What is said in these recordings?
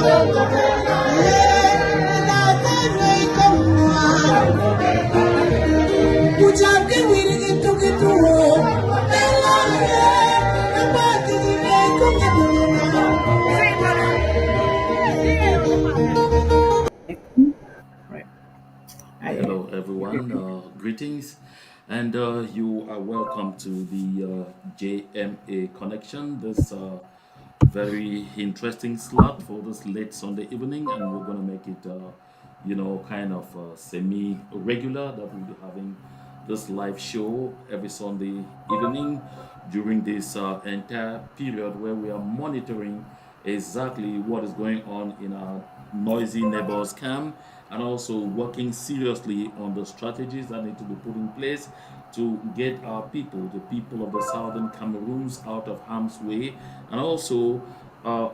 Hello, everyone. Greetings, and you are welcome to the JMA Connection. This very interesting slot for this late Sunday evening, and we're going to make it, kind of semi-regular that we'll be having this live show every Sunday evening during this entire period where we are monitoring exactly what is going on in our noisy neighbors camp, and also working seriously on the strategies that need to be put in place to get our people, the people of the southern Cameroons, out of harm's way, and also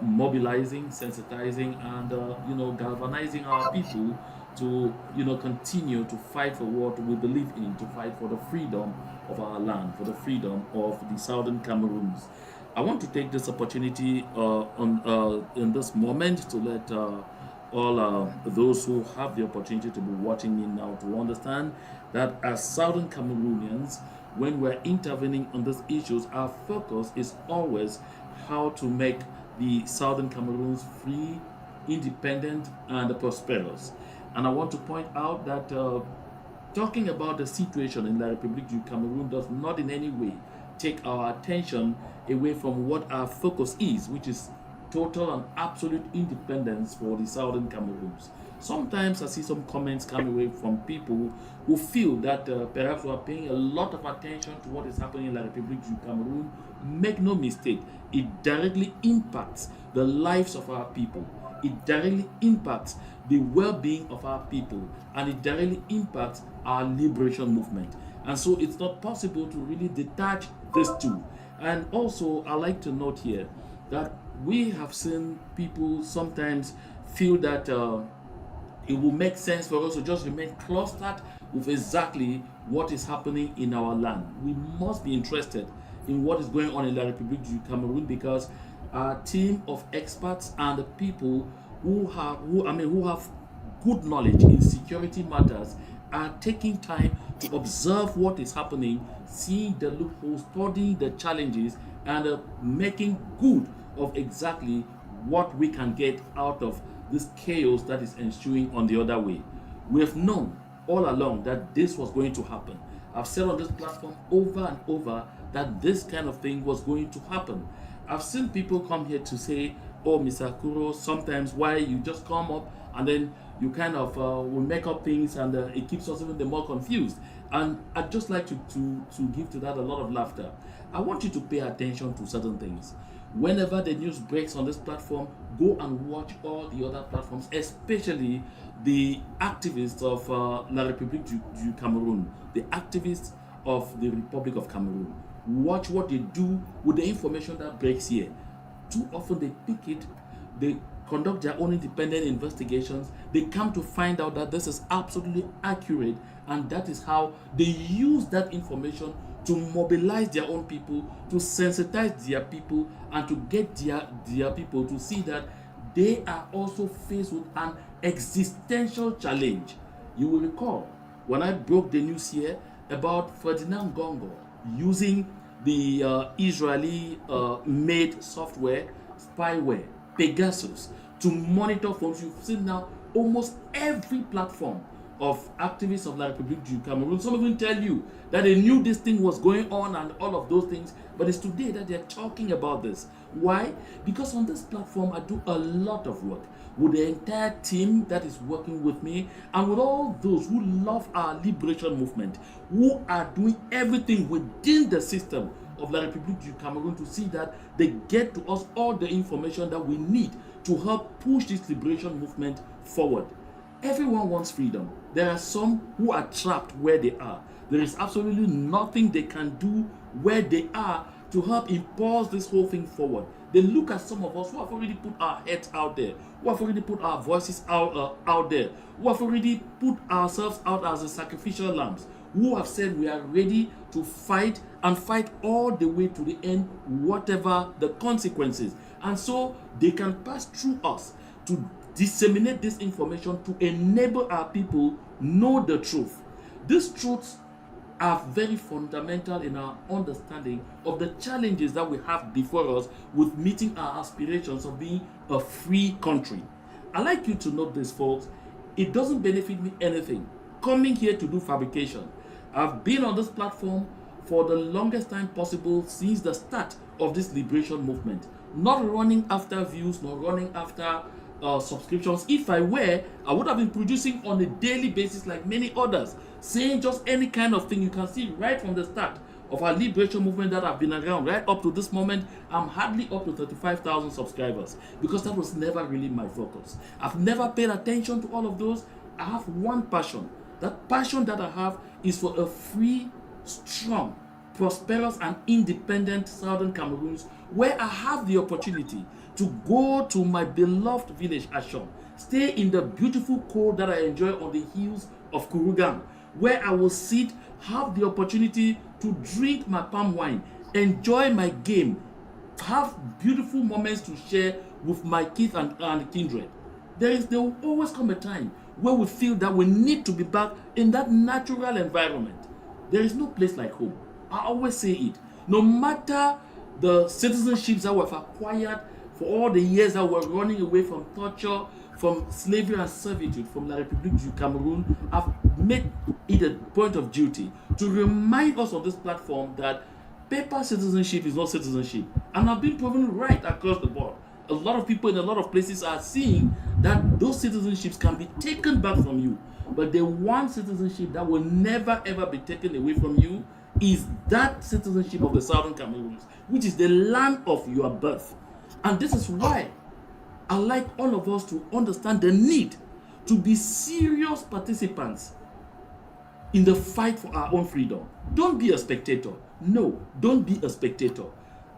mobilizing, sensitizing, and galvanizing our people to continue to fight for what we believe in, to fight for the freedom of our land, for the freedom of the southern Cameroons. I want to take this opportunity in this moment to let all those who have the opportunity to be watching me now to understand that as Southern Cameroonians, when we're intervening on these issues, our focus is always how to make the Southern Cameroons free, independent, and prosperous. And I want to point out that talking about the situation in La République du Cameroon does not in any way take our attention away from what our focus is, which is total and absolute independence for the Southern Cameroons. Sometimes I see some comments come away from people who feel that perhaps we are paying a lot of attention to what is happening in La République du Cameroon. Make no mistake, it directly impacts the lives of our people. It directly impacts the well-being of our people, and it directly impacts our liberation movement. And so it's not possible to really detach these two. And also, I like to note here that we have seen people sometimes feel that it will make sense for us to just remain clustered with exactly what is happening in our land. We must be interested in what is going on in La République du Cameroon, because our team of experts and the people who have good knowledge in security matters are taking time to observe what is happening, seeing the loopholes, studying the challenges, and making good of exactly what we can get out of this chaos that is ensuing on the other way. We have known all along that this was going to happen. I've said on this platform over and over that this kind of thing was going to happen. I've seen people come here to say, oh, Mr. Kuro, sometimes why you just come up and then you kind of will make up things, and it keeps us even the more confused. And I'd just like to give to that a lot of laughter. I want you to pay attention to certain things. Whenever the news breaks on this platform, go and watch all the other platforms, especially the activists of La République du Cameroon, the activists of the Republic of Cameroon. Watch what they do with the information that breaks here. Too often they pick it, they conduct their own independent investigations, they come to find out that this is absolutely accurate, and that is how they use that information to mobilize their own people, to sensitize their people, and to get their people to see that they are also faced with an existential challenge. You will recall when I broke the news here about Ferdinand Gongo using the Israeli made software, spyware, Pegasus, to monitor phones. You've seen now almost every platform of activists of La République du Cameroon. Some even tell you that they knew this thing was going on and all of those things, but it's today that they're talking about this. Why? Because on this platform I do a lot of work with the entire team that is working with me, and with all those who love our liberation movement, who are doing everything within the system of La République du Cameroon to see that they get to us all the information that we need to help push this liberation movement forward. Everyone wants freedom. There are some who are trapped where they are. There is absolutely nothing they can do where they are to help impulse this whole thing forward. They look at some of us who have already put our heads out there, who have already put our voices out there, who have already put ourselves out as the sacrificial lambs, who have said we are ready to fight and fight all the way to the end, whatever the consequences. And so they can pass through us to disseminate this information to enable our people know the truth. These truths are very fundamental in our understanding of the challenges that we have before us with meeting our aspirations of being a free country. I like you to note this, folks. It doesn't benefit me anything coming here to do fabrication. I've been on this platform for the longest time possible since the start of this liberation movement, not running after views, nor running after subscriptions. If I were, I would have been producing on a daily basis like many others, saying just any kind of thing. You can see right from the start of our liberation movement that I've been around right up to this moment, I'm hardly up to 35,000 subscribers, because that was never really my focus. I've never paid attention to all of those. I have one passion. That passion that I have is for a free, strong, prosperous and independent Southern Cameroon, where I have the opportunity to go to my beloved village Ashon, stay in the beautiful cold that I enjoy on the hills of Kurugan, where I will sit, have the opportunity to drink my palm wine, enjoy my game, have beautiful moments to share with my kids and kindred. There will always come a time where we feel that we need to be back in that natural environment. There is no place like home. I always say it. No matter the citizenships that we've acquired for all the years that we're running away from torture, from slavery and servitude, from La République du Cameroon, I've made it a point of duty to remind us on this platform that paper citizenship is not citizenship. And I've been proven right across the board. A lot of people in a lot of places are seeing that those citizenships can be taken back from you. But the one citizenship that will never ever be taken away from you is that citizenship of the Southern Cameroons, which is the land of your birth. And this is why I like all of us to understand the need to be serious participants in the fight for our own freedom. Don't be a spectator. No, don't be a spectator.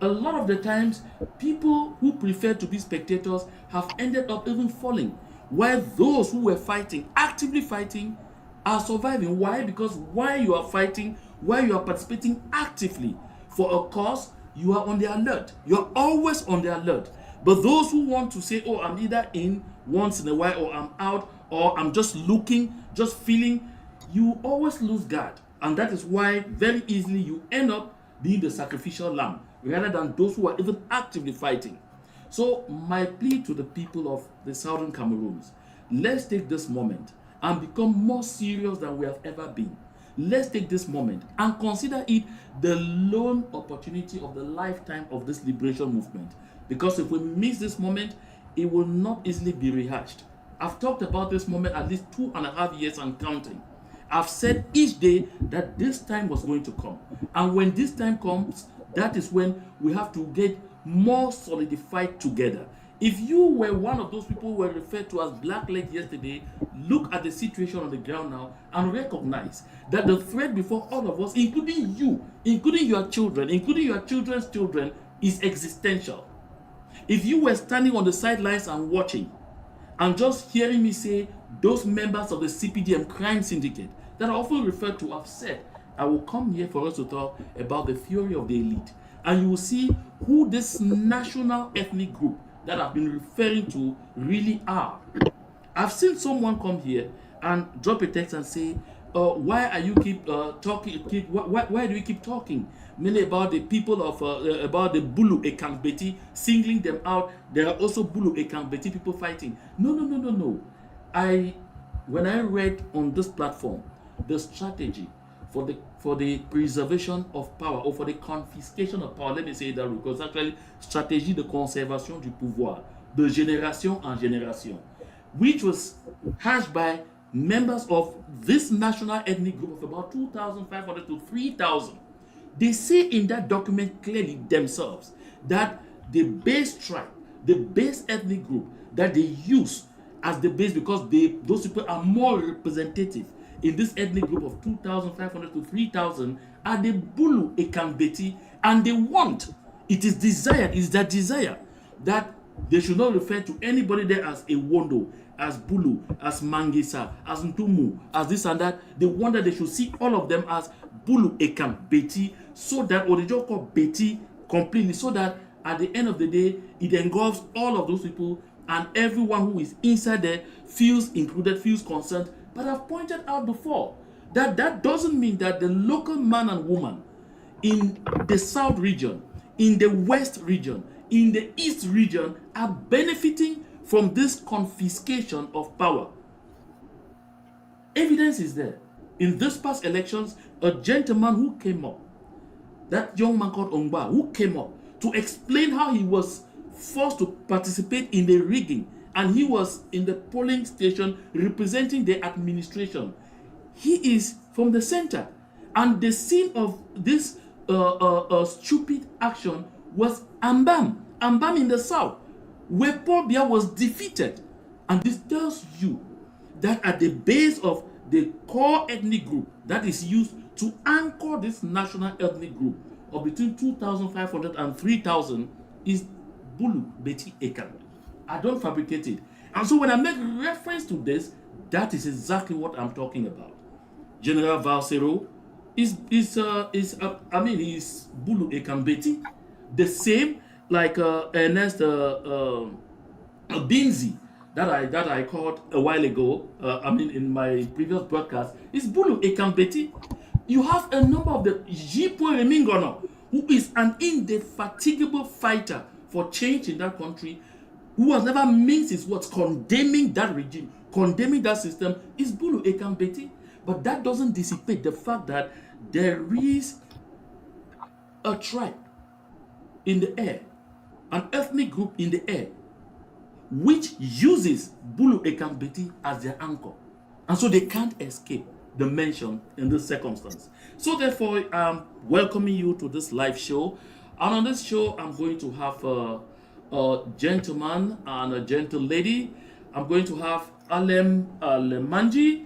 A lot of the times, people who prefer to be spectators have ended up even falling, while those who were fighting, actively fighting, are surviving. Why? Because while you are fighting, while you are participating actively for a cause, you are on the alert. You're always on the alert. But those who want to say, oh, I'm either in once in a while, or I'm out, or I'm just looking, just feeling, you always lose guard. And that is why very easily you end up being the sacrificial lamb, rather than those who are even actively fighting. So my plea to the people of the Southern Cameroons, let's take this moment and become more serious than we have ever been. Let's take this moment and consider it the lone opportunity of the lifetime of this liberation movement. Because if we miss this moment, it will not easily be rehashed. I've talked about this moment at least 2.5 years and counting. I've said each day that this time was going to come. And when this time comes, that is when we have to get more solidified together. If you were one of those people who were referred to as blackleg yesterday, look at the situation on the ground now and recognize that the threat before all of us, including you, including your children, including your children's children, is existential. If you were standing on the sidelines and watching, and just hearing me say those members of the CPDM crime syndicate that are often referred to have said, I will come here for us to talk about the theory of the elite. And you will see who this national ethnic group that I've been referring to really are. I've seen someone come here and drop a text and say, why are you keep talking? Why do you keep talking? Mainly about the people of about the Bulu Ekangbeti, singling them out. There are also Bulu Ekangbeti people fighting. No. When I read on this platform the strategy for the preservation of power, or for the confiscation of power, let me say that, because actually stratégie de conservation du pouvoir de génération en génération, which was hashed by members of this national ethnic group of about 2,500 to 3,000. They say in that document clearly themselves that the base tribe, the base ethnic group that they use as the base, because those people are more representative in this ethnic group of 2,500 to 3,000, are the Bulu Ekangbeti, and they want, it is their desire that they should not refer to anybody there as a Wondo, as Bulu, as Mangisa, as Ntumu, as this and that. They want that they should see all of them as Bulu Ekangbeti, so that, or they just call Beti completely, so that at the end of the day, it engulfs all of those people and everyone who is inside there feels included, feels concerned. But I've pointed out before that that doesn't mean that the local man and woman in the south region, in the west region, in the east region are benefiting from this confiscation of power. Evidence is there. In this past elections, a gentleman who came up, that young man called Ongba, who came up to explain how he was forced to participate in the rigging, and he was in the polling station representing the administration. He is from the center, and the scene of this stupid action was Ambam in the south, where Paul Biya was defeated. And this tells you that at the base of the core ethnic group that is used to anchor this national ethnic group of between 2,500 and 3,000 is Bulu Beti Ekan. I don't fabricate it. And so when I make reference to this, that is exactly what I'm talking about. General Valsero is Bulu Ekan Beti, the same like Ernest Binzi that I called a while ago. In my previous broadcast, is Bulu Ekambeti. You have a number of the Jipo Remingono, who is an indefatigable fighter for change in that country, who has never minced his words condemning that regime, condemning that system, is Bulu Ekambeti. But that doesn't dissipate the fact that there is a tribe in the air, an ethnic group in the air, which uses Bulu Ekambeti as their anchor. And so they can't escape the mention in this circumstance. So therefore, I'm welcoming you to this live show. And on this show, I'm going to have a gentleman and a gentle lady. I'm going to have Alem Lemanji,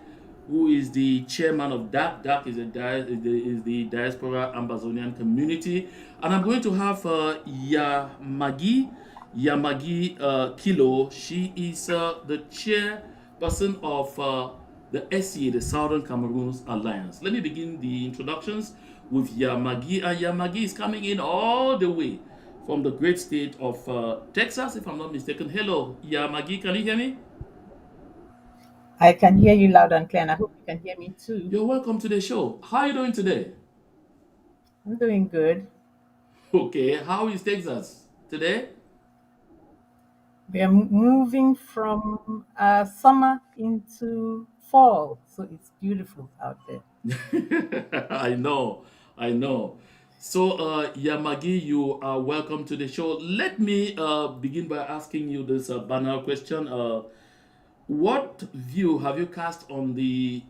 who is the chairman of DAC. DAC is the Diaspora Amazonian Community. And I'm going to have Yamagi Kilo. She is the chairperson of the SCA, the Southern Cameroons Alliance. Let me begin the introductions with Yamagi. And Yamagi is coming in all the way from the great state of Texas, if I'm not mistaken. Hello, Yamagi, can you hear me? I can hear you loud and clear, and I hope you can hear me too. You're welcome to the show. How are you doing today? I'm doing good. Okay, how is Texas today? We are moving from summer into fall, so it's beautiful out there. I know, I know. So, Yamagi, you are welcome to the show. Let me begin by asking you this banal question. What view have you cast on the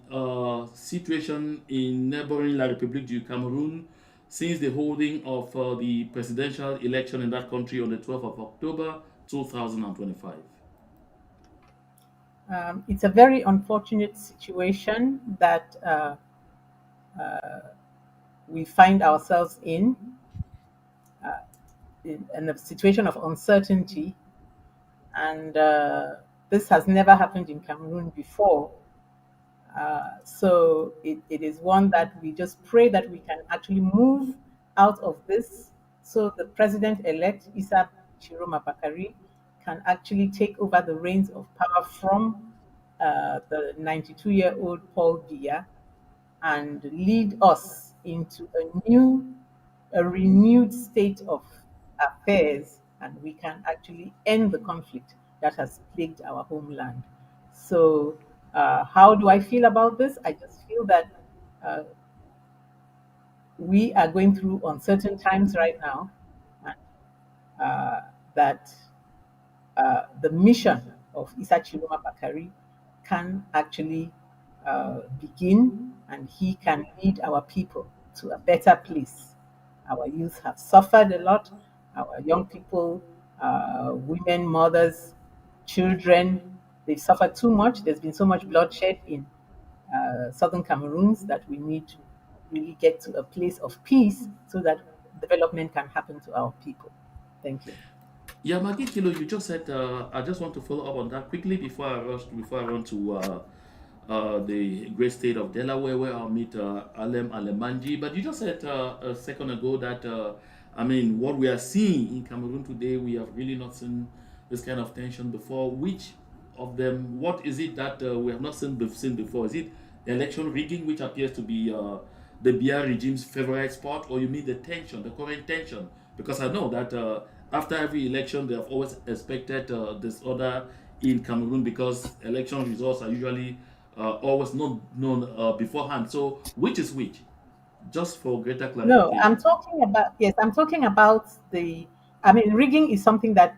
situation in neighboring La République du Cameroon since the holding of the presidential election in that country on the 12th of October 2025? It's a very unfortunate situation that we find ourselves in a situation of uncertainty, and this has never happened in Cameroon before. So it is one that we just pray that we can actually move out of this so the president-elect, Issa Tchiroma Bakari, can actually take over the reins of power from the 92-year-old Paul Biya and lead us into a renewed state of affairs, and we can actually end the conflict that has plagued our homeland. So, how do I feel about this? I just feel that uh, we are going through uncertain times right now, and that the mission of Issa Chiloma Bakari can actually begin, and he can lead our people to a better place. Our youth have suffered a lot. Our young people, women, mothers, children, they've suffered too much. There's been so much bloodshed in southern Cameroons that we need to really get to a place of peace so that development can happen to our people. Thank you. Yamagi Kilo, you just said, I just want to follow up on that quickly before I run to the great state of Delaware, where I'll meet Alem Alemanji. But you just said a second ago that, what we are seeing in Cameroon today, we have really not seen this kind of tension before. Which of them? What is it that we have not seen before? Is it election rigging, which appears to be the BR regime's favorite sport, or you mean the tension, the current tension? Because I know that after every election, they have always expected disorder in Cameroon because election results are usually always not known beforehand. So, which is which? Just for greater No, I'm clarification. talking about, yes, I'm talking about the, I mean, rigging is something that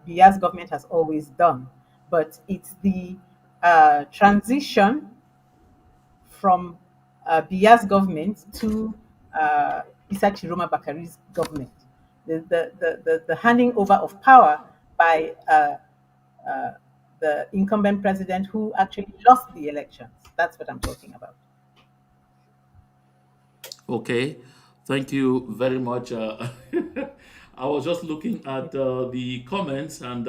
Bia's government has always done, but it's the transition from Bia's government to Isa Chiroma Bakari's government, the handing over of power by uh, the incumbent president who actually lost the elections. That's what I'm talking about. Okay, thank you very much. I was just looking at the comments and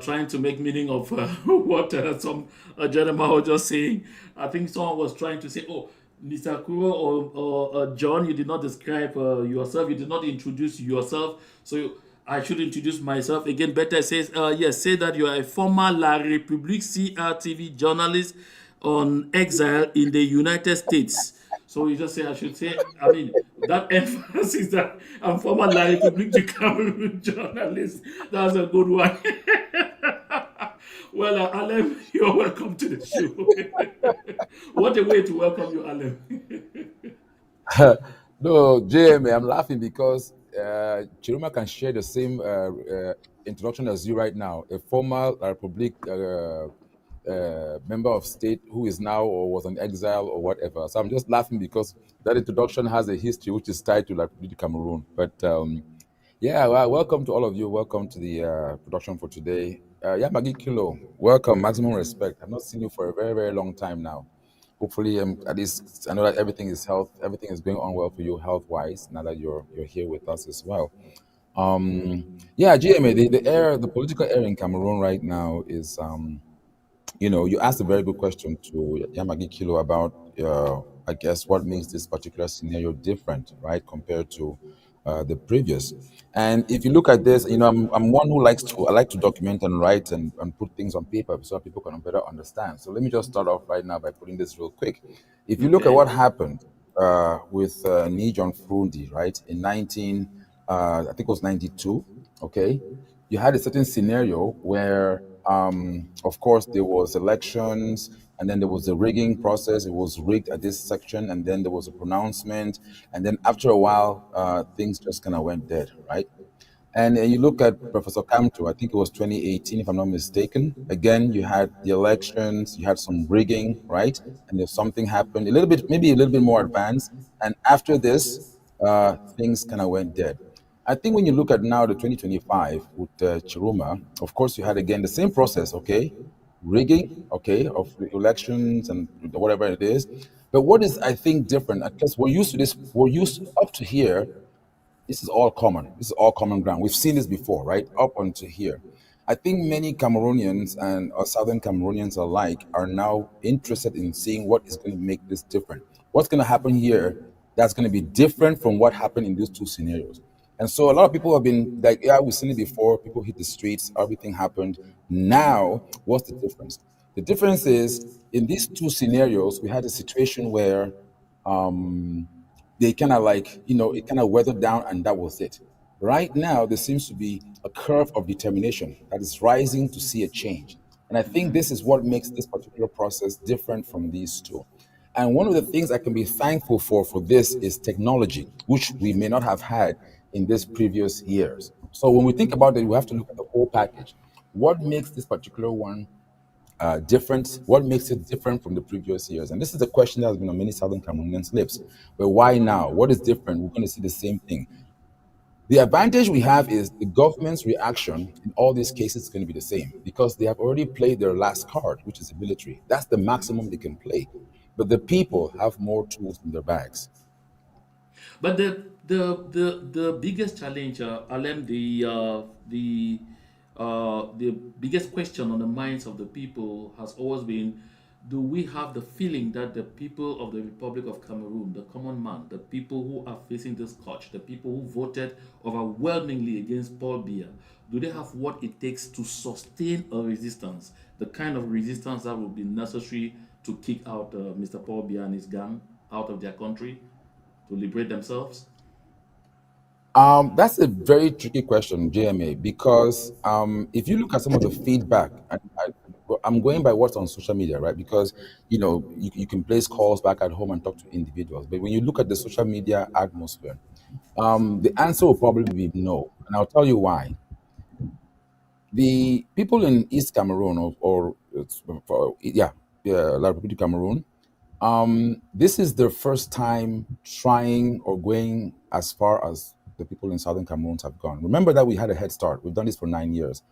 trying to make meaning of what some gentleman was just saying. I think someone was trying to say, "Oh, Mr. Kuro or John, you did not describe yourself. You did not introduce yourself. So I should introduce myself again." Better says, "Yes, say that you are a former La République CRTV journalist on exile in the United States." So you just say, I should say, I mean, that emphasis that I'm former La République du Cameroun journalist. That's a good one. Well, Alem, you're welcome to the show. What a way to welcome you, Alem. No, JMA, I'm laughing because Chiroma can share the same introduction as you right now. A former Republic member of state who is now or was in exile or whatever. So I'm just laughing because that introduction has a history which is tied to Republic Cameroon. But yeah, well, welcome to all of you. Welcome to the production for today. Yamagi Kilo, welcome. Maximum respect. I've not seen you for a very, very long time now. Hopefully, at least I know that everything is going on well for you health wise. Now that you're here with us as well. Yeah, GMA, the political air in Cameroon right now is you asked a very good question to Yamagi Kilo about, I guess, what makes this particular scenario different, right, compared to the previous. And if you look at this, I'm one who I like to document and write and put things on paper so that people can better understand. So let me just start off right now by putting this real quick. If you look at Okay. what happened with John Frundi, right, in I think it was 92, okay, you had a certain scenario where, of course, there was elections, and then there was a rigging process. It was rigged at this section, and then there was a pronouncement, and then after a while, things just kind of went dead, right? And you look at Professor Kamto, I think it was 2018, if I'm not mistaken. Again, you had the elections, you had some rigging, right? And if something happened, a little bit, maybe a little bit more advanced. And after this, things kind of went dead. I think when you look at now the 2025 with Chiruma, of course, you had again the same process, okay? Rigging, okay, of the elections and whatever it is. But what is, I think, different, because we're used up to here, this is all common. This is all common ground. We've seen this before, right? Up until here. I think many Cameroonians and Southern Cameroonians alike are now interested in seeing what is going to make this different. What's going to happen here that's going to be different from what happened in these two scenarios. And so a lot of people have been like, yeah, we've seen it before. People hit the streets, everything happened. Now, what's the difference? The difference is in these two scenarios, we had a situation where um, they kind of like, it kind of weathered down and that was it. Right now, there seems to be a curve of determination that is rising to see a change. And I think this is what makes this particular process different from these two. And one of the things I can be thankful for this is technology, which we may not have had in these previous years. So when we think about it, we have to look at the whole package. What makes this particular one different? What makes it different from the previous years? And this is a question that has been on many Southern Cameroonians' lips. But why now? What is different? We're going to see the same thing. The advantage we have is the government's reaction in all these cases is going to be the same because they have already played their last card, which is the military. That's the maximum they can play. But the people have more tools in their bags. But the biggest challenge, Alem, the biggest question on the minds of the people has always been do we have the feeling that the people of the Republic of Cameroon, the common man, the people who are facing this scourge, the people who voted overwhelmingly against Paul Biya, do they have what it takes to sustain a resistance, the kind of resistance that would be necessary to kick out Mr. Paul Biya and his gang out of their country to liberate themselves? That's a very tricky question, JMA, because if you look at some of the feedback, and I'm going by what's on social media, right? Because you can place calls back at home and talk to individuals, but when you look at the social media atmosphere, the answer will probably be no, and I'll tell you why. The people in East Cameroon, yeah, La République du Cameroon, this is their first time trying or going as far as the people in Southern Cameroon have gone. Remember that we had a head start. We've done this for 9 years.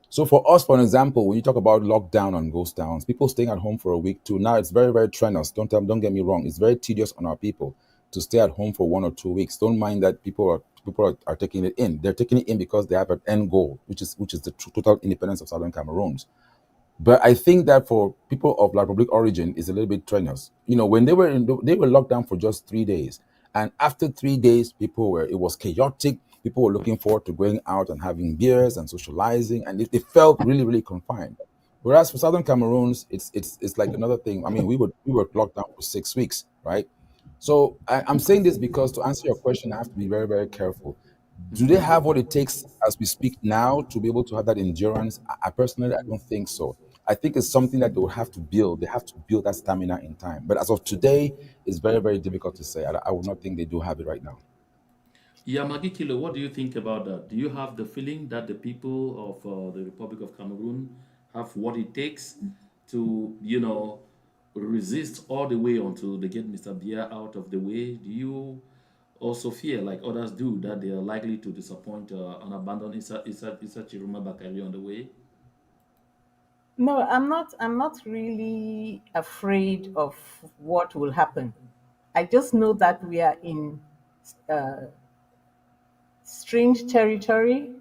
So for us, for an example, when you talk about lockdown and ghost towns, people staying at home for a week too. Now it's very, very strenuous. Don't get me wrong. It's very tedious on our people to stay at home for 1 or 2 weeks. Don't mind that people are taking it in. They're taking it in because they have an end goal, which is the total independence of Southern Cameroons. But I think that for people of La Republic origin is a little bit strenuous. When they were locked down for just 3 days, and after 3 days, it was chaotic. People were looking forward to going out and having beers and socializing, and it felt really, really confined. Whereas for Southern Cameroons, it's like another thing. I mean, we were locked down for 6 weeks, right? So I'm saying this because to answer your question, I have to be very, very careful. Do they have what it takes as we speak now to be able to have that endurance? I personally, I don't think so. I think it's something that they will have to build. They have to build that stamina in time. But as of today, it's very, very difficult to say. I would not think they do have it right now. Yamagi Kilo, what do you think about that? Do you have the feeling that the people of the Republic of Cameroon have what it takes to, resist all the way until they get Mr. Biya out of the way? Do you also fear, like others do, that they are likely to disappoint and abandon Isa Chiruma Bakari on the way? No, I'm not really afraid of what will happen. I just know that we are in uh, strange territory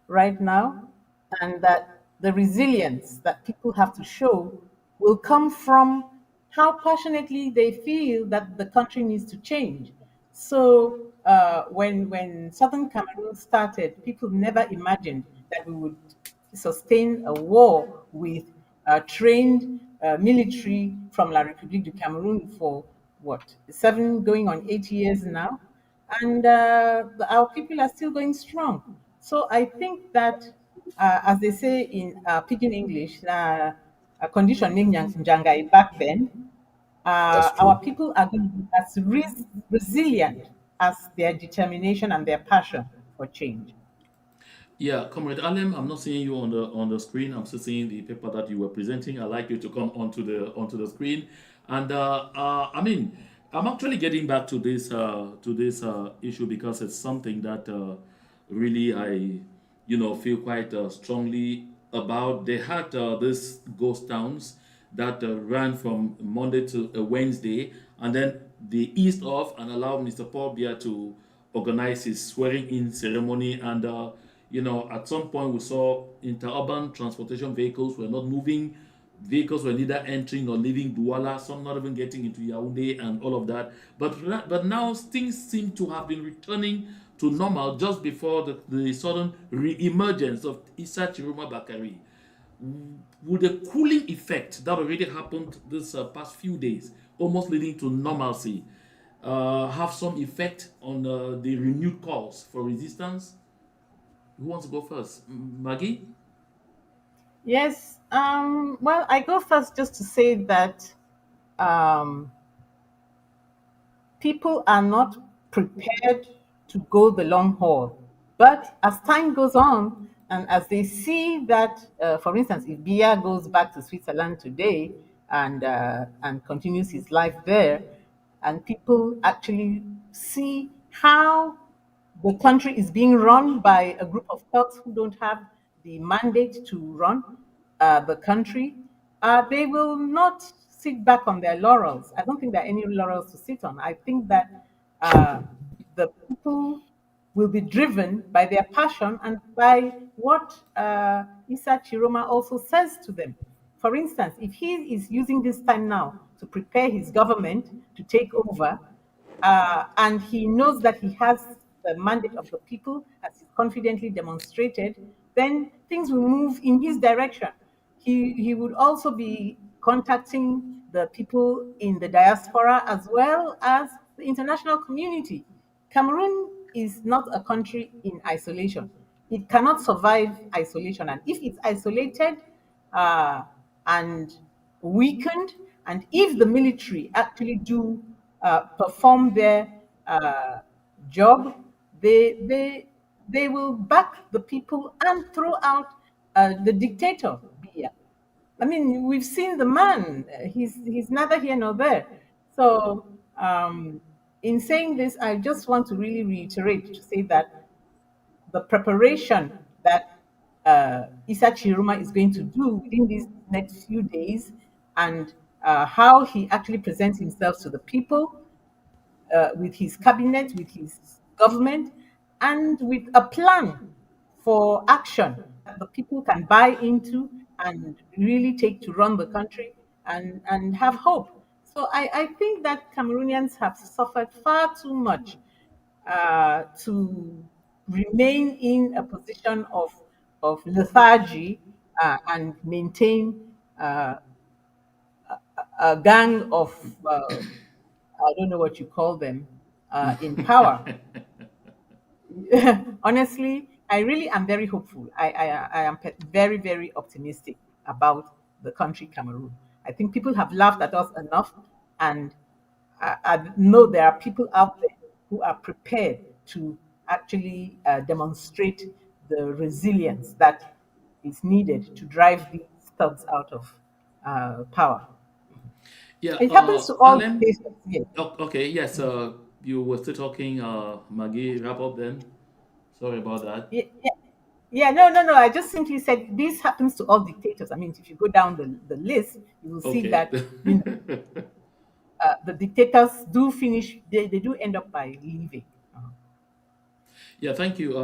right now, and that the resilience that people have to show will come from how passionately they feel that the country needs to change. So when Southern Cameroon started, people never imagined that we would sustain a war with trained military from La République du Cameroon for what, 7 going on 8 years now, and our people are still going strong. So I think that, as they say in Pidgin English, conditioning Njangai back then, That's our true. people are going to be as resilient as their determination and their passion for change. Yeah, Comrade Alem, I'm not seeing you on the screen. I'm still seeing the paper that you were presenting. I'd like you to come onto the screen. And I mean, I'm actually getting back to this issue because it's something that really I feel quite strongly about. They had this ghost towns that ran from Monday to Wednesday, and then they eased off and allowed Mr. Paul Biya to organize his swearing in ceremony. And at some point we saw interurban transportation vehicles were not moving. Vehicles were neither entering or leaving Douala, some not even getting into Yaoundé and all of that. But now things seem to have been returning to normal just before the sudden re-emergence of Issa Chiroma Bakari. Would the cooling effect that already happened this past few days, almost leading to normalcy, have some effect on the renewed calls for resistance? Who wants to go first? Maggie? Yes. Well, I go first just to say that um, people are not prepared to go the long haul. But as time goes on, and as they see that, for instance, if Bia goes back to Switzerland today and continues his life there, and people actually see how the country is being run by a group of thugs who don't have the mandate to run the country, they will not sit back on their laurels. I don't think there are any laurels to sit on. I think that the people will be driven by their passion and by what Issa Chiroma also says to them. For instance, if he is using this time now to prepare his government to take over, and he knows that he has the mandate of the people, as he confidently demonstrated, then things will move in his direction. He would also be contacting the people in the diaspora as well as the international community. Cameroon is not a country in isolation. It cannot survive isolation. And if it's isolated uh, and weakened, and if the military actually do perform their uh, job, they will back the people and throw out the dictator. Biya. I mean, we've seen the man. He's neither here nor there. So, in saying this, I just want to really reiterate to say that the preparation that Issa Chiruma is going to do within these next few days, and how he actually presents himself to the people, with his cabinet, with his government, and with a plan for action that the people can buy into and really take to run the country, and have hope. So I think that Cameroonians have suffered far too much to remain in a position of lethargy, and maintain a gang of, I don't know what you call them, in power. Honestly, I really am very hopeful. I am very, very optimistic about the country Cameroon. I think people have laughed at us enough, and I know there are people out there who are prepared to actually demonstrate the resilience that is needed to drive these thugs out of power. Yeah, It happens to all Alan. dictators. Yes. Okay, yes. You were still talking. Maggie, wrap up then. Sorry about that. Yeah, yeah, yeah, no, no, no. I just simply said this happens to all dictators. I mean, if you go down the list, you will see Okay. that the dictators do finish. They do end up by leaving. Yeah, thank you.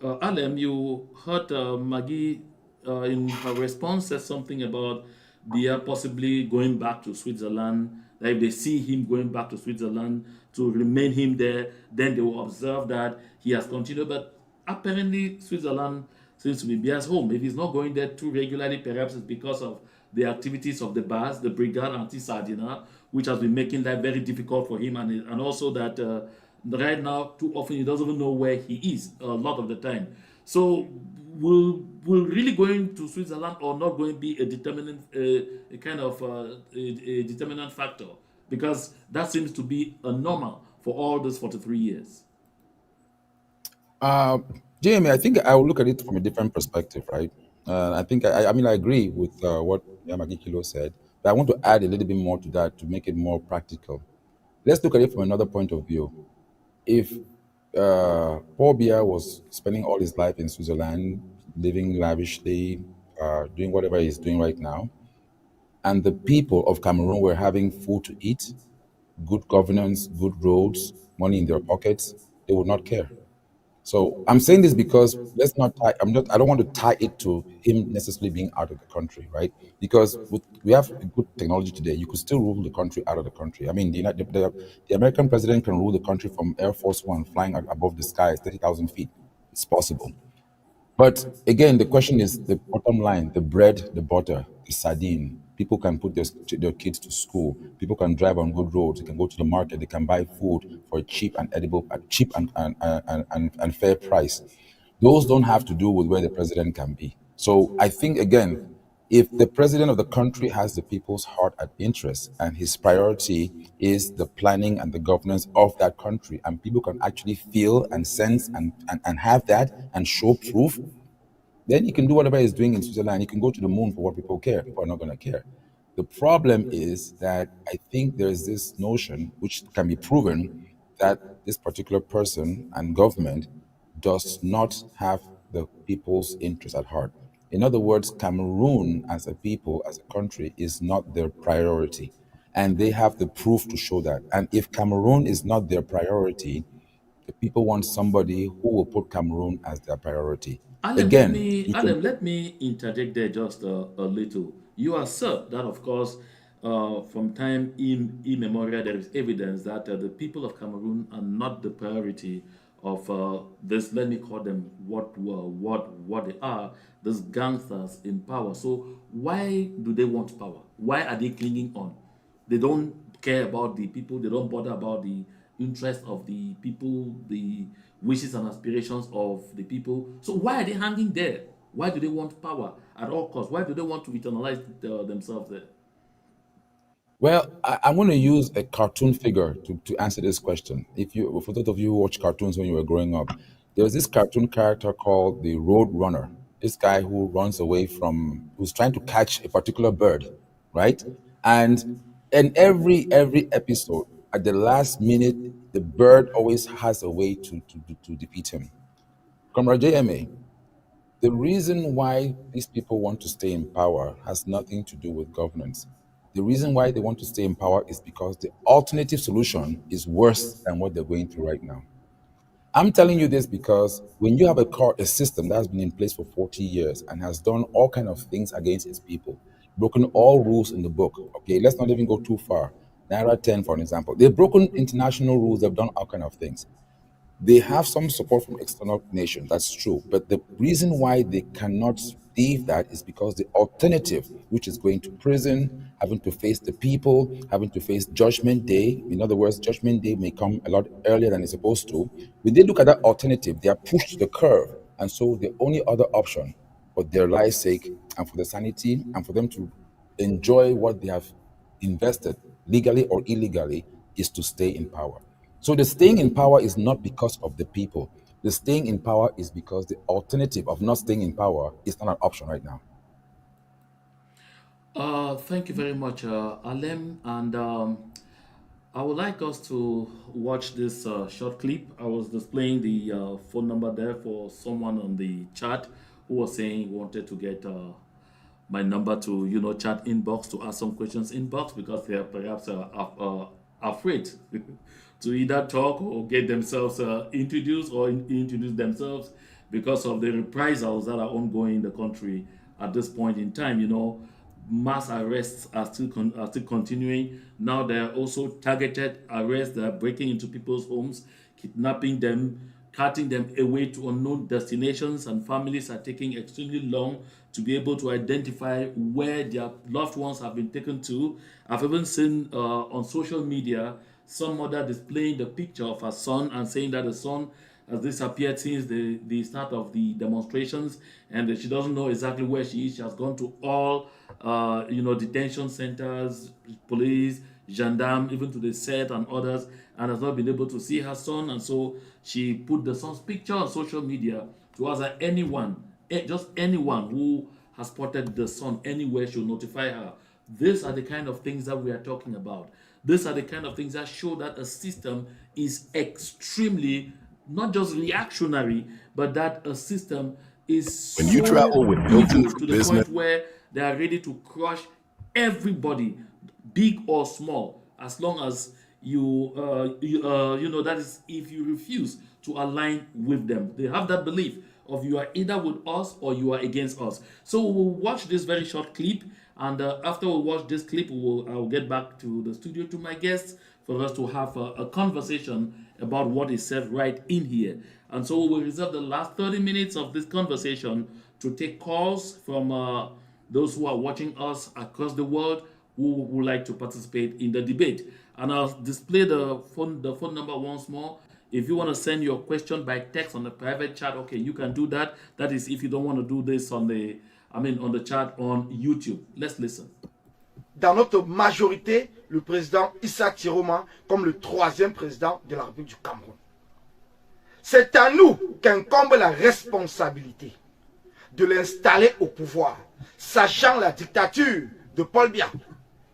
Alem, you heard Maggie in her response said something about Bia possibly going back to Switzerland. That if they see him going back to Switzerland to remain him there, then they will observe that he has continued. But apparently, Switzerland seems to be Bia's home. If he's not going there too regularly, perhaps it's because of the activities of the bars, the Brigade Anti-Sardina, which has been making life very difficult for him, and also that right now, too often he doesn't even know where he is a lot of the time. So, will really going to Switzerland or not going be a determinant, a kind of a determinant factor? Because that seems to be a normal for all those 43 years. Uh, Jamie, I think I will look at it from a different perspective, right? I think I mean I agree with what Yamagi Kilo said, but I want to add a little bit more to that to make it more practical. Let's look at it from another point of view. If Paul Biya was spending all his life in Switzerland, living lavishly, doing whatever he's doing right now, and the people of Cameroon were having food to eat, good governance, good roads, money in their pockets, they would not care. So I'm saying this because let's not tie. I don't want to tie it to him necessarily being out of the country, right? Because we have good technology today. You could still rule the country out of the country. I mean, the American president can rule the country from Air Force One, flying above the skies, 30,000 feet. It's possible. But again, the question is the bottom line, the bread, the butter, the sardine. People can put their kids to school. People can drive on good roads. They can go to the market. They can buy food for a cheap and edible, cheap and fair price. Those don't have to do with where the president can be. So I think again, if the president of the country has the people's heart at interest and his priority is the planning and the governance of that country, and people can actually feel and sense and have that and show proof, then he can do whatever he's doing in Switzerland. He can go to the moon for what people care. People are not going to care. The problem is that I think there's this notion, which can be proven, that this particular person and government does not have the people's interest at heart. In other words, Cameroon as a people, as a country, is not their priority. And they have the proof to show that. And if Cameroon is not their priority, the people want somebody who will put Cameroon as their priority. Again, you can. Alan, let me interject there just a little. You assert that, of course, from time immemorial, there is evidence that the people of Cameroon are not the priority of this. Let me call them what they are. These gangsters in power. So why do they want power? Why are they clinging on? They don't care about the people. They don't bother about the interest of the people, the wishes and aspirations of the people. So why are they hanging there? Why do they want power at all costs? Why do they want to eternalize themselves there? Well, I'm going to use a cartoon figure to answer this question. If you, for those of you who watched cartoons when you were growing up, there was this cartoon character called the Road Runner. This guy who runs away from, who's trying to catch a particular bird, right? And in every episode, at the last minute, the bird always has a way to defeat him. Comrade JMA, the reason why these people want to stay in power has nothing to do with governance. The reason why they want to stay in power is because the alternative solution is worse than what they're going through right now. I'm telling you this because when you have a system that has been in place for 40 years and has done all kind of things against its people, broken all rules in the book. Okay, let's not even go too far. Naira 10, for an example. They've broken international rules, they've done all kind of things. They have some support from external nations, that's true. But the reason why they cannot leave that is because the alternative, which is going to prison, having to face the people, having to face Judgment Day, in other words, Judgment Day may come a lot earlier than it's supposed to. When they look at that alternative, they are pushed to the curve. And so the only other option for their life's sake and for the sanity and for them to enjoy what they have invested, legally or illegally, is to stay in power. So the staying in power is not because of the people. The staying in power is because the alternative of not staying in power is not an option right now. Thank you very much, Alem. And I would like us to watch this short clip. I was displaying the phone number there for someone on the chat who was saying he wanted to get my number to chat inbox to ask some questions inbox because they are perhaps afraid to either talk or get themselves introduced or introduce themselves because of the reprisals that are ongoing in the country at this point in time. Mass arrests are still continuing. Now there are also targeted arrests that are breaking into people's homes, kidnapping them, carting them away to unknown destinations, and families are taking extremely long to be able to identify where their loved ones have been taken to. I've even seen on social media some mother displaying the picture of her son and saying that the son has disappeared since the start of the demonstrations, and that she doesn't know exactly where she is. She has gone to all detention centers, police, gendarme, even to the set and others, and has not been able to see her son. And so she put the son's picture on social media to ask that anyone, just anyone who has spotted the son anywhere should notify her. These are the kind of things that we are talking about. These are the kind of things that show that a system is extremely not just reactionary, but that a system is When you so travel with Hilton evil for to the business, point where they are ready to crush everybody, big or small, as long as that is if you refuse to align with them. They have that belief of you are either with us or you are against us. So we'll watch this very short clip, and after we watch this clip, I'll get back to the studio to my guests for us to have a conversation about what is said right in here. And so we will reserve the last 30 minutes of this conversation to take calls from those who are watching us across the world who would like to participate in the debate. And I'll display the phone number once more. If you want to send your question by text on the private chat, okay, you can do that. That is if you don't want to do this on the chat on YouTube. Let's listen. Dans notre majorité, le président Issa Tchiroma comme le troisième président de la République du Cameroun. C'est à nous qu'incombe la responsabilité de l'installer au pouvoir, sachant la dictature de Paul Biya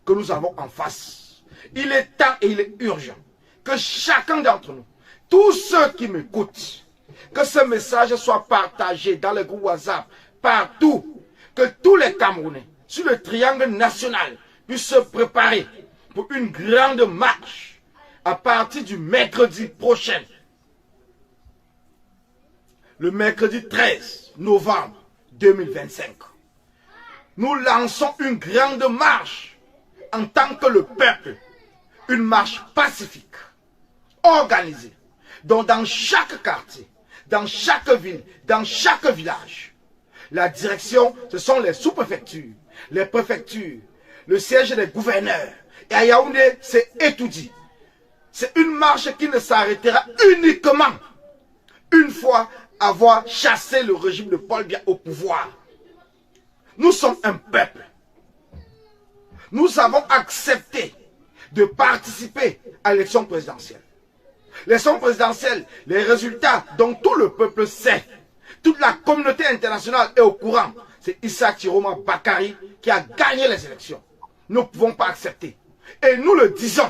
que nous avons en face. Il est temps et il est urgent que chacun d'entre nous, tous ceux qui m'écoutent, que ce message soit partagé dans les groupes WhatsApp, partout, que tous les Camerounais, sur le triangle national, puissent se préparer pour une grande marche à partir du mercredi prochain. le mercredi 13 novembre 2025, nous lançons une grande marche en tant que le peuple, une marche pacifique, organisée, donc dans chaque quartier, dans chaque ville, dans chaque village. La direction, ce sont les sous-préfectures, les préfectures, le siège des gouverneurs. Et à Yaoundé, c'est étoudi. C'est une marche qui ne s'arrêtera uniquement une fois avoir chassé le régime de Paul Biya au pouvoir. Nous sommes un peuple. Nous avons accepté de participer à l'élection présidentielle. L'élection présidentielle, les résultats dont tout le peuple sait, toute la communauté internationale est au courant. C'est Issa Tchiroma Bakari qui a gagné les élections. Nous ne pouvons pas accepter. Et nous le disons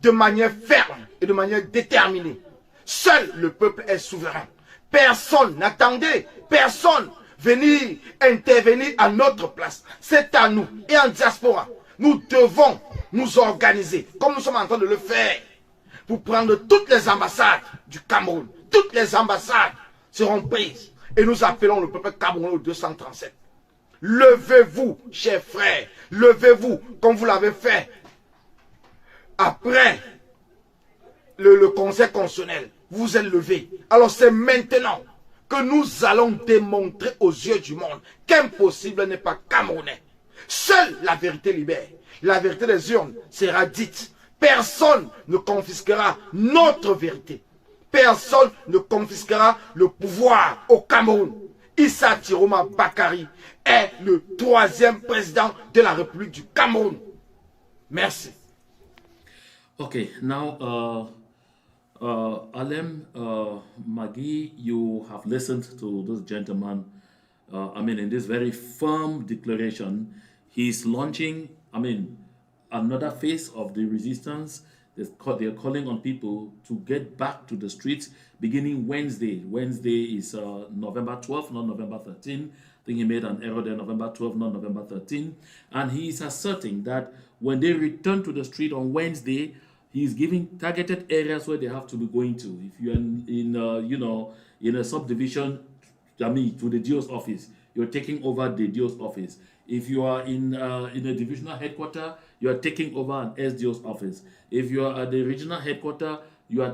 de manière ferme et de manière déterminée. Seul le peuple est souverain. Personne n'attendait, personne venir intervenir à notre place. C'est à nous. Et en diaspora, nous devons nous organiser, comme nous sommes en train de le faire, pour prendre toutes les ambassades du Cameroun. Toutes les ambassades seront prises. Et nous appelons le peuple camerounais au 237. Levez-vous, chers frères. Levez-vous, comme vous l'avez fait après le Conseil constitutionnel. Vous vous êtes levés. Alors c'est maintenant que nous allons démontrer aux yeux du monde qu'impossible n'est pas camerounais. Seule la vérité libère. La vérité des urnes sera dite. Personne ne confisquera notre vérité. Personne ne confisquera le pouvoir au Cameroun. Issa Tchiroma Bakari est le troisième président de la République du Cameroun. Merci. Okay, now, Alem, Maggie, you have listened to this gentleman. In this very firm declaration, he's launching, another phase of the resistance. They're calling on people to get back to the streets beginning Wednesday. Wednesday is November 12th, not November 13th. I think he made an error there, November 12th, not November 13th. And he is asserting that when they return to the street on Wednesday, he's giving targeted areas where they have to be going to. If you're in a subdivision, to the DO's office, you're taking over the DO's office. If you are in a divisional headquarter, you are taking over an SDO's office. If you are at the regional headquarter, you are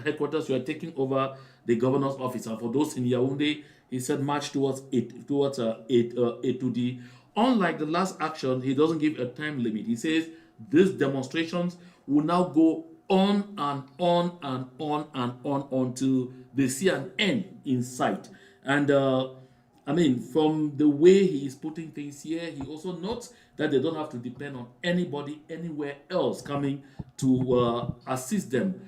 headquarters, you are taking over the governor's office. And for those in Yaoundé, he said march towards A2D. Unlike the last action, he doesn't give a time limit. He says these demonstrations will now go on and on and on and on until they see an end in sight. And from the way he is putting things here, he also notes that they don't have to depend on anybody anywhere else coming to assist them.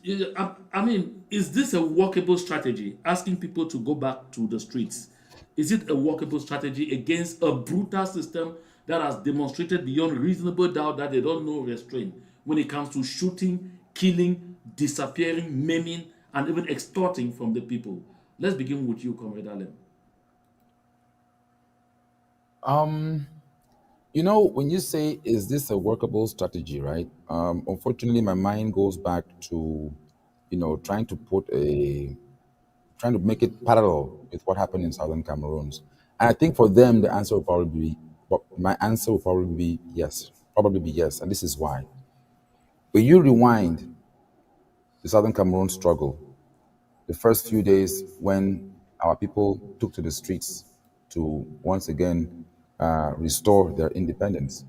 Is this a workable strategy? Asking people to go back to the streets. Is it a workable strategy against a brutal system that has demonstrated beyond reasonable doubt that they don't know restraint when it comes to shooting, killing, disappearing, maiming, and even extorting from the people? Let's begin with you, Comrade Alem. When you say, is this a workable strategy, right? Unfortunately, my mind goes back to, trying to make it parallel with what happened in Southern Cameroon. And I think for them, the answer will probably be, my answer will probably be yes. Probably be yes. And this is why. When you rewind the Southern Cameroon struggle, the first few days when our people took to the streets to once again restore their independence.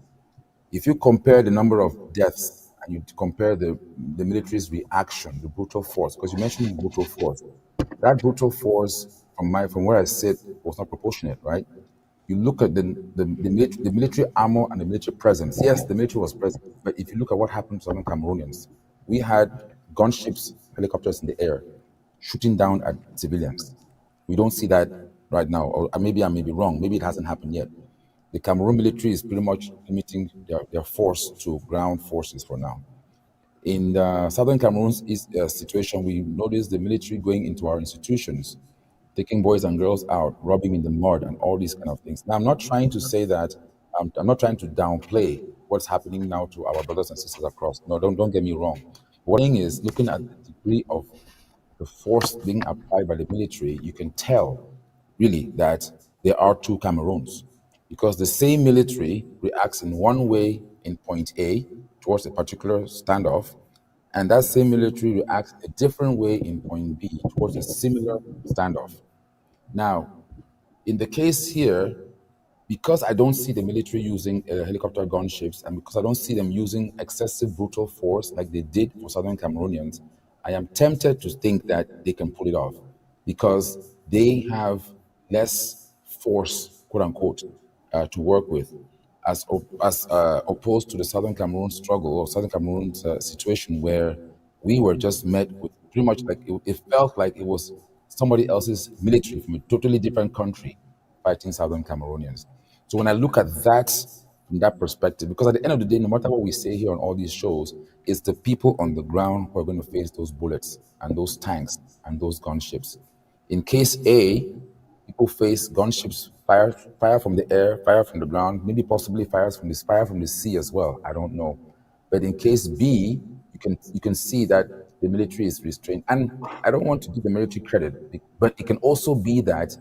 If you compare the number of deaths and you compare the military's reaction, the brutal force, because you mentioned brutal force, that brutal force from where I sit was not proportionate, right? You look at the military armor and the military presence. Yes, the military was present, but if you look at what happened to Southern Cameroonians, we had gunships, helicopters in the air, shooting down at civilians. We don't see that right now, or maybe I may be wrong. Maybe it hasn't happened yet. The Cameroon military is pretty much limiting their force to ground forces for now. In Southern Cameroon's situation, we noticed the military going into our institutions, taking boys and girls out, rubbing in the mud, and all these kind of things. Now, I'm not trying to say that. I'm not trying to downplay what's happening now to our brothers and sisters across. No, don't get me wrong. What I'm saying is looking at the degree of the force being applied by the military, you can tell really that there are two Cameroons because the same military reacts in one way in point A towards a particular standoff, and that same military reacts a different way in point B towards a similar standoff. Now, in the case here, because I don't see the military using helicopter gunships and because I don't see them using excessive brutal force like they did for Southern Cameroonians, I am tempted to think that they can pull it off because they have less force, quote unquote, to work with, as opposed to the Southern Cameroon struggle or Southern Cameroon's situation where we were just met with pretty much like it felt like it was somebody else's military from a totally different country fighting Southern Cameroonians. So when I look at that from that perspective, because at the end of the day, no matter what we say here on all these shows, it's the people on the ground who are going to face those bullets and those tanks and those gunships. In case A, people face gunships, fire from the air, fire from the ground, maybe possibly fire from the sea as well. I don't know. But in case B, you can see that the military is restrained. And I don't want to give the military credit, but it can also be that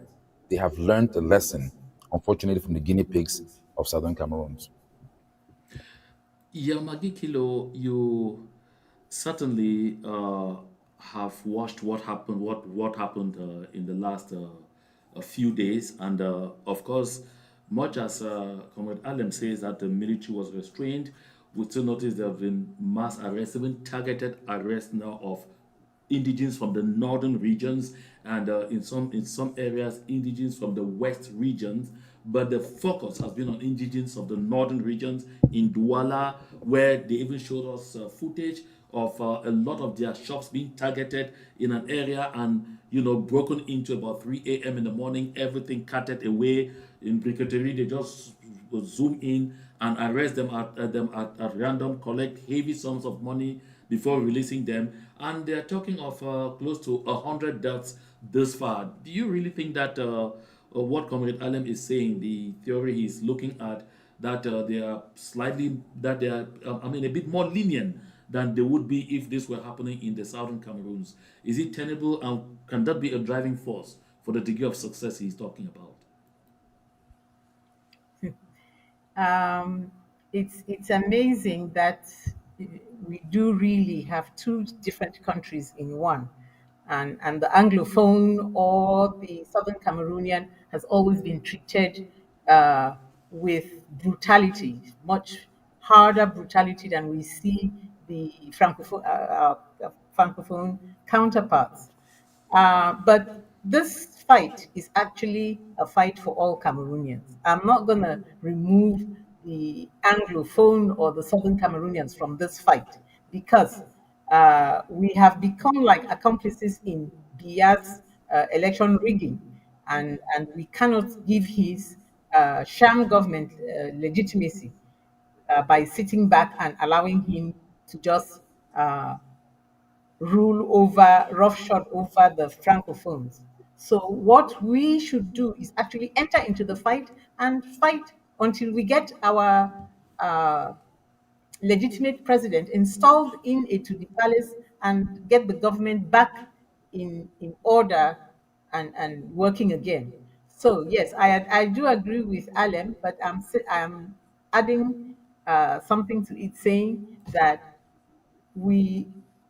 they have learned a lesson, unfortunately, from the guinea pigs of southern Cameroons. Yamagi Kilo, you certainly have watched what happened in the last a few days, and of course, much as Comrade Alem says that the military was restrained, we still notice there have been mass arrests, even targeted arrests now of indigens from the northern regions, and in some areas indigens from the west regions, but the focus has been on indigens of the northern regions in Douala, where they even showed us footage of a lot of their shops being targeted in an area and broken into about 3 a.m. in the morning, everything carted away. In Briqueterie they just zoom in and arrest them at random, collect heavy sums of money before releasing them. And they're talking of close to 100 deaths this far. Do you really think that what Comrade Alem is saying, the theory he's looking at, that they are, a bit more lenient than they would be if this were happening in the southern Cameroons? Is it tenable, and can that be a driving force for the degree of success he's talking about? Um, it's amazing that we do really have two different countries in one, and the Anglophone or the Southern Cameroonian has always been treated uh, with brutality, much harder brutality than we see the Francophone counterparts. But this fight is actually a fight for all Cameroonians. I'm not going to remove the Anglophone or the Southern Cameroonians from this fight because we have become like accomplices in Biya's election rigging, and we cannot give his sham government legitimacy by sitting back and allowing him to just uh, rule over, roughshod over the francophones. So what we should do is actually enter into the fight and fight until we get our uh, legitimate president installed in a to the palace and get the government back in order and working again. So yes, I do agree with Alem, but I'm adding something to it, saying that we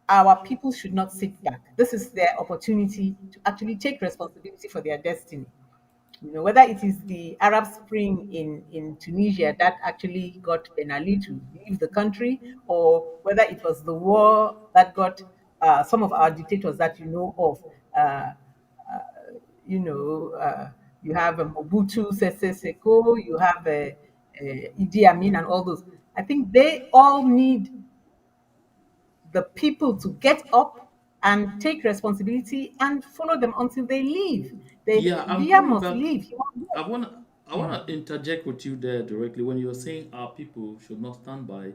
our people should not sit back. This is their opportunity to actually take responsibility for their destiny. Whether it is the Arab Spring in Tunisia that actually got Ben Ali to leave the country, or whether it was the war that got some of our dictators that you know of. Uh, you know, you have a Mobutu Sese Seko, you have a Idi Amin, and all those. I think they all need the people to get up and take responsibility and follow them until they leave. Yeah, I'm Bia coming must back. leave. He won't I go. want to I want to interject with you there directly when you're saying our people should not stand by.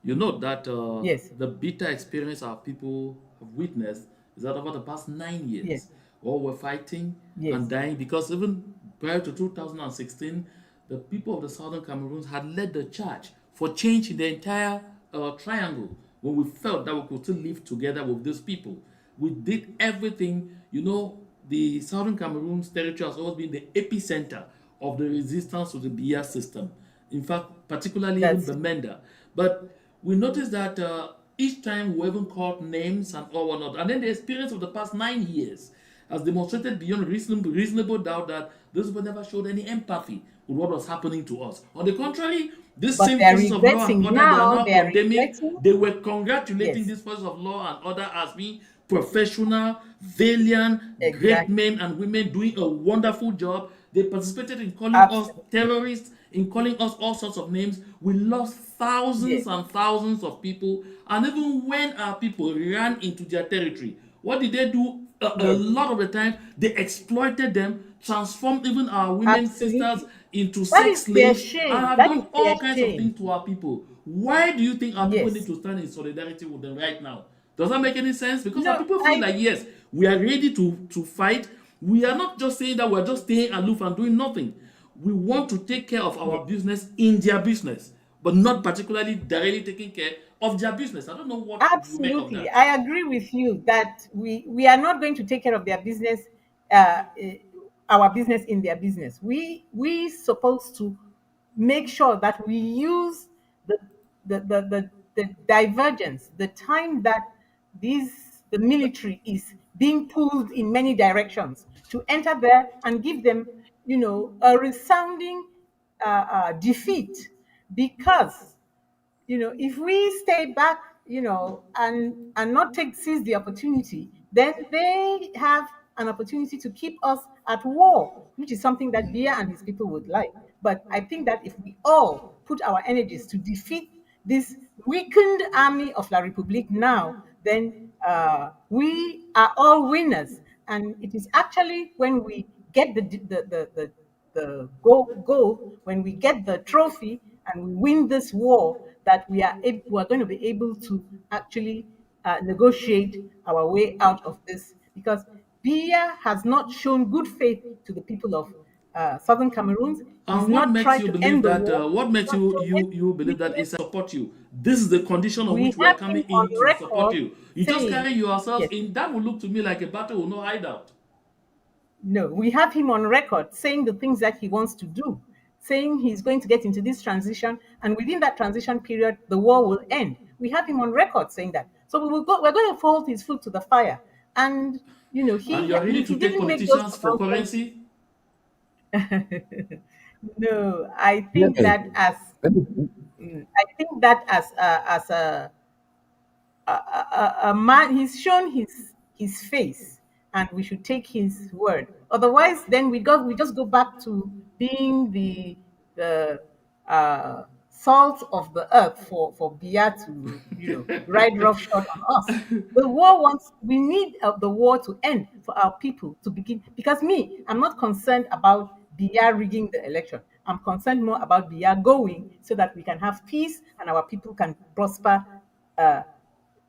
You know that Yes, the bitter experience our people have witnessed is that over the past nine yes, years, all were fighting yes, and dying because even prior to 2016, the people of the southern Cameroons had led the charge for change in the entire triangle when we felt that we could still live together with these people. We did everything. The Southern Cameroon's territory has always been the epicenter of the resistance to the BIA system. In fact, particularly even That's Bamenda. But we noticed that each time we even called names and all whatnot. And then the experience of the past 9 years has demonstrated beyond reasonable doubt that those people never showed any empathy with what was happening to us. On the contrary, these but same they're forces of law and regretting order they are now. now They're condemning, regretting. they were congratulating Yes, these forces of law and order as being professional, valiant, great exactly. men and women doing a wonderful job. They participated in calling us Absolutely. terrorists, in calling us all sorts of names. We lost thousands Yes, and thousands of people. And even when our people ran into their territory, what did they do? A yes, lot of the time, they exploited them, transformed even our women sisters absolutely. into That sex is their slaves, and shame. have That is done their all kinds of shame. things to our people. Why do you think our people need Yes. to stand in solidarity with them right now? Does that make any sense? Because our No, people feel I like, yes, we are ready to fight. We are not just saying that we're just staying aloof and doing nothing. We want to take care of yes, our business in their business, but not particularly directly taking care of their business. I don't know what you make of absolutely. that. I agree with you that we are not going to take care of their business, our business in their business. We supposed to make sure that we use the the divergence, the time that the military is being pulled in many directions to enter there and give them, a resounding defeat, because if we stay back, and not take seize the opportunity, then they have an opportunity to keep us at war, which is something that Bia and his people would like. But I think that if we all put our energies to defeat this weakened army of La Republique now, then we are all winners. And it is actually when we get the goal, when we get the trophy and we win this war, that we are going to be able to actually negotiate our way out of this, because Biya has not shown good faith to the people of southern Cameroons. He's And what not makes tried you to believe end the that? war. What He's makes not you shown you any you believe that weakness. is support you? This is the condition on We which we are have him coming on in to support record you. You just saying, carry yourselves yes, in. That will look to me like a battle with no hideout. no, we have him on record saying the things that he wants to do, saying he's going to get into this transition, and within that transition period, the war will end. We have him on record saying that. So we're going to hold his foot to the fire. And And you are ready he to take didn't make those politicians for pronouncements. currency. No, I Yeah, think that as let me, I think that as a man, he's shown his face, and we should take his word. Otherwise, then we just go back to being the salt of the earth for Bia to ride roughshod on us. The war wants We need the war to end for our people to begin, because I'm not concerned about Bia rigging the election. I'm concerned more about Bia going, so that we can have peace and our people can prosper.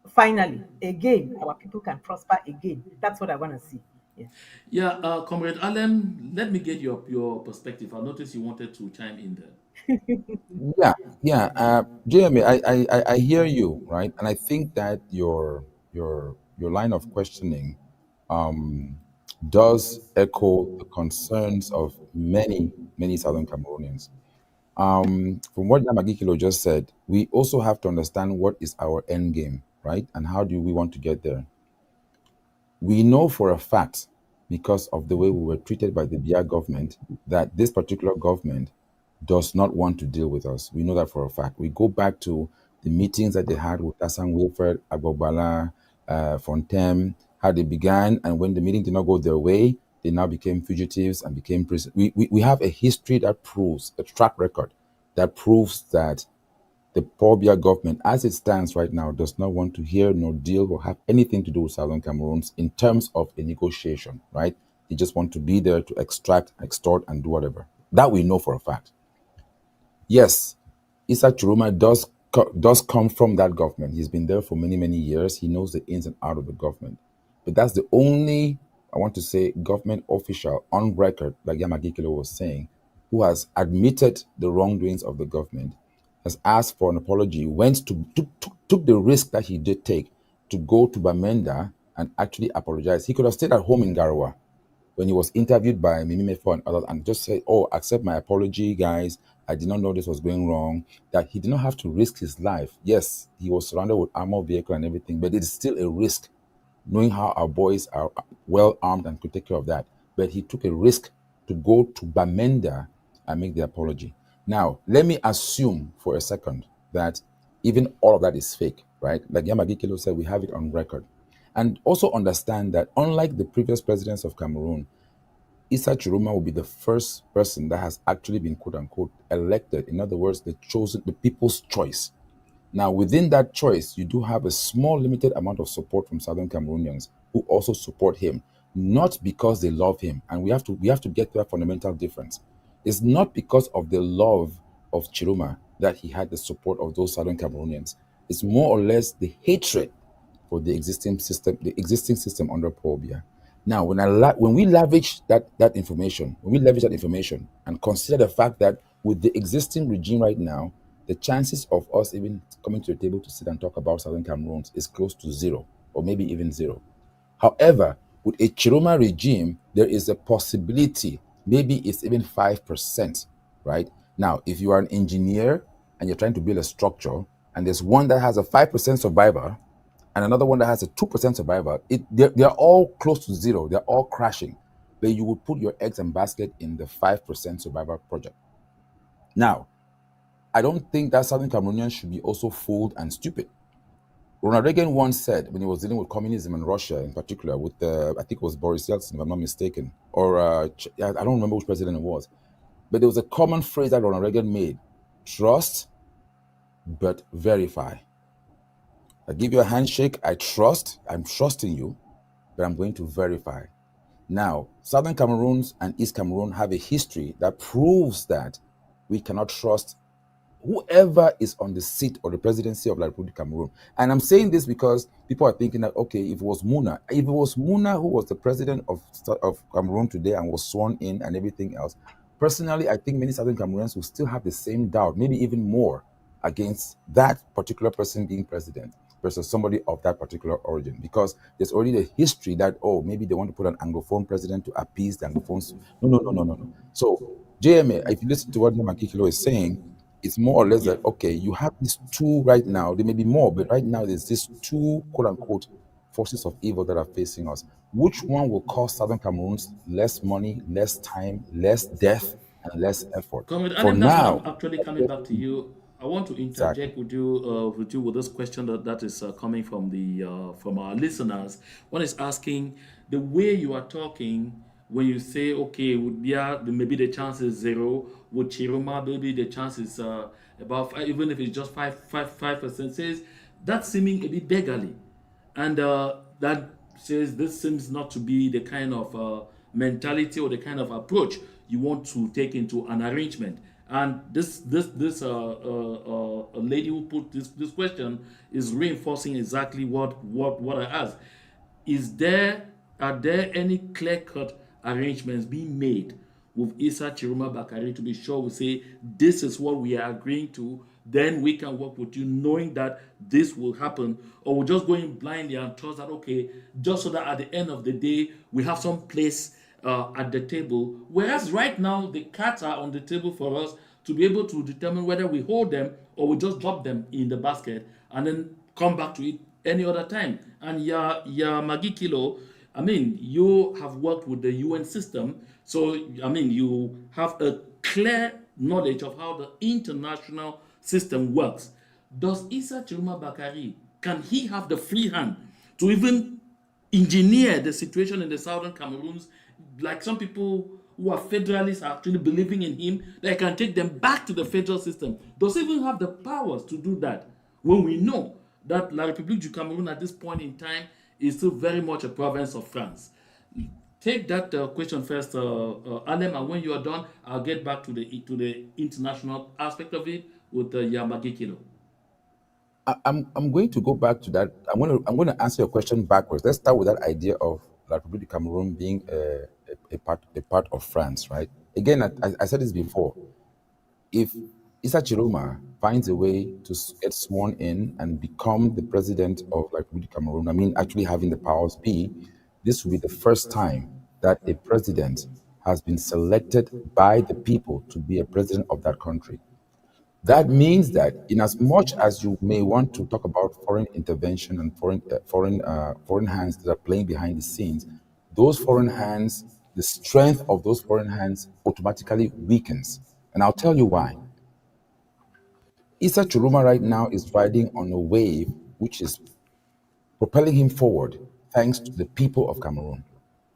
Finally, again, our people can prosper again. That's what I want to see. Yes. Yeah, Comrade Allen, let me get your perspective. I noticed you wanted to chime in there. yeah, yeah. Jeremy, I hear you, right? And I think that your line of questioning um, does echo the concerns of many Southern Cameroonians. From what Yamagikilo just said, we also have to understand what is our end game, right? And how do we want to get there? We know for a fact, because of the way we were treated by the Biya government, that this particular government does not want to deal with us. We know that for a fact. We go back to the meetings that they had with Hassan Wilfred, Agbobala, Fontem, how they began, and when the meeting did not go their way, they now became fugitives and became prisoners. We have a history that proves, a track record that proves that the Paul Biya government, as it stands right now, does not want to hear nor deal or have anything to do with Southern Cameroons in terms of a negotiation, right? They just want to be there to extract, extort, and do whatever. That we know for a fact. Yes, Isaac Chiroma does come from that government. He's been there for many years. He knows the ins and out of the government. But that's the only, I want to say, government official on record, like Yamagikilo was saying, who has admitted the wrongdoings of the government, has asked for an apology, took the risk that he did take to go to Bamenda and actually apologize. He could have stayed at home in Garawa when he was interviewed by Mimi Mefo and others and just say, "Oh, accept my apology, guys. I did not know this was going wrong." That he did not have to risk his life. Yes, he was surrounded with armored vehicle and everything, but it is still a risk knowing how our boys are well armed and could take care of that. But he took a risk to go to Bamenda and make the apology. Now, let me assume for a second that even all of that is fake, right? Like Yamagi Kilo said, we have it on record. And also understand that unlike the previous presidents of Cameroon, Issa Chiroma will be the first person that has actually been quote unquote elected. In other words, the people's choice. Now, within that choice, you do have a small, limited amount of support from Southern Cameroonians who also support him, not because they love him. And we have to get to that fundamental difference. It's not because of the love of Chiroma that he had the support of those Southern Cameroonians. It's more or less the hatred for the existing system under Paul Biya. Now, when we leverage that information and consider the fact that with the existing regime right now, the chances of us even coming to the table to sit and talk about Southern Cameroon is close to zero, or maybe even zero. However, with a Chiroma regime, there is a possibility, maybe it's even 5%, right? Now, if you are an engineer and you're trying to build a structure, and there's one that has a 5% survivor and another one that has a 2% survivor, they're all close to zero. They're all crashing. But you would put your eggs and basket in the 5% survivor project. Now, I don't think that Southern Cameroonians should be also fooled and stupid. Ronald Reagan once said, when he was dealing with communism in Russia in particular, with I think it was Boris Yeltsin, if I'm not mistaken, or I don't remember which president it was, but there was a common phrase that Ronald Reagan made: trust, but verify. I give you a handshake, I'm trusting you, but I'm going to verify. Now, Southern Cameroons and East Cameroon have a history that proves that we cannot trust whoever is on the seat or the presidency of La Republic Cameroon. And I'm saying this because people are thinking that, okay, if it was Muna who was the president of Cameroon today and was sworn in and everything else, personally, I think many Southern Cameroonians will still have the same doubt, maybe even more, against that particular person being president versus somebody of that particular origin, because there's already the history that, oh, maybe they want to put an Anglophone president to appease the Anglophones. No, no, no, no, no, no. So JMA, if you listen to what Makikilo is saying, it's more or less Yeah. that, okay, you have these two right now. There may be more, but right now there's these two quote unquote forces of evil that are facing us. Which one will cost Southern Cameroons less money, less time, less death, and less effort? Comrade For Adam, that's why I'm now, actually coming back to you. I want to exactly. interject with you with this question that is coming from the from our listeners. One is asking the way you are talking when you say, okay, yeah, maybe the chance is zero. With Chiroma, maybe the chance is about five, even if it's just 5%. Says that's seeming a bit beggarly, and that says this seems not to be the kind of mentality or the kind of approach you want to take into an arrangement. And this lady who put this question is reinforcing exactly what I asked. Is there Are there any clear cut arrangements being made with Issa Chiroma Bakari to be sure we say this is what we are agreeing to, then we can work with you knowing that this will happen, or we're just going blindly and trust that okay, just so that at the end of the day we have some place at the table. Whereas right now the cards are on the table for us to be able to determine whether we hold them or we just drop them in the basket and then come back to it any other time. And Magi Kilo, I mean, you have worked with the UN system, so I mean, you have a clear knowledge of how the international system works. Does Issa Chiruma Bakari, can he have the free hand to even engineer the situation in the southern Cameroons? Like some people who are federalists are actually believing in him, they can take them back to the federal system. Does he even have the powers to do that when we know that La République du Cameroon at this point in time is still very much a province of France? Take that question first, Alem, and when you are done, I'll get back to the international aspect of it with Yamagi Kilo. I'm going to go back to that. I'm going to answer your question backwards. Let's start with that idea of La République du Cameroon being a part of France, right? Again, I said this before. If Issa Chiroma finds a way to get sworn in and become the president of like Republic of Cameroon, I mean, actually having the powers be, this will be the first time that a president has been selected by the people to be a president of that country. That means that, in as much as you may want to talk about foreign intervention and foreign hands that are playing behind the scenes, those foreign hands, the strength of those foreign hands automatically weakens. And I'll tell you why. Issa Churuma right now is riding on a wave which is propelling him forward thanks to the people of Cameroon.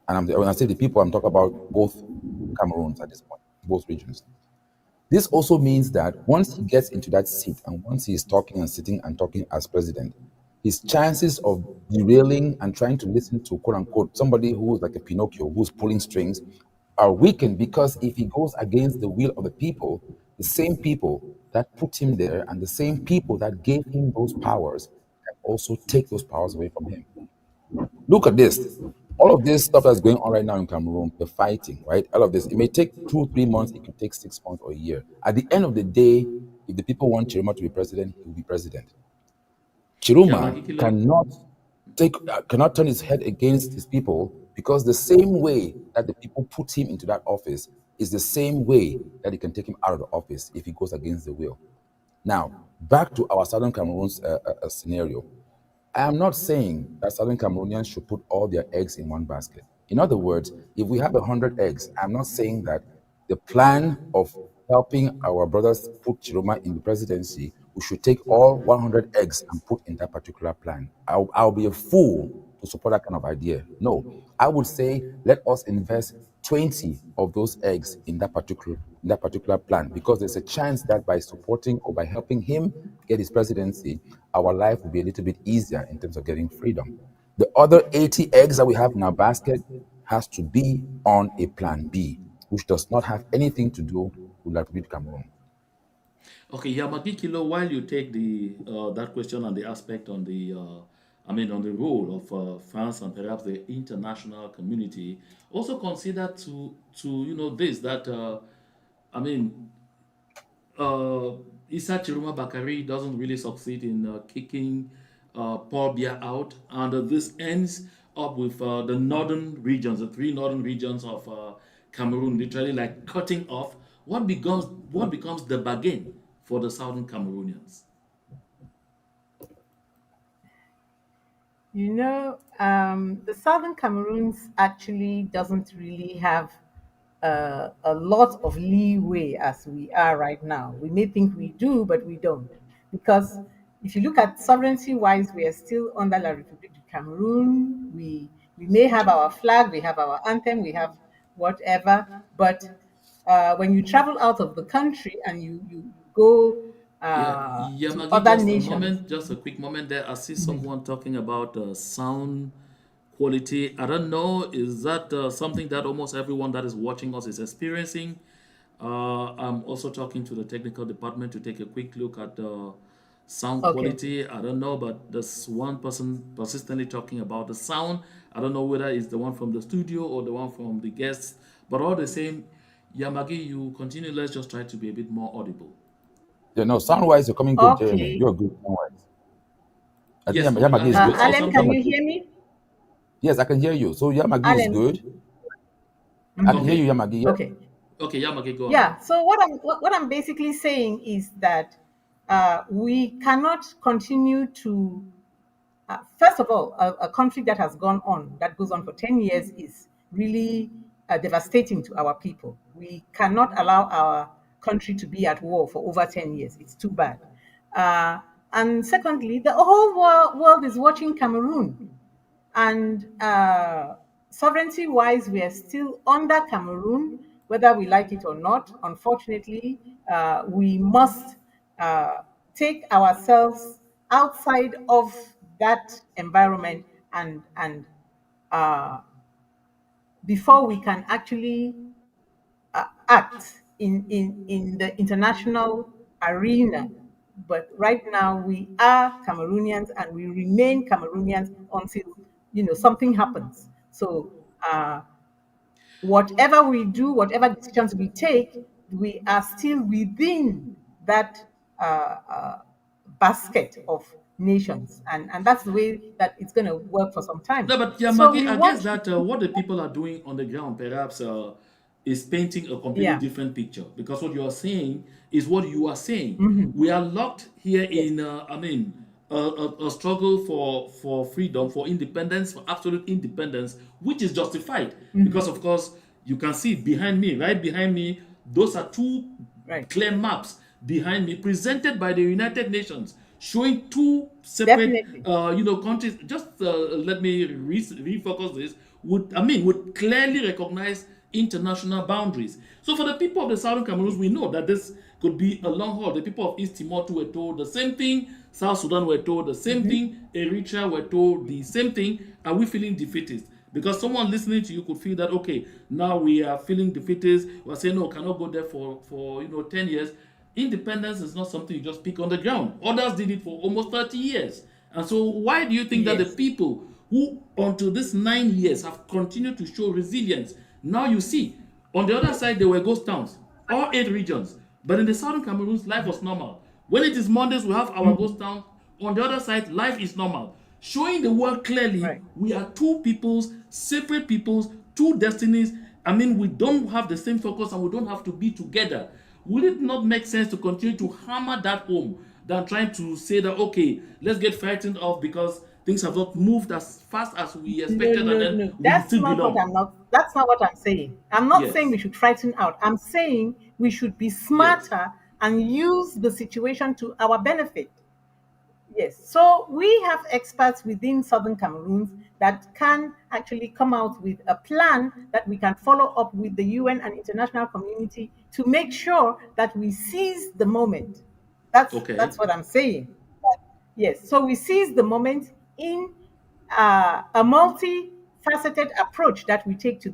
And when I say the people, I'm talking about both Cameroons at this point, both regions. This also means that once he gets into that seat and once he is talking and sitting and talking as president, his chances of derailing and trying to listen to quote unquote somebody who is like a Pinocchio who's pulling strings are weakened, because if he goes against the will of the same people that put him there and the same people that gave him those powers can also take those powers away from him. Look at this. All of this stuff that's going on right now in Cameroon, the fighting, right? All of this, it may take 2, 3 months, it could take 6 months or a year. At the end of the day, if the people want Chiroma to be president, he will be president. Chiroma Yamagikilo. cannot turn his head against his people, because the same way that the people put him into that office is the same way that they can take him out of the office if he goes against the will. Now, back to our Southern Cameroon's scenario. I am not saying that Southern Cameroonians should put all their eggs in one basket. In other words, if we have 100 eggs, I'm not saying that the plan of helping our brothers put Chiroma in the presidency, we should take all 100 eggs and put in that particular plan. I'll be a fool to support that kind of idea. No, I would say let us invest 20 of those eggs in that particular plan, because there's a chance that by supporting or by helping him get his presidency, our life will be a little bit easier in terms of getting freedom. The other 80 eggs that we have in our basket has to be on a plan B, which does not have anything to do with La Republique Cameroon. Okay, Yamagikilo, while you take the that question and the aspect on the I mean on the role of France and perhaps the international community, also consider to this that I mean uh, Issa Chiruma Bakari doesn't really succeed in kicking Paul Biya out, and this ends up with the northern regions, the three northern regions of Cameroon, literally like cutting off. What becomes the bargain for the southern Cameroonians? The Southern Cameroons actually doesn't really have a lot of leeway as we are right now. We may think we do, but we don't. Because if you look at sovereignty wise, we are still under La République du Cameroon. We may have our flag, we have our anthem, we have whatever, but when you travel out of the country and you go Yeah, to Yamagi, other just a nations. moment, just a quick moment there. I see someone talking about sound quality. I don't know, is that something that almost everyone that is watching us is experiencing? I'm also talking to the technical department to take a quick look at the sound Okay. quality. I don't know, but there's one person persistently talking about the sound. I don't know whether it's the one from the studio or the one from the guests, but all the same, Yamagi, you continue. Let's just try to be a bit more audible. Yeah, no, sound wise, you're coming good, Jeremy. Okay. You're good sound wise. I think Yes, no, Yamagi that's is good. good. So Alan, can you something. hear me? Yes, I can hear you. So Yamagi is Alan. good. I can Mhm. hear you, Okay, Yamagi. Yes. Okay. okay, Yamagi, go ahead. Yeah. So what I'm basically saying is that we cannot continue to. First of all, a conflict that goes on for 10 years is really devastating to our people. We cannot allow our country to be at war for over 10 years. It's too bad. Uh, and secondly, the whole world is watching Cameroon. And sovereignty wise, we are still under Cameroon, whether we like it or not. Unfortunately, we must uh, take ourselves outside of that environment and uh, before we can actually act in the international arena. But right now, we are Cameroonians and we remain Cameroonians until something happens. So whatever we do, whatever decisions we take, we are still within that uh, basket of nations, and that's the way that it's going to work for some time. No, but yeah, So Maggie, we I guess want to, that what the people are doing on the ground perhaps is painting a completely yeah, different picture, because what you are saying is what you are saying. hmm, We are locked here yes, in, a struggle for freedom, for independence, for absolute independence, which is justified hmm, because, of course, you can see behind me, right behind me, those are two right, clear maps behind me presented by the United Nations showing two separate definitely, countries. Just let me refocus this. Would clearly recognize international boundaries. So for the people of the Southern Cameroons, yes, we know that this could be a long haul. The people of East Timor too were told the same thing. South Sudan were told the same hmm, thing. Eritrea were told the same thing. Are we feeling defeatist? Because someone listening to you could feel that, okay, now we are feeling defeatist. We're saying no, cannot go there for 10 years. Independence is not something you just pick on the ground. Others did it for almost 30 years. And so why do you think that the yes, people who until this 9 years have continued to show resilience, now you see on the other side there were ghost towns, all 8 regions. But in the southern Cameroons, life was normal. When it is Mondays, we have our hmm, ghost town. On the other side, life is normal. Showing the world clearly right. we are two peoples, separate peoples, two destinies. We don't have the same focus and we don't have to be together. Would it not make sense to continue to hammer that home than trying to say that, okay, let's get frightened off because things have not moved as fast as we No, expected and no, then no. we That's still not what belong? I'm not. That's not what I'm saying. I'm not saying Yes, we should frighten out. I'm saying we should be yes. smarter and use the situation to our benefit. Yes. So we have experts within Southern Cameroons that can actually come out with a plan that we can follow up with the UN and international community to make sure that we seize the moment. That's Okay. what I'm saying. Yes. So we seize the moment in a multifaceted approach that we take to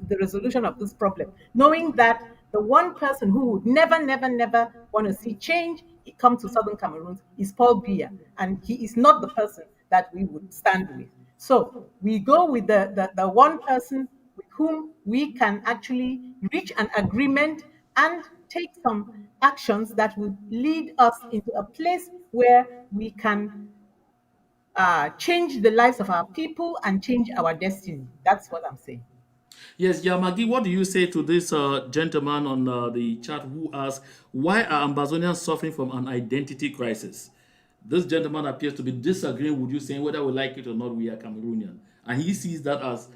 the resolution of this problem, knowing that the one person who would never, never, never want to see change come to Southern Cameroon is Paul Biya, and he is not the person that we would stand with. So we go with the one person with whom we can actually reach an agreement and take some actions that would lead us into a place where we can change the lives of our people and change our destiny. That's what I'm saying. Yes, Yamagi, what do you say to this gentleman on the chat who asked, why are Ambazonians suffering from an identity crisis? This gentleman appears to be disagreeing with you, saying whether we like it or not, we are Cameroonian. And he sees that as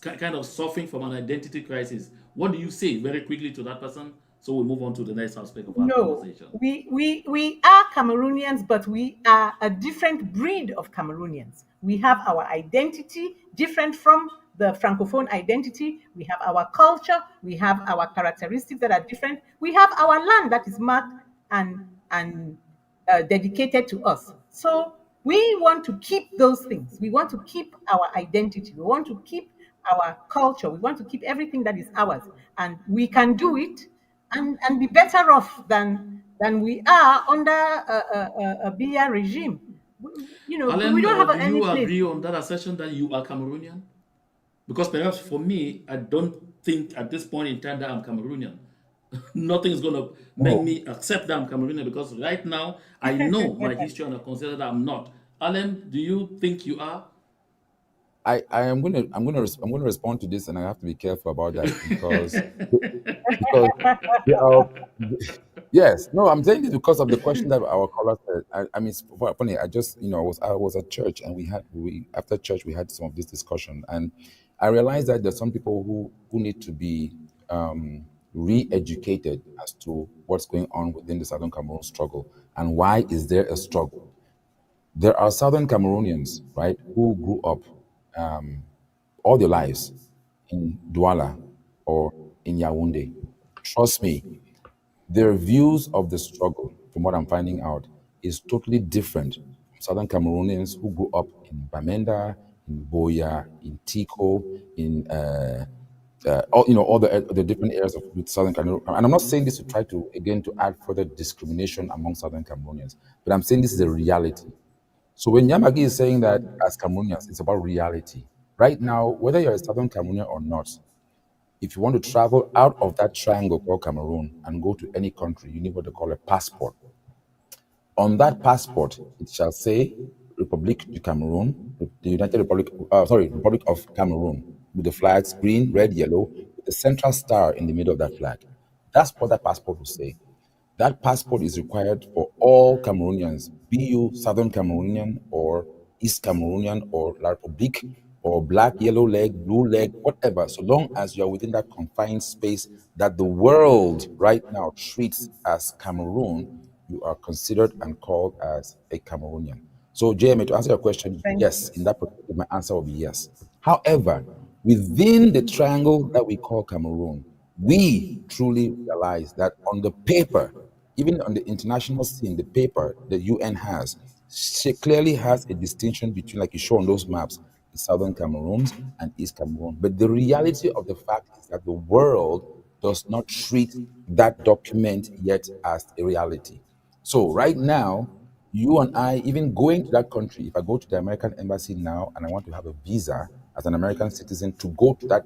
kind of suffering from an identity crisis. What do you say very quickly to that person? So we move on to the next aspect of our No, conversation. we are Cameroonians, but we are a different breed of Cameroonians. We have our identity different from the Francophone identity. We have our culture. We have our characteristics that are different. We have our land that is marked and dedicated to us. So we want to keep those things. We want to keep our identity. We want to keep our culture. We want to keep everything that is ours, and we can do it and be better off than we are under a Biya regime. We Alan, don't have do any you place. agree on that assertion that you are Cameroonian? Because perhaps for me, I don't think at this point in time that I'm Cameroonian. Nothing is going to make Oh, me accept that I'm Cameroonian because right now I know my history and I consider that I'm not. Alan, do you think you are? I'm gonna respond to this, and I have to be careful about that because there are yes, no, I'm saying this because of the question that our caller said. It's funny. I was at church, and we after church we had some of this discussion, and I realized that there's some people who need to be re-educated as to what's going on within the Southern Cameroon struggle and why is there a struggle. There are Southern Cameroonians, right, who grew up um, all their lives in Douala or in Yaoundé. Trust me, their views of the struggle, from what I'm finding out, is totally different from Southern Cameroonians who grew up in Bamenda, in Boya, in Tico, in all the different areas of with Southern Cameroon. And I'm not saying this to try to again to add further discrimination among Southern Cameroonians, but I'm saying this is a reality. So when Yamagi is saying that as Cameroonians, it's about reality. Right now, whether you're a Southern Cameroonian or not, if you want to travel out of that triangle called Cameroon and go to any country, you need what they call a passport. On that passport, it shall say Republic du Cameroon, the United Republic, Republic of Cameroon, with the flags green, red, yellow, with the central star in the middle of that flag. That's what that passport will say. That passport is required for all Cameroonians, be you Southern Cameroonian or East Cameroonian or La Republique or black, yellow leg, blue leg, whatever, so long as you're within that confined space that the world right now treats as Cameroon, you are considered and called as a Cameroonian. So, JMA, to answer your question, Thank yes, you. in that perspective, my answer will be yes. However, within the triangle that we call Cameroon, we truly realize that on the paper, even on the international scene, the paper the UN has, she clearly has a distinction between, like you show on those maps, the Southern Cameroons and East Cameroon. But the reality of the fact is that the world does not treat that document yet as a reality. So right now, you and I, even going to that country, if I go to the American embassy now and I want to have a visa as an American citizen to go to that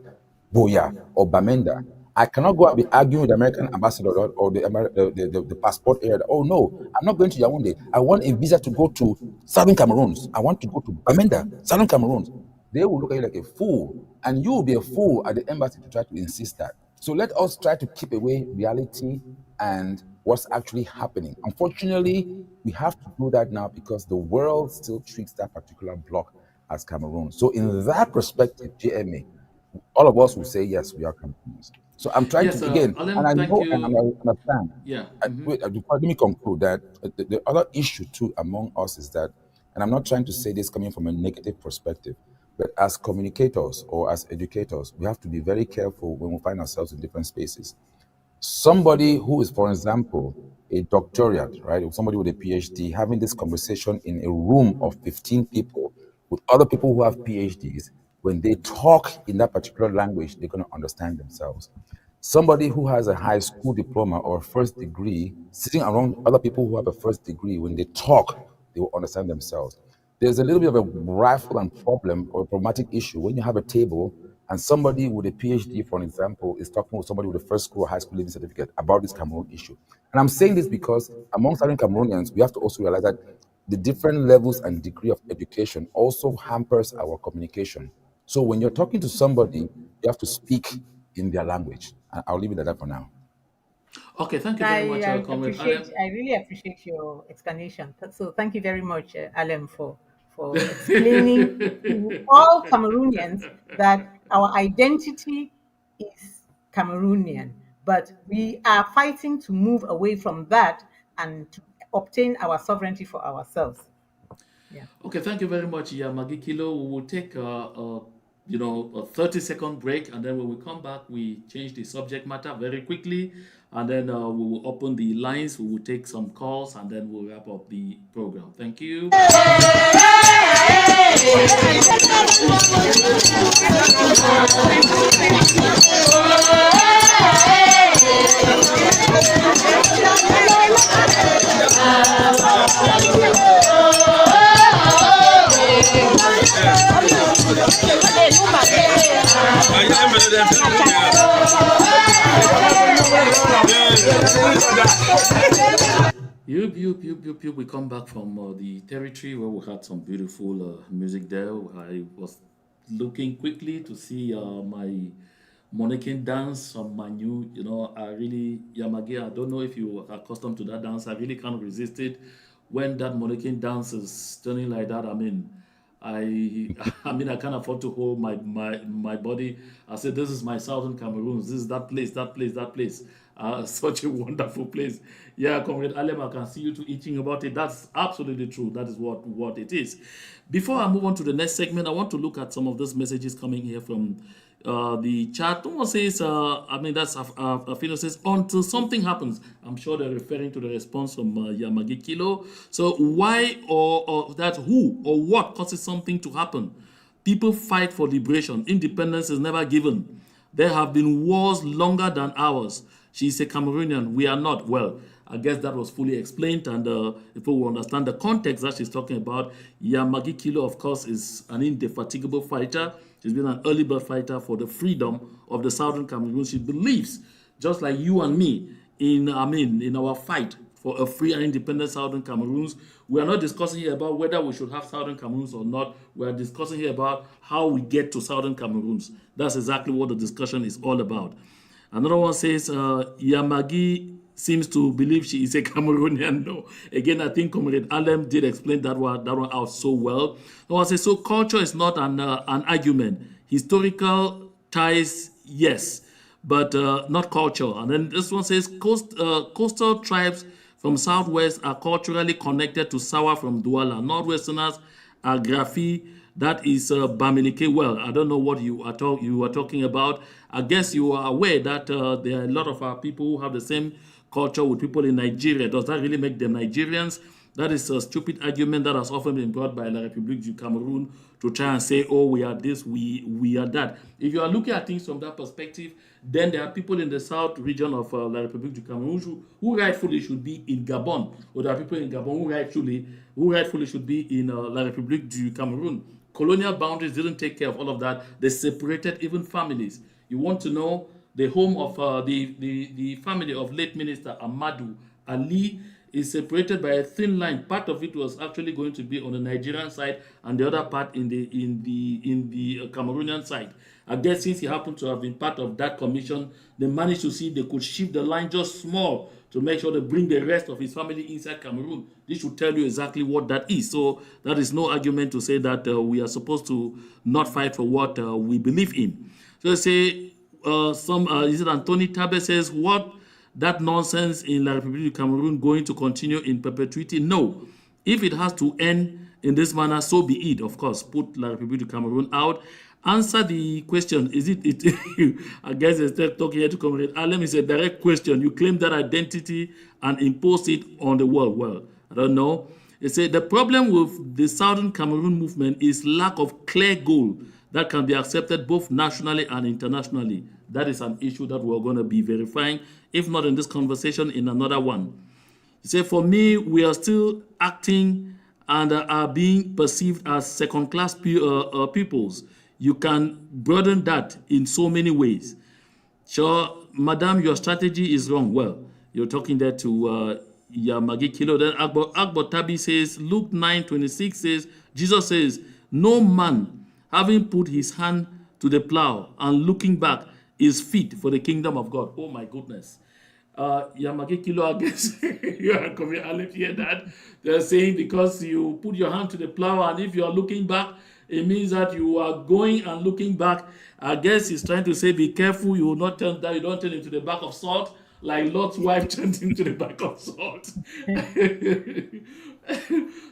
Boya or Bamenda, I cannot go and be arguing with the American ambassador or the passport area. Oh no, I'm not going to Yaoundé. I want a visa to go to Southern Cameroons. I want to go to Bamenda, Southern Cameroons. They will look at you like a fool, and you will be a fool at the embassy to try to insist that. So let us try to keep away reality and what's actually happening. Unfortunately, we have to do that now because the world still treats that particular block as Cameroon. So in that perspective, JMA, all of us will say, yes, we are Cameroonians. So I'm trying to, Yes, again, and Alan, I thank know and you. I understand. Yeah. Wait, let me conclude that the other issue too among us is that, and I'm not trying to say this coming from a negative perspective, but as communicators or as educators, we have to be very careful when we find ourselves in different spaces. Somebody who is, for example, a doctorate, right? Somebody with a PhD having this conversation in a room of 15 people with other people who have PhDs, when they talk in that particular language, they're going to understand themselves. Somebody who has a high school diploma or first degree, sitting around other people who have a first degree, when they talk, they will understand themselves. There's a little bit of a rifle and problem or problematic issue when you have a table and somebody with a PhD, for example, is talking with somebody with a first school or high school leaving certificate about this Cameroon issue. And I'm saying this because among certain Cameroonians, we have to also realize that the different levels and degree of education also hampers our communication. So when you're talking to somebody, you have to speak in their language. I'll leave it at that for now. Okay, thank you very much, I Comrade appreciate, Alan. I really appreciate your explanation. So thank you very much, Alem, for explaining to all Cameroonians that our identity is Cameroonian, but we are fighting to move away from that and to obtain our sovereignty for ourselves. Yeah. Okay, thank you very much, Yamagi Kilo. We will take a 30-second break, and then when we come back, we change the subject matter very quickly, and then we will open the lines. We will take some calls, and then we'll wrap up the program. Thank you. You. We come back from the territory where we had some beautiful music there. I was looking quickly to see my Monacan dance on my new, I really, Yamagi, I don't know if you are accustomed to that dance. I really can't resist it. When that Monacan dance is turning like that, I mean, I can't afford to hold my body. I said, this is my southern Cameroon. This is that place, that place, that place. Such a wonderful place. Yeah, Comrade Alem, I can see you two itching about it. That's absolutely true. That is what it is. Before I move on to the next segment, I want to look at some of those messages coming here from the chat. One says, that's Afino says, until something happens. I'm sure they're referring to the response from Yamagi Kilo. So why or that who or what causes something to happen? People fight for liberation. Independence is never given. There have been wars longer than ours. She's a Cameroonian. We are not. Well, I guess that was fully explained. And if we understand the context that she's talking about, Yamagi Kilo, of course, is an indefatigable fighter. She's been an early bird fighter for the freedom of the Southern Cameroon. She believes, just like you and me, in our fight for a free and independent Southern Cameroons. We are not discussing here about whether we should have Southern Cameroons or not. We are discussing here about how we get to Southern Cameroons. That's exactly what the discussion is all about. Another one says, Yamagi seems to believe she is a Cameroonian. No. Again, I think Comrade Alem did explain that one out so well. I want to say, so culture is not an argument. Historical ties, yes, but not culture. And then this one says, coastal tribes from Southwest are culturally connected to Sawa from Douala. Northwesterners are Grafi, that is Bamileke. Well, I don't know what you are talking about. I guess you are aware that there are a lot of our people who have the same culture with people in Nigeria. Does that really make them Nigerians? That is a stupid argument that has often been brought by La République du Cameroon to try and say, oh, we are this, we are that. If you are looking at things from that perspective, then there are people in the south region of La République du Cameroon who rightfully should be in Gabon, or there are people in Gabon who rightfully should be in La République du Cameroon. Colonial boundaries didn't take care of all of that. They separated even families. You want to know the home of the family of late Minister Amadou Ali is separated by a thin line. Part of it was actually going to be on the Nigerian side, and the other part in the Cameroonian side. I guess since he happened to have been part of that commission, they managed to see they could shift the line just small to make sure they bring the rest of his family inside Cameroon. This should tell you exactly what that is. So that is no argument to say that we are supposed to not fight for what we believe in. So they say is it Anthony Tabe says what that nonsense in La République du Cameroon going to continue in perpetuity? No. If it has to end in this manner, so be it. Of course, put La République du Cameroon out. Answer the question. Is it I guess instead talking here to Comrade Alem is a direct question. You claim that identity and impose it on the world. Well, I don't know. They say the problem with the Southern Cameroon movement is lack of clear goal that can be accepted both nationally and internationally. That is an issue that we're going to be verifying, if not in this conversation, in another one. He said, for me, we are still acting and are being perceived as second-class peoples. You can broaden that in so many ways. Sure, madam, your strategy is wrong. Well, you're talking there to Yamagi Kilo. Then Akbar Tabi says, Luke 9:26 says, Jesus says, no man having put his hand to the plow and looking back is fit for the kingdom of God. Oh my goodness. Yamagi Kilo, I guess you are coming Aleph hear that. They're saying because you put your hand to the plow and if you are looking back, it means that you are going and looking back. I guess he's trying to say, be careful, you will not turn that, you don't turn into the back of salt, like Lot's wife turned into the back of salt.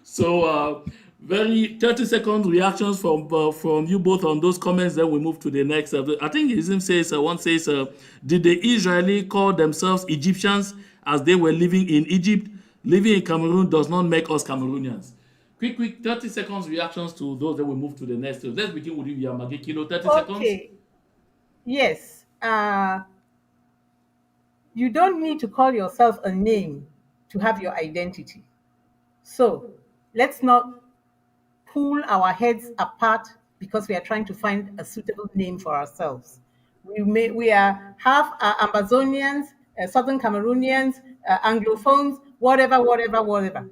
So, very 30-second reactions from you both on those comments. Then we move to the next. I think Ism says one says, did the Israeli call themselves Egyptians as they were living in Egypt? Living in Cameroon does not make us Cameroonians. Quick 30 seconds reactions to those. Then we move to the next. Let's begin with you, Yamagi Kilo. 30 seconds. Okay. Yes. You don't need to call yourself a name to have your identity. So let's not pull our heads apart because we are trying to find a suitable name for ourselves. We are half Amazonians, Southern Cameroonians, Anglophones, whatever,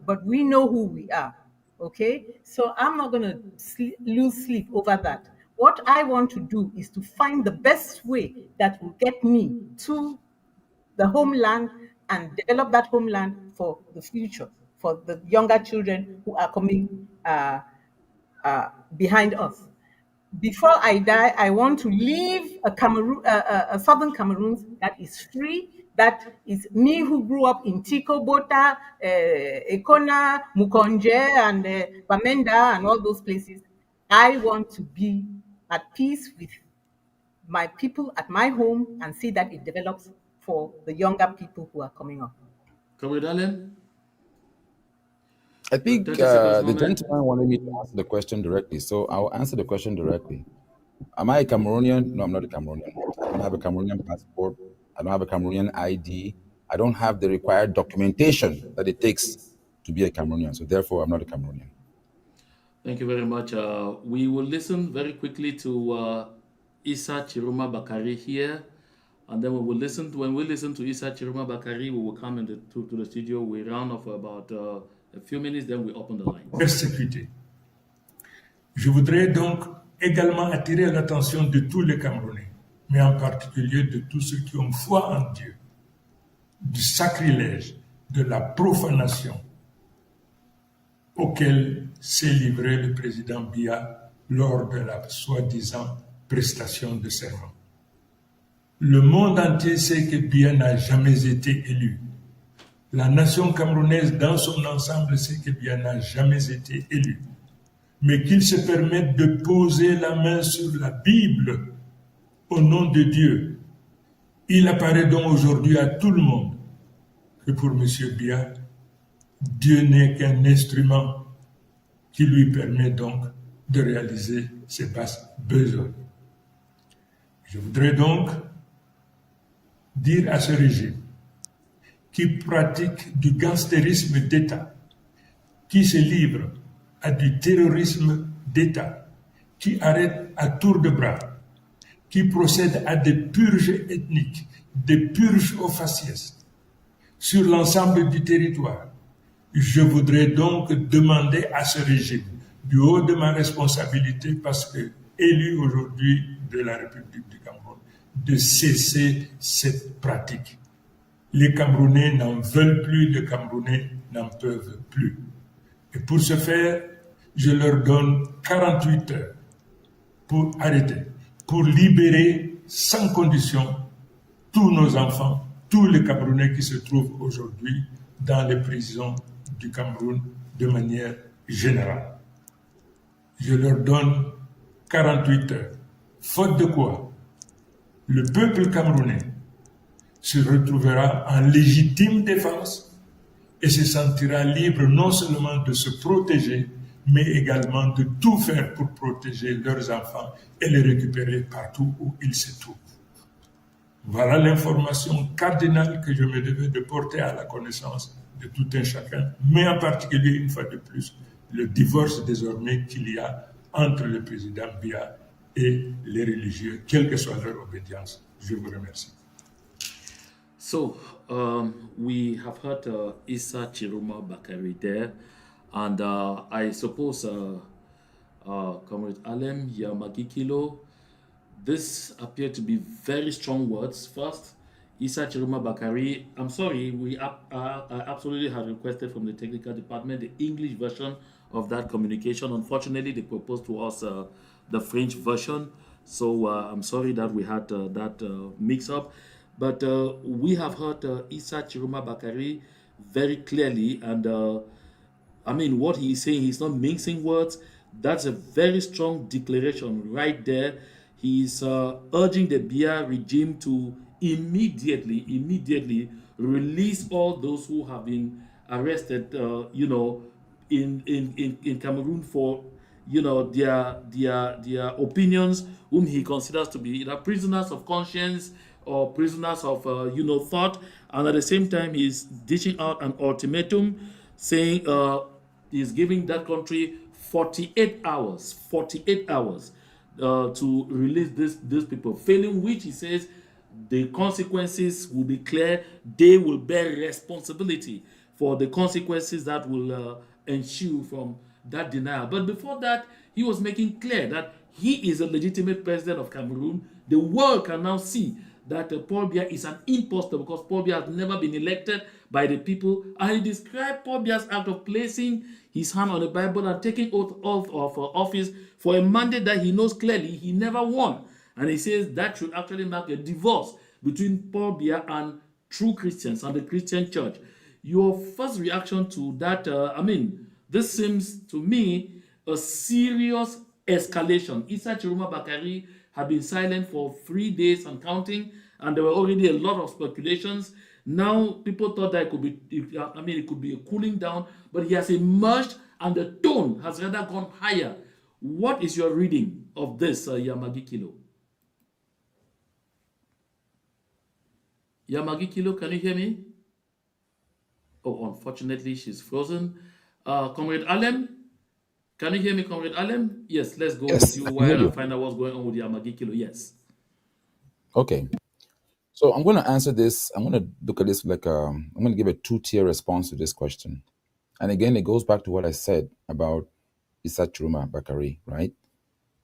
but we know who we are. Okay, so I'm not going to lose sleep over that. What I want to do is to find the best way that will get me to the homeland and develop that homeland for the future, for the younger children who are coming behind us. Before I die, I want to leave a southern Cameroon that is free, that is me who grew up in Tiko Bota, Ekona, Mukonje, and Bamenda, and all those places. I want to be at peace with my people at my home and see that it develops for the younger people who are coming up. Comrade Allen, I your think 30 seconds the moment. gentleman wanted me to answer the question directly, so I'll answer the question directly. Am I a Cameroonian? No, I'm not a Cameroonian. I don't have a Cameroonian passport. I don't have a Cameroonian ID. I don't have the required documentation that it takes to be a Cameroonian. So therefore, I'm not a Cameroonian. Thank you very much. We will listen very quickly to Issa Tchiroma Bakari here. And then when we listen to Issa Chiruma Bakari, we will come to the studio. We round off for about a few minutes, then we open the lines. Persécutés. Je voudrais donc également attirer l'attention de tous les Camerounais, mais en particulier de tous ceux qui ont foi en Dieu, du sacrilège, de la profanation auquel s'est livré le président Biya lors de la soi-disant prestation de serment. Le monde entier sait que Biya n'a jamais été élu. La nation camerounaise dans son ensemble sait que Biya n'a jamais été élu. Mais qu'il se permette de poser la main sur la Bible au nom de Dieu. Il apparaît donc aujourd'hui à tout le monde que pour M. Biya, Dieu n'est qu'un instrument qui lui permet donc de réaliser ses basses besognes. Je voudrais donc dire à ce régime qui pratique du gangstérisme d'État, qui se livre à du terrorisme d'État, qui arrête à tour de bras, qui procède à des purges ethniques, des purges au faciès sur l'ensemble du territoire. Je voudrais donc demander à ce régime, du haut de ma responsabilité, parce que élu aujourd'hui de la République du Cameroun, de cesser cette pratique. Les Camerounais n'en veulent plus, les Camerounais n'en peuvent plus. Et pour ce faire, je leur donne 48 heures pour arrêter, pour libérer sans condition tous nos enfants, tous les Camerounais qui se trouvent aujourd'hui dans les prisons du Cameroun de manière générale. Je leur donne 48 heures. Faute de quoi, le peuple camerounais se retrouvera en légitime défense et se sentira libre non seulement de se protéger, mais également de tout faire pour protéger leurs enfants et les récupérer partout où ils se trouvent. Voilà l'information cardinale que je me devais de porter à la connaissance de tout un chacun, mais en particulier, une fois de plus, le divorce désormais qu'il y a entre le président Biya et les religieux, quelle que soit leur obédience. Je vous remercie. So, we have heard Issa Chiroma Bakari there, and I suppose Comrade Alem Yamagikilo, this appeared to be very strong words. First, Issa Chiroma Bakari, I'm sorry, I absolutely had requested from the technical department the English version of that communication. Unfortunately, they proposed to us the French version, so I'm sorry that we had that mix-up. But we have heard Issa Chiroma Bakari very clearly, and I mean, what he's saying, he's not mixing words. That's a very strong declaration right there. He's urging the Biya regime to immediately release all those who have been arrested, in Cameroon for, their opinions, whom he considers to be either prisoners of conscience or prisoners of, thought. And at the same time, he's dishing out an ultimatum saying he's giving that country 48 hours to release these people, failing which he says the consequences will be clear. They will bear responsibility for the consequences that will ensue from that denial. But before that, he was making clear that he is a legitimate president of Cameroon. The world can now see that Paul Biya is an impostor because Paul Biya has never been elected by the people. And he described Paul Biya's act of placing his hand on the Bible and taking oath of office for a mandate that he knows clearly he never won. And he says that should actually mark a divorce between Paul Biya and true Christians and the Christian church. Your first reaction to that, this seems to me a serious escalation. Issa Chiroma Bakari had been silent for 3 days and counting, and there were already a lot of speculations. Now people thought that it could be a cooling down, but he has emerged and the tone has rather gone higher. What is your reading of this, Yamagi Kilo? Yamagi Kilo, can you hear me? Oh, unfortunately, she's frozen. Comrade Alem, can you hear me, Comrade Alem? Yes, let's go Yes, with you I can hear while I you. find out what's going on with Yamagi Kilo. Yes. Okay. So I'm going to answer this. I'm going to look at this like I'm going to give a two-tier response to this question. And again, it goes back to what I said about Issa Chiruma Bakari, right?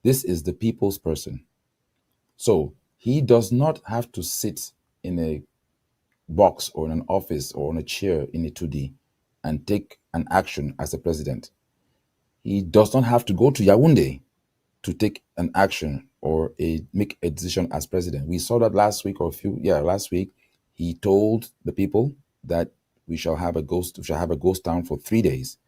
This is the people's person. So he does not have to sit in a box or in an office or on a chair in a 2D and take an action as a president. He does not have to go to Yaoundé to take an action or make a decision as president. We saw that last week or last week. He told the people that we shall have a ghost town for 3 days.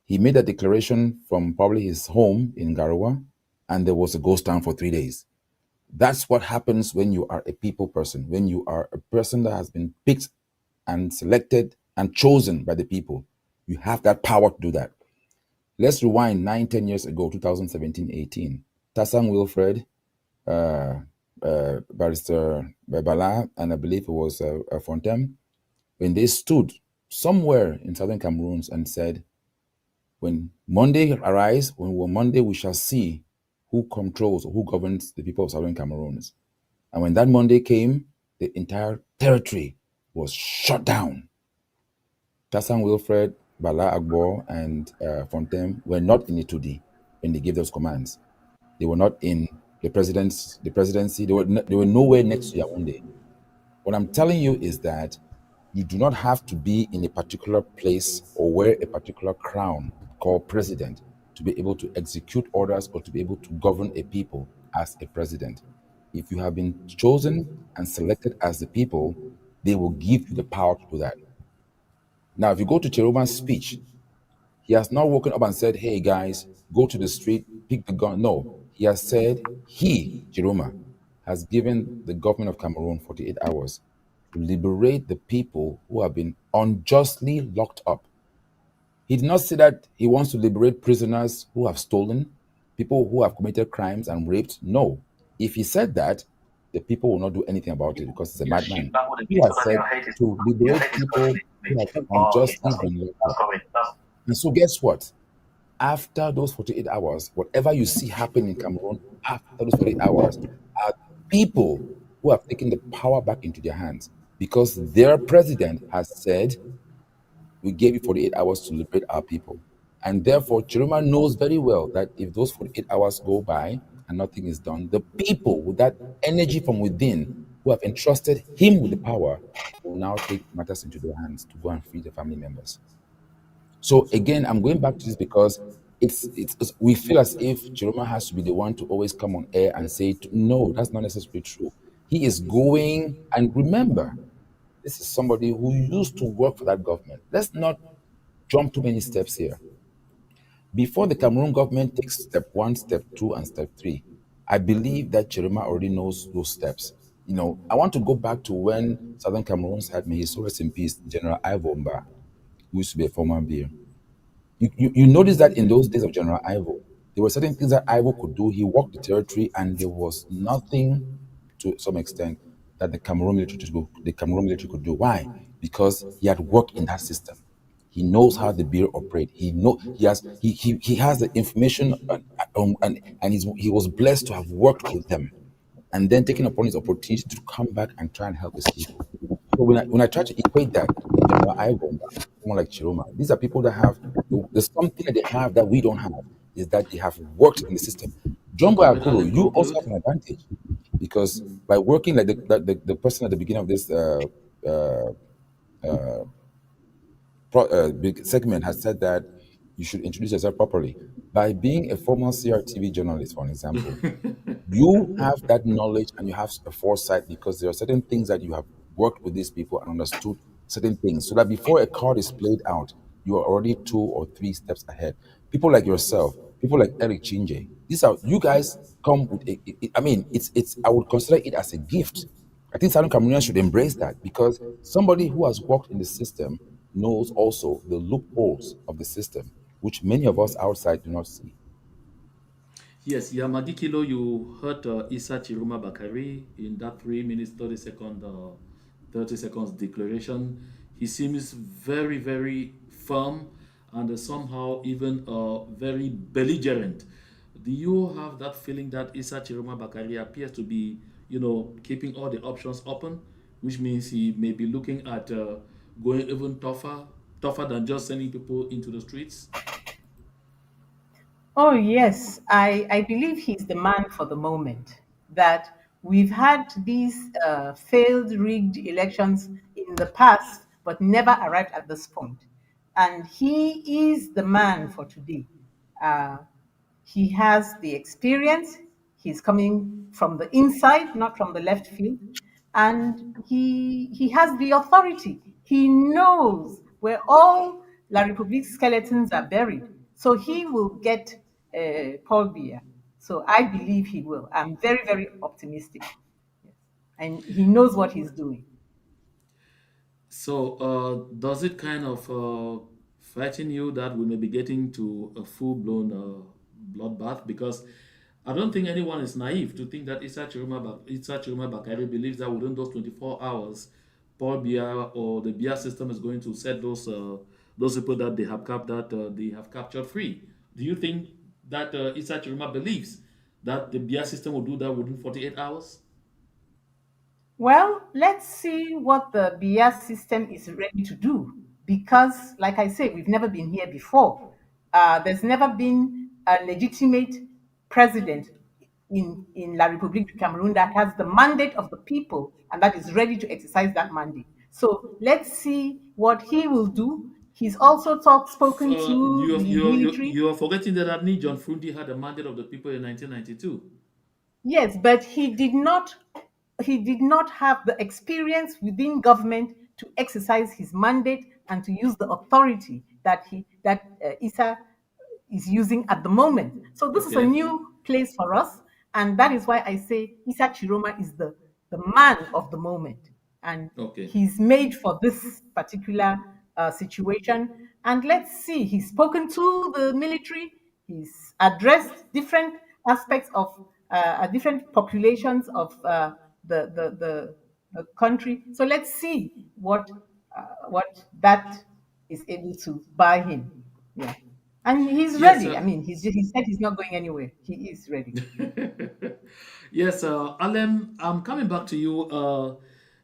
He made a declaration from probably his home in Garoua, and there was a ghost town for 3 days. That's what happens when you are a people person, when you are a person that has been picked and selected and chosen by the people. You have that power to do that. Let's rewind 9, 10 years ago, 2017, 18. Tassang Wilfred, Barrister Bala, and I believe it was Fontem, when they stood somewhere in southern Cameroon and said, when Monday arise, when Monday we shall see who controls or who governs the people of southern Cameroon. And when that Monday came, the entire territory was shut down. Tassang Wilfred, Bala Agbo, and Fontem were not in Itudi when they gave those commands. They were not in the presidency. They were nowhere next to Yaoundé. What I'm telling you is that you do not have to be in a particular place or wear a particular crown called president to be able to execute orders or to be able to govern a people as a president. If you have been chosen and selected as the people, they will give you the power to do that. Now, if you go to Chiroma's speech, he has not woken up and said, hey guys, go to the street, pick the gun. No, he has said Chiroma, has given the government of Cameroon 48 hours to liberate the people who have been unjustly locked up. He did not say that he wants to liberate prisoners who have stolen, people who have committed crimes and raped. No. If he said that, the people will not do anything about it because he's a madman. He has said to liberate people who have unjustly been locked up. And so, guess what? After those 48 hours, whatever you see happen in Cameroon after those 48 hours are people who have taken the power back into their hands because their president has said, we gave you 48 hours to liberate our people. And therefore, Chiroma knows very well that if those 48 hours go by and nothing is done, the people with that energy from within who have entrusted him with the power will now take matters into their hands to go and free the family members. So again, I'm going back to this because we feel as if Jerome has to be the one to always come on air and say, no, that's not necessarily true. He is going, and remember, this is somebody who used to work for that government. Let's not jump too many steps here. Before the Cameroon government takes step one, step two, and step three, I believe that Chiroma already knows those steps. I want to go back to when Southern Cameroons had, may his soul rest in peace, General Ivo Mba, who used to be a former beer. You notice that in those days of General Ivo, there were certain things that Ivo could do. He walked the territory, and there was nothing, to some extent, that the Cameroon military could do. Why? Because he had worked in that system. He knows how the bureau operate. He has the information, and he was blessed to have worked with them, and then taking upon his opportunity to come back and try and help his people. So when I try to equate that with General Ivo, someone like Chiroma, these are people that have there's something that they have that we don't have, is that they have worked in the system. John Boy Conclude, Akuro, darling, you also conclude. have an advantage because by working like the person at the beginning of this big segment has said that you should introduce yourself properly. By being a former CRTV journalist, for an example, you have that knowledge and you have a foresight because there are certain things that you have worked with these people and understood certain things so that before a card is played out, you are already 2 or 3 steps ahead. People like yourself, people like Eric Chinje, these are you guys come with I mean, it's I would consider it as a gift. I think Southern Cameroonians should embrace that because somebody who has worked in the system knows also the loopholes of the system, which many of us outside do not see. Yes, Yamadi Kilo, you heard Issa Chiruma Bakari in that 3 minutes, 30 seconds declaration. He seems very, very firm and somehow even very belligerent. Do you have that feeling that Issa Chiruma Bakari appears to be, keeping all the options open which means he may be looking at going even tougher than just sending people into the streets. Oh, yes, I believe he's the man for the moment. That we've had these failed rigged elections in the past, but never arrived at this point. And he is the man for today. Uh, he has the experience. He's coming from the inside, not from the left field, and he has the authority. He knows where all La République skeletons are buried, so he will get Paul Biya. So I believe he will. I'm very very optimistic, yes. And he knows what he's doing. So, does it kind of frighten you that we may be getting to a full blown bloodbath? Because I don't think anyone is naive to think that Issa Chiroma Bakari believes that within those 24 hours, Paul Biya or the Biya system is going to set those people that they have captured free. Do you think that Issa Chiroma believes that the Biya system will do that within 48 hours? Well, let's see what the BS system is ready to do. Because, like I say, we've never been here before. There's never been a legitimate president in La République du Cameroon that has the mandate of the people and that is ready to exercise that mandate. So let's see what he will do. He's also spoken to the military. You are forgetting that Adni John Frundi had a mandate of the people in 1992. Yes, but he did not have the experience within government to exercise his mandate and to use the authority that Issa is using at the moment. So this is a Okay. new place for us, and that is why I say Issa Chiroma is the man of the moment, and Okay. he's made for this particular situation. And let's see, he's spoken to the military, he's addressed different aspects of different populations of the country. So let's see what that is able to buy him. Yeah. And he's Yes, ready. I mean, he said he's not going anywhere. He is ready. yes, Alem, I'm coming back to you.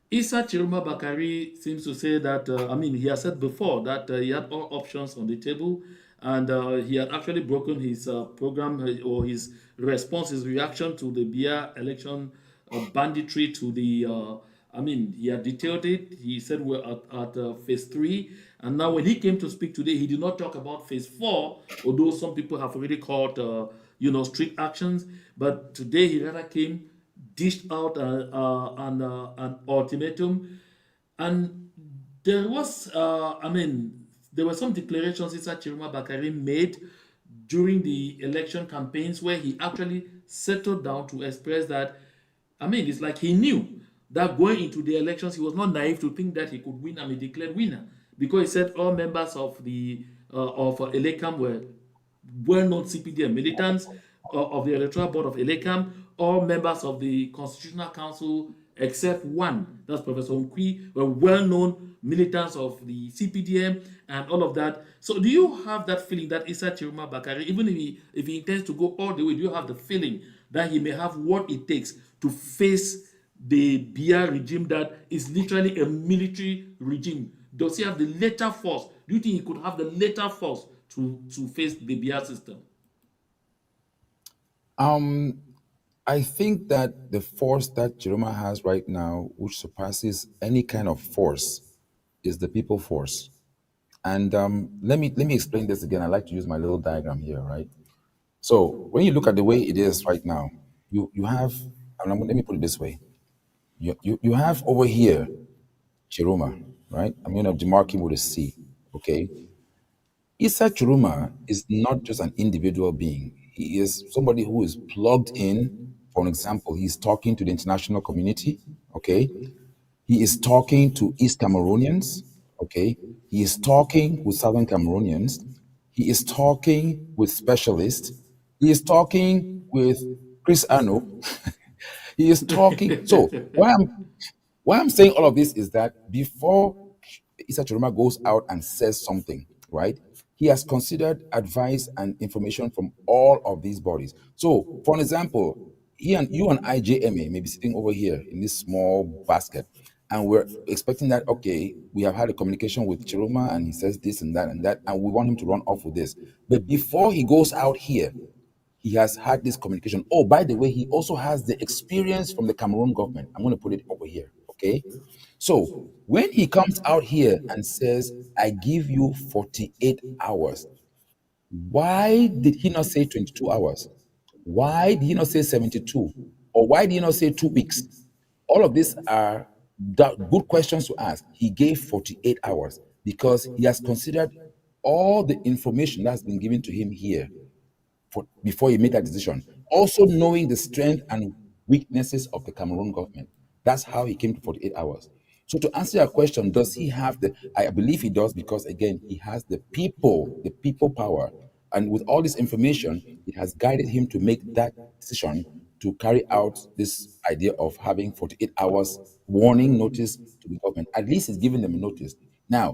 Issa Chiruma Bakari seems to say that, he has said before that he had all options on the table and he had actually broken his program or his response, his reaction to the Bia election banditry to he had detailed it. He said we're at phase three. And now, when he came to speak today, he did not talk about phase four, although some people have already called, strict actions. But today, he rather came, dished out an ultimatum. And there were some declarations Issa Chiruma Bakari made during the election campaigns where he actually settled down to express that it's like he knew that going into the elections, he was not naive to think that he could win and be declared winner because he said all members of the of Elecam were well-known CPDM militants of the Electoral Board of Elecam, all members of the Constitutional Council except one, that's Professor Nkwi, were well-known militants of the CPDM and all of that. So do you have that feeling that Issa Chiruma Bakari, even if he intends to go all the way, do you have the feeling that he may have what it takes to face the Bia regime that is literally a military regime? Does he have the later force? Do you think he could have the later force to face the Bia system? Um, I think that the force that Jeroma has right now, which surpasses any kind of force, is the people force. And let me explain this again. I like to use my little diagram here, right? So when you look at the way it is right now, you have, let me put it this way. You have over here Chiruma, right? I'm going to demark him with a C, okay? Issa Chiruma is not just an individual being. He is somebody who is plugged in. For an example, he's talking to the international community, okay? He is talking to East Cameroonians, okay? He is talking with Southern Cameroonians. He is talking with specialists. He is talking with Chris Arno. He is talking. So why I'm saying all of this is that before Issa Chiroma goes out and says something, right? He has considered advice and information from all of these bodies. So, for an example, you and IJMA may be sitting over here in this small basket, and we're expecting that, okay, we have had a communication with Chiroma and he says this and that, and we want him to run off with this. But before he goes out here, he has had this communication. Oh, by the way, he also has the experience from the Cameroon government. I'm going to put it over here. Okay. So when he comes out here and says, I give you 48 hours, why did he not say 22 hours? Why did he not say 72? Or why did he not say 2 weeks? All of these are good questions to ask. He gave 48 hours because he has considered all the information that's been given to him here before he made that decision. Also knowing the strength and weaknesses of the Cameroon government. That's how he came to 48 hours. So to answer your question, does he have the, I believe he does, because again, he has the people power. And with all this information, it has guided him to make that decision to carry out this idea of having 48 hours warning notice to the government. At least he's giving them a notice. Now,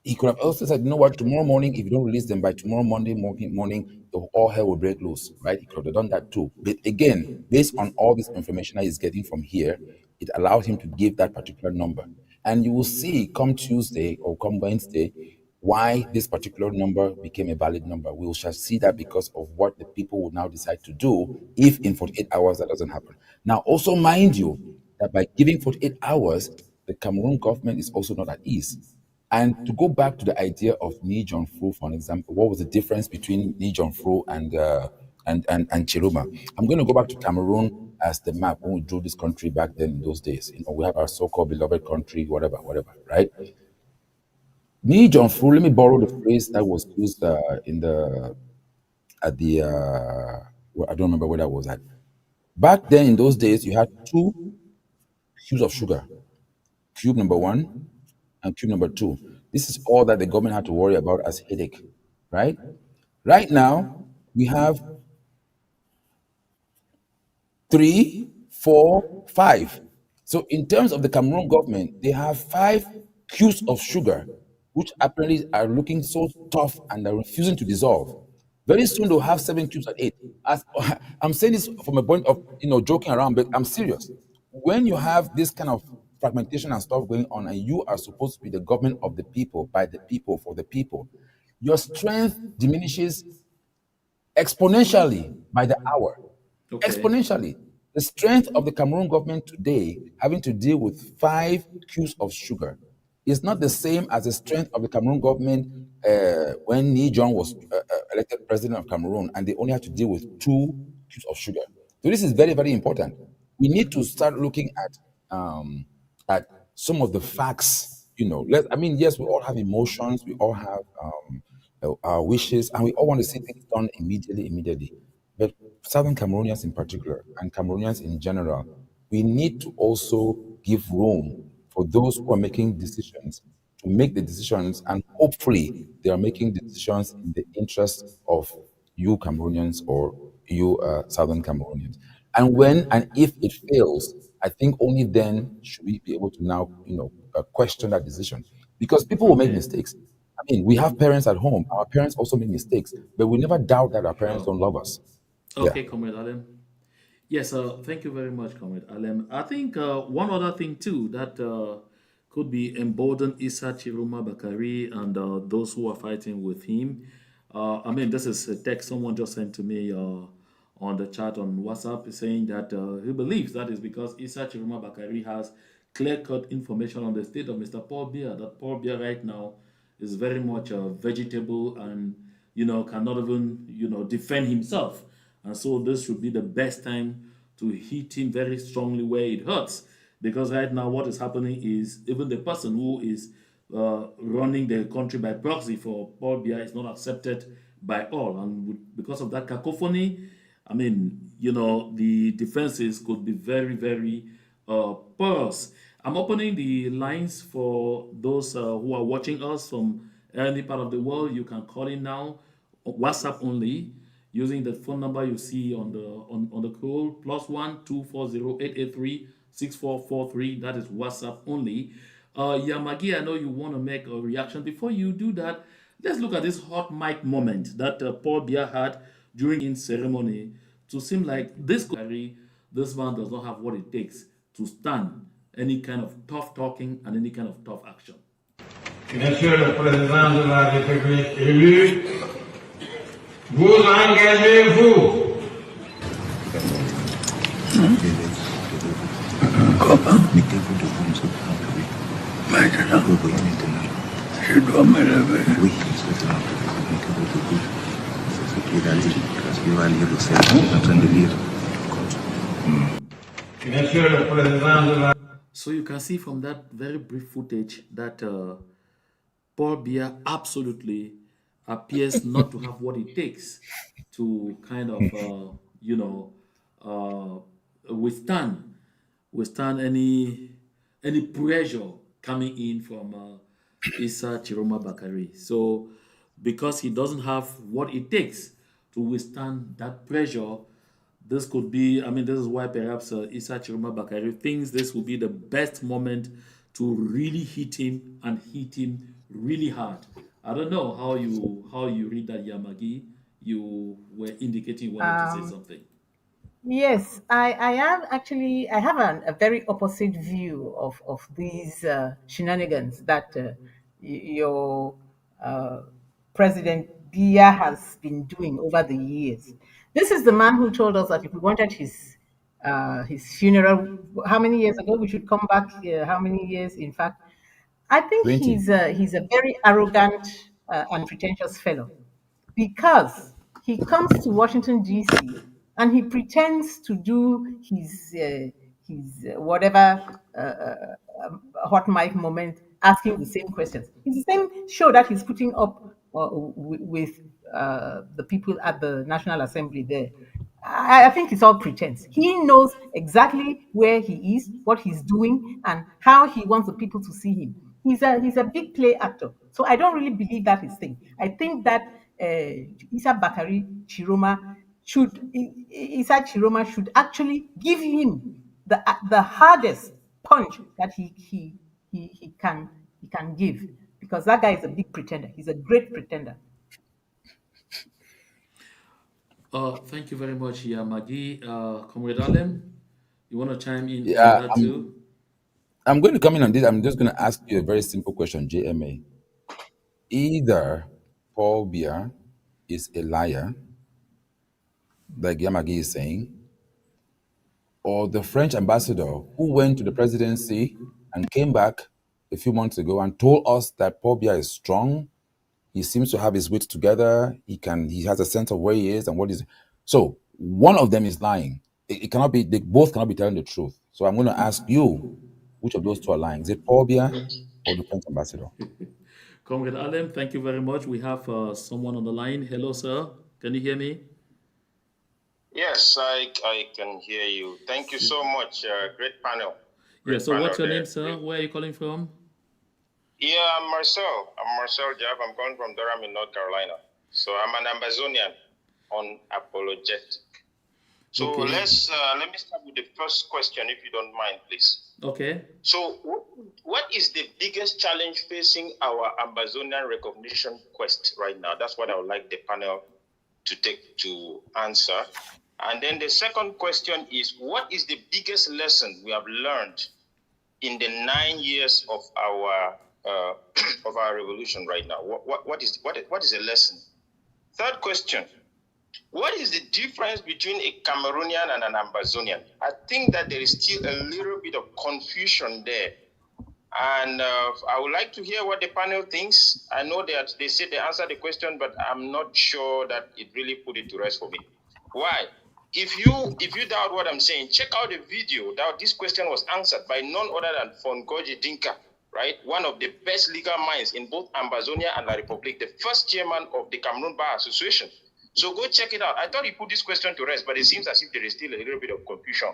he could have also said, you know what, tomorrow morning, if you don't release them by tomorrow Monday morning, all hell will break loose, right? He could have done that too. But again, based on all this information that he's getting from here, it allowed him to give that particular number. And you will see come Tuesday or come Wednesday why this particular number became a valid number. We shall see that because of what the people will now decide to do if in 48 hours that doesn't happen. Now, also mind you that by giving 48 hours, the Cameroon government is also not at ease. And to go back to the idea of Ni Fu, for an example, what was the difference between Ni Fu and Chiroma? I'm going to go back to Cameroon as the map when we drew this country back then in those days. You know, we have our so-called beloved country, whatever, right? Ni Fu, let me borrow the phrase that was used in the at the well, I don't remember where that was at. Back then in those days, you had two cubes of sugar, cube number one and cube number two. This is all that the government had to worry about as headache, right? Right now, we have three, four, five. So in terms of the Cameroon government, they have 5 cubes of sugar, which apparently are looking so tough and are refusing to dissolve. Very soon they'll have 7 cubes at 8. As, I'm saying this from a point of joking around, but I'm serious. When you have this kind of fragmentation and stuff going on, and you are supposed to be the government of the people, by the people, for the people, your strength diminishes exponentially by the hour. Okay. Exponentially. The strength of the Cameroon government today, having to deal with 5 cubes of sugar, is not the same as the strength of the Cameroon government when Ni John was elected president of Cameroon, and they only had to deal with 2 cubes of sugar. So this is very, very important. We need to start looking at some of the facts. I mean, yes, we all have emotions, we all have our wishes, and we all want to see things done immediately. But Southern Cameroonians in particular, and Cameroonians in general, we need to also give room for those who are making decisions to make the decisions, and hopefully they are making decisions in the interest of you Cameroonians or you Southern Cameroonians. And when and if it fails, I think only then should we be able to now, question that decision, because people will make Okay. mistakes. I mean, we have parents at home. Our parents also make mistakes, but we never doubt that our parents Sure. don't love us. Yeah. Okay, Comrade Allen. Yes, thank you very much, Comrade Allen. I think one other thing too that could be embolden Issa Chiruma Bakari and those who are fighting with him. I mean, this is a text someone just sent to me on the chat on WhatsApp saying that he believes that is because Issa Chiruma Bakari has clear-cut information on the state of Mr. Paul Biya. That Paul Biya right now is very much a vegetable and cannot even defend himself, and so this should be the best time to hit him very strongly where it hurts. Because right now, what is happening is even the person who is running the country by proxy for Paul Biya is not accepted by all. And because of that cacophony, I mean, the defenses could be very, very porous. I'm opening the lines for those who are watching us from any part of the world. You can call in now, WhatsApp only, using the phone number you see on the call, +1 240 883 6443. That is WhatsApp only. Yamagi, I know you want to make a reaction. Before you do that, let's look at this hot mic moment that Paul Biya had during in ceremony to seem like this man does not have what it takes to stand any kind of tough talking and any kind of tough action. Monsieur le Président de la République élu, vous engagez-vous Maintenant, je dois me lever. Oui, c'est ce qu'il a dit, parce qu'il va lire le serment, il est en train de lire. Monsieur le Président de la... So you can see from that very brief footage that Paul Biya absolutely appears not to have what it takes to kind of, withstand any pressure coming in from Issa Chiroma Bakari. So because he doesn't have what it takes to withstand that pressure, this could be, I mean, this is why perhaps Issa Chiroma Bakari thinks this will be the best moment to really hit him and hit him really hard. I don't know how you read that, Yamagi. You were indicating you wanted to say Um, something. Yes, I am actually, I have a very opposite view of these shenanigans that your uh, President Biya has been doing over the years. This is the man who told us that if we wanted his funeral, how many years ago we should come back? How many years? In fact, I think 20. he's a very arrogant and pretentious fellow because he comes to Washington D.C. and he pretends to do his whatever hot mic moment, asking the same questions. It's the same show that he's putting up with the people at the National Assembly there. I think it's all pretense. He knows exactly where he is, what he's doing, and how he wants the people to see him. He's a big play actor. So I don't really believe that his thing. I think that Isa Bakari Chiroma Isa Chiroma should actually give him the hardest punch that he can give, because that guy is a big pretender. He's a great pretender. Thank you very much, Yamagi. Comrade Allen, you want to chime in on Yeah, that too? I'm going to come in on this. I'm just going to ask you a very simple question, JMA. Either Paul Biya is a liar, like Yamagi is saying, or the French ambassador who went to the presidency and came back a few months ago and told us that Paul Biya is strong. He seems to have his wits together. He has a sense of where he is and what is. So one of them is lying. It cannot be. They both cannot be telling the truth. So I'm going to ask you, which of those two are lying? Is it Paul Biya or the French ambassador? Comrade Allen, thank you very much. We have someone on the line. Hello, sir. Can you hear me? Yes, I can hear you. Thank you so much. Great panel. Yeah, Great so panel what's your there. name, sir? Where are you calling from? Yeah, I'm Marcel. I'm Marcel Jav. I'm calling from Durham in North Carolina. So I'm an Amazonian, unapologetic. So Okay. let me start with the first question, if you don't mind, please. Okay. So what is the biggest challenge facing our Amazonian recognition quest right now? That's what I would like the panel to answer. And then the second question is, what is the biggest lesson we have learned in the 9 years of our of our revolution right now? What is the lesson? Third question: what is the difference between a Cameroonian and an Amazonian? I think that there is still a little bit of confusion there. And I would like to hear what the panel thinks. I know that they said they answered the question, but I'm not sure that it really put it to rest for me. Why? If you doubt what I'm saying, check out the video that this question was answered by none other than Fongoji Dinka, right? One of the best legal minds in both Amazonia and La Republique, the first chairman of the Cameroon Bar Association. So go check it out. I thought he put this question to rest, but it seems as if there is still a little bit of confusion.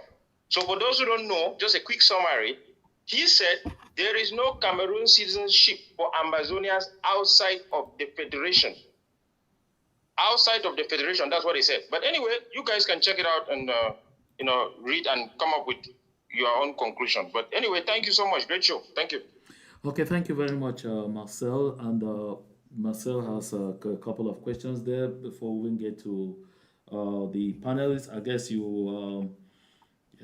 So for those who don't know, just a quick summary. He said there is no Cameroon citizenship for Amazonians outside of the federation. Outside of the federation, that's what he said. But anyway, you guys can check it out and read and come up with your own conclusion. But anyway, thank you so much. Great show. Thank you. Okay, thank you very much, Marcel. And Marcel has a couple of questions there before we get to the panelists. I guess you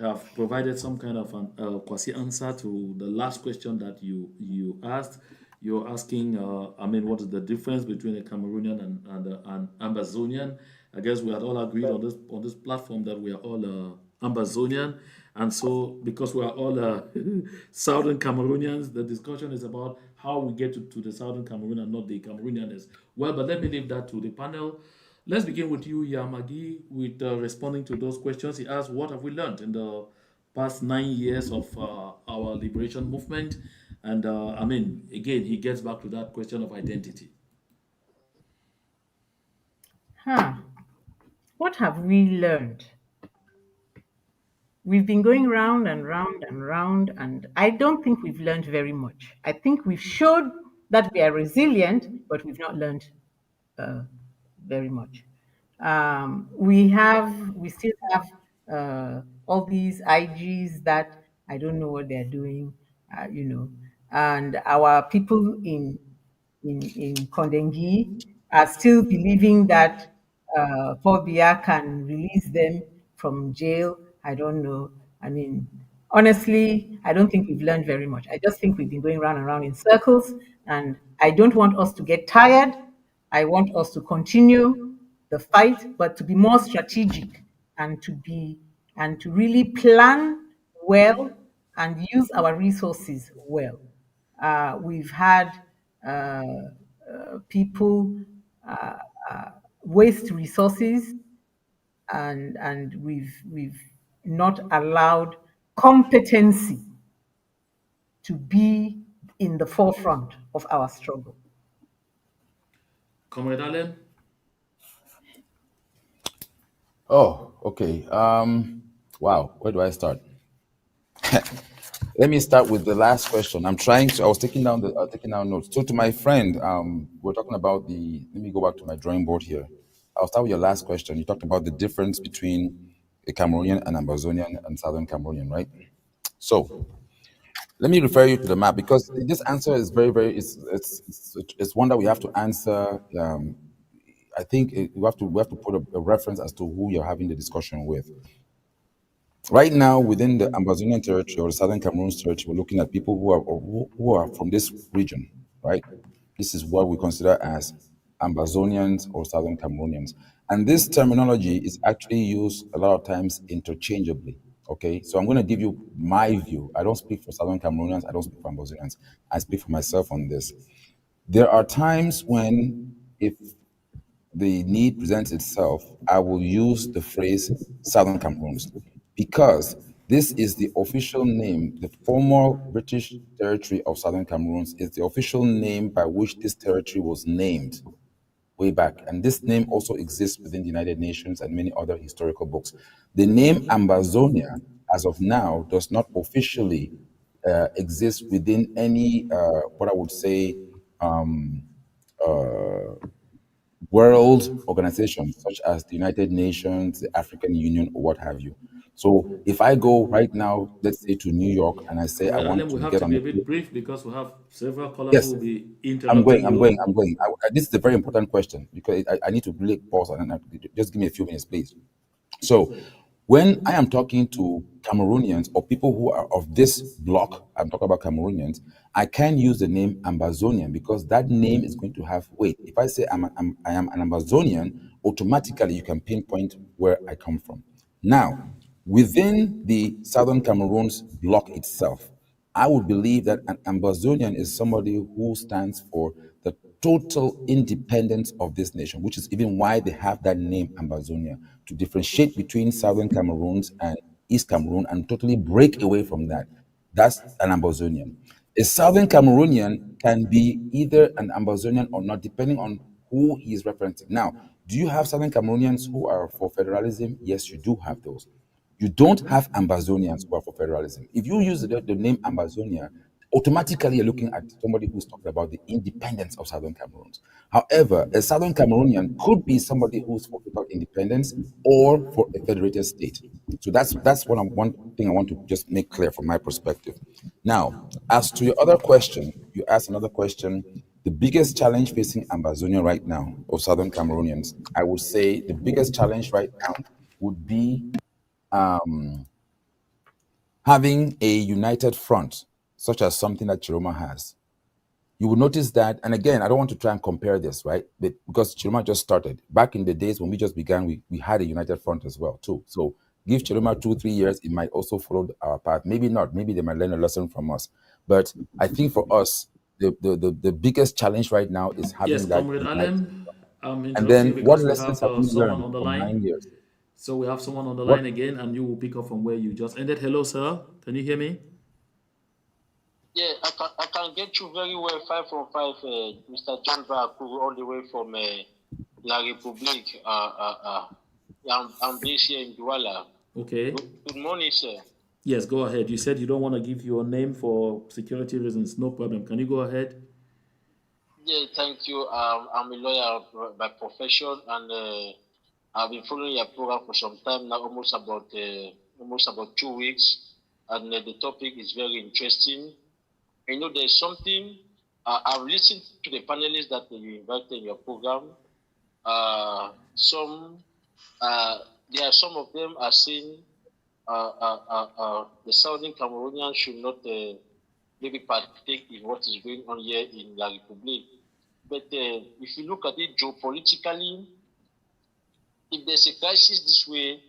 have provided some kind of an quasi answer to the last question that you asked. You're asking, I mean, what is the difference between a Cameroonian and an Ambazonian? I guess we had all agreed on this platform that we are all Ambazonian, and so because we are all Southern Cameroonians, the discussion is about how we get to the Southern Cameroon and not the Cameroonians. Well, but let me leave that to the panel. Let's begin with you, Yamagi, with responding to those questions. He asked, what have we learned in the past 9 years of our liberation movement? And I mean, again, he gets back to that question of identity. Huh. What have we learned? We've been going round and round and round, and I don't think we've learned very much. I think we've showed that we are resilient, but we've not learned uh, very much. We still have all these IGs that I don't know what they're doing, and our people in Kondengi are still believing that Paul Biya can release them from jail. I don't know. I mean, honestly, I don't think we've learned very much. I just think we've been going round and round in circles, and I don't want us to get tired. I want us to continue the fight, but to be more strategic and to really plan well and use our resources well. We've had uh, people uh, waste resources, and we've not allowed competency to be in the forefront of our struggle. Comrade Allen, Oh, okay. Wow. Where do I start? Let me start with the last question. I was taking down notes. So to my friend, we're talking about let me go back to my drawing board here. I'll start with your last question. You talked about the difference between a Cameroonian and Ambazonian and Southern Cameroonian, right? So let me refer you to the map because this answer is very, very, it's one that we have to answer. I think we have to put a reference as to who you're having the discussion with. Right now, within the Amazonian territory or the Southern Cameroon territory, we're looking at people who are from this region, right? This is what we consider as Ambazonians or Southern Cameroonians. And this terminology is actually used a lot of times interchangeably. Okay, so I'm going to give you my view. I don't speak for Southern Cameroonians, I don't speak for Ambazonians. I speak for myself on this. There are times when, if the need presents itself, I will use the phrase Southern Cameroons because this is the official name. The former British territory of Southern Cameroons is the official name by which this territory was named way back. And this name also exists within the United Nations and many other historical books. The name Ambazonia, as of now, does not officially exist within any, what I would say, world organizations such as the United Nations, the African Union, or what have you. So if I go right now, let's say to New York, and I say I Comrade want Allen, we to have get to on be a a bit brief because we have several callers who yes, will be I'm going, interrupting I'm going, you. I'm going. This is a very important question because I need to really pause and just give me a few minutes, please. So, when I am talking to Cameroonians or people who are of this block, I'm talking about Cameroonians, I can use the name Ambazonian because that name is going to have weight. If I say I am an Ambazonian, automatically you can pinpoint where I come from. Now, within the Southern Cameroon's block itself, I would believe that an Ambazonian is somebody who stands for the total independence of this nation, which is even why they have that name Ambazonia, to differentiate between Southern Cameroons and East Cameroon and totally break away from that. That's an Ambazonian. A Southern Cameroonian can be either an Ambazonian or not, depending on who he is referencing. Now, do you have Southern Cameroonians who are for federalism? Yes, you do have those. You don't have Ambazonians who are for federalism. If you use the name Ambazonia, automatically you're looking at somebody who's talking about the independence of Southern Cameroons. However, a Southern Cameroonian could be somebody who's for total independence or for a federated state. So that's one thing I want to just make clear from my perspective. Now, as to your other question, you asked another question. The biggest challenge facing Ambazonia right now, or Southern Cameroonians, I would say the biggest challenge right now would be having a united front, such as something that Tchiroma has, you will notice that, and again, I don't want to try and compare this, right? But because Tchiroma just started. Back in the days when we just began, we had a united front as well, too. So give Tchiroma 2-3 years, it might also follow our path. Maybe not. Maybe they might learn a lesson from us. But I think for us, the biggest challenge right now is Yes, having that Comrade united Alem, front. I'm And interrupting then you what because we lessons have have we someone learned on the from line. 9 years? So we have someone on the What line again, and you will pick up from where you just ended. Hello, sir. Can you hear me? Yeah, I can get you very well 5 from 5, Mr. John Baku, all the way from La République. I'm based here in Douala. Okay. Good morning, sir. Yes, go ahead. You said you don't want to give your name for security reasons. No problem. Can you go ahead? Yeah, thank you. I'm a lawyer by profession, and I've been following your program for some time now, almost about 2 weeks, and the topic is very interesting. You know, there's something I've listened to the panelists that you invited in your program. Some there are some of them are saying the Southern Cameroonians should not maybe partake in what is going on here in La Republique. But if you look at it geopolitically, if there's a crisis this way,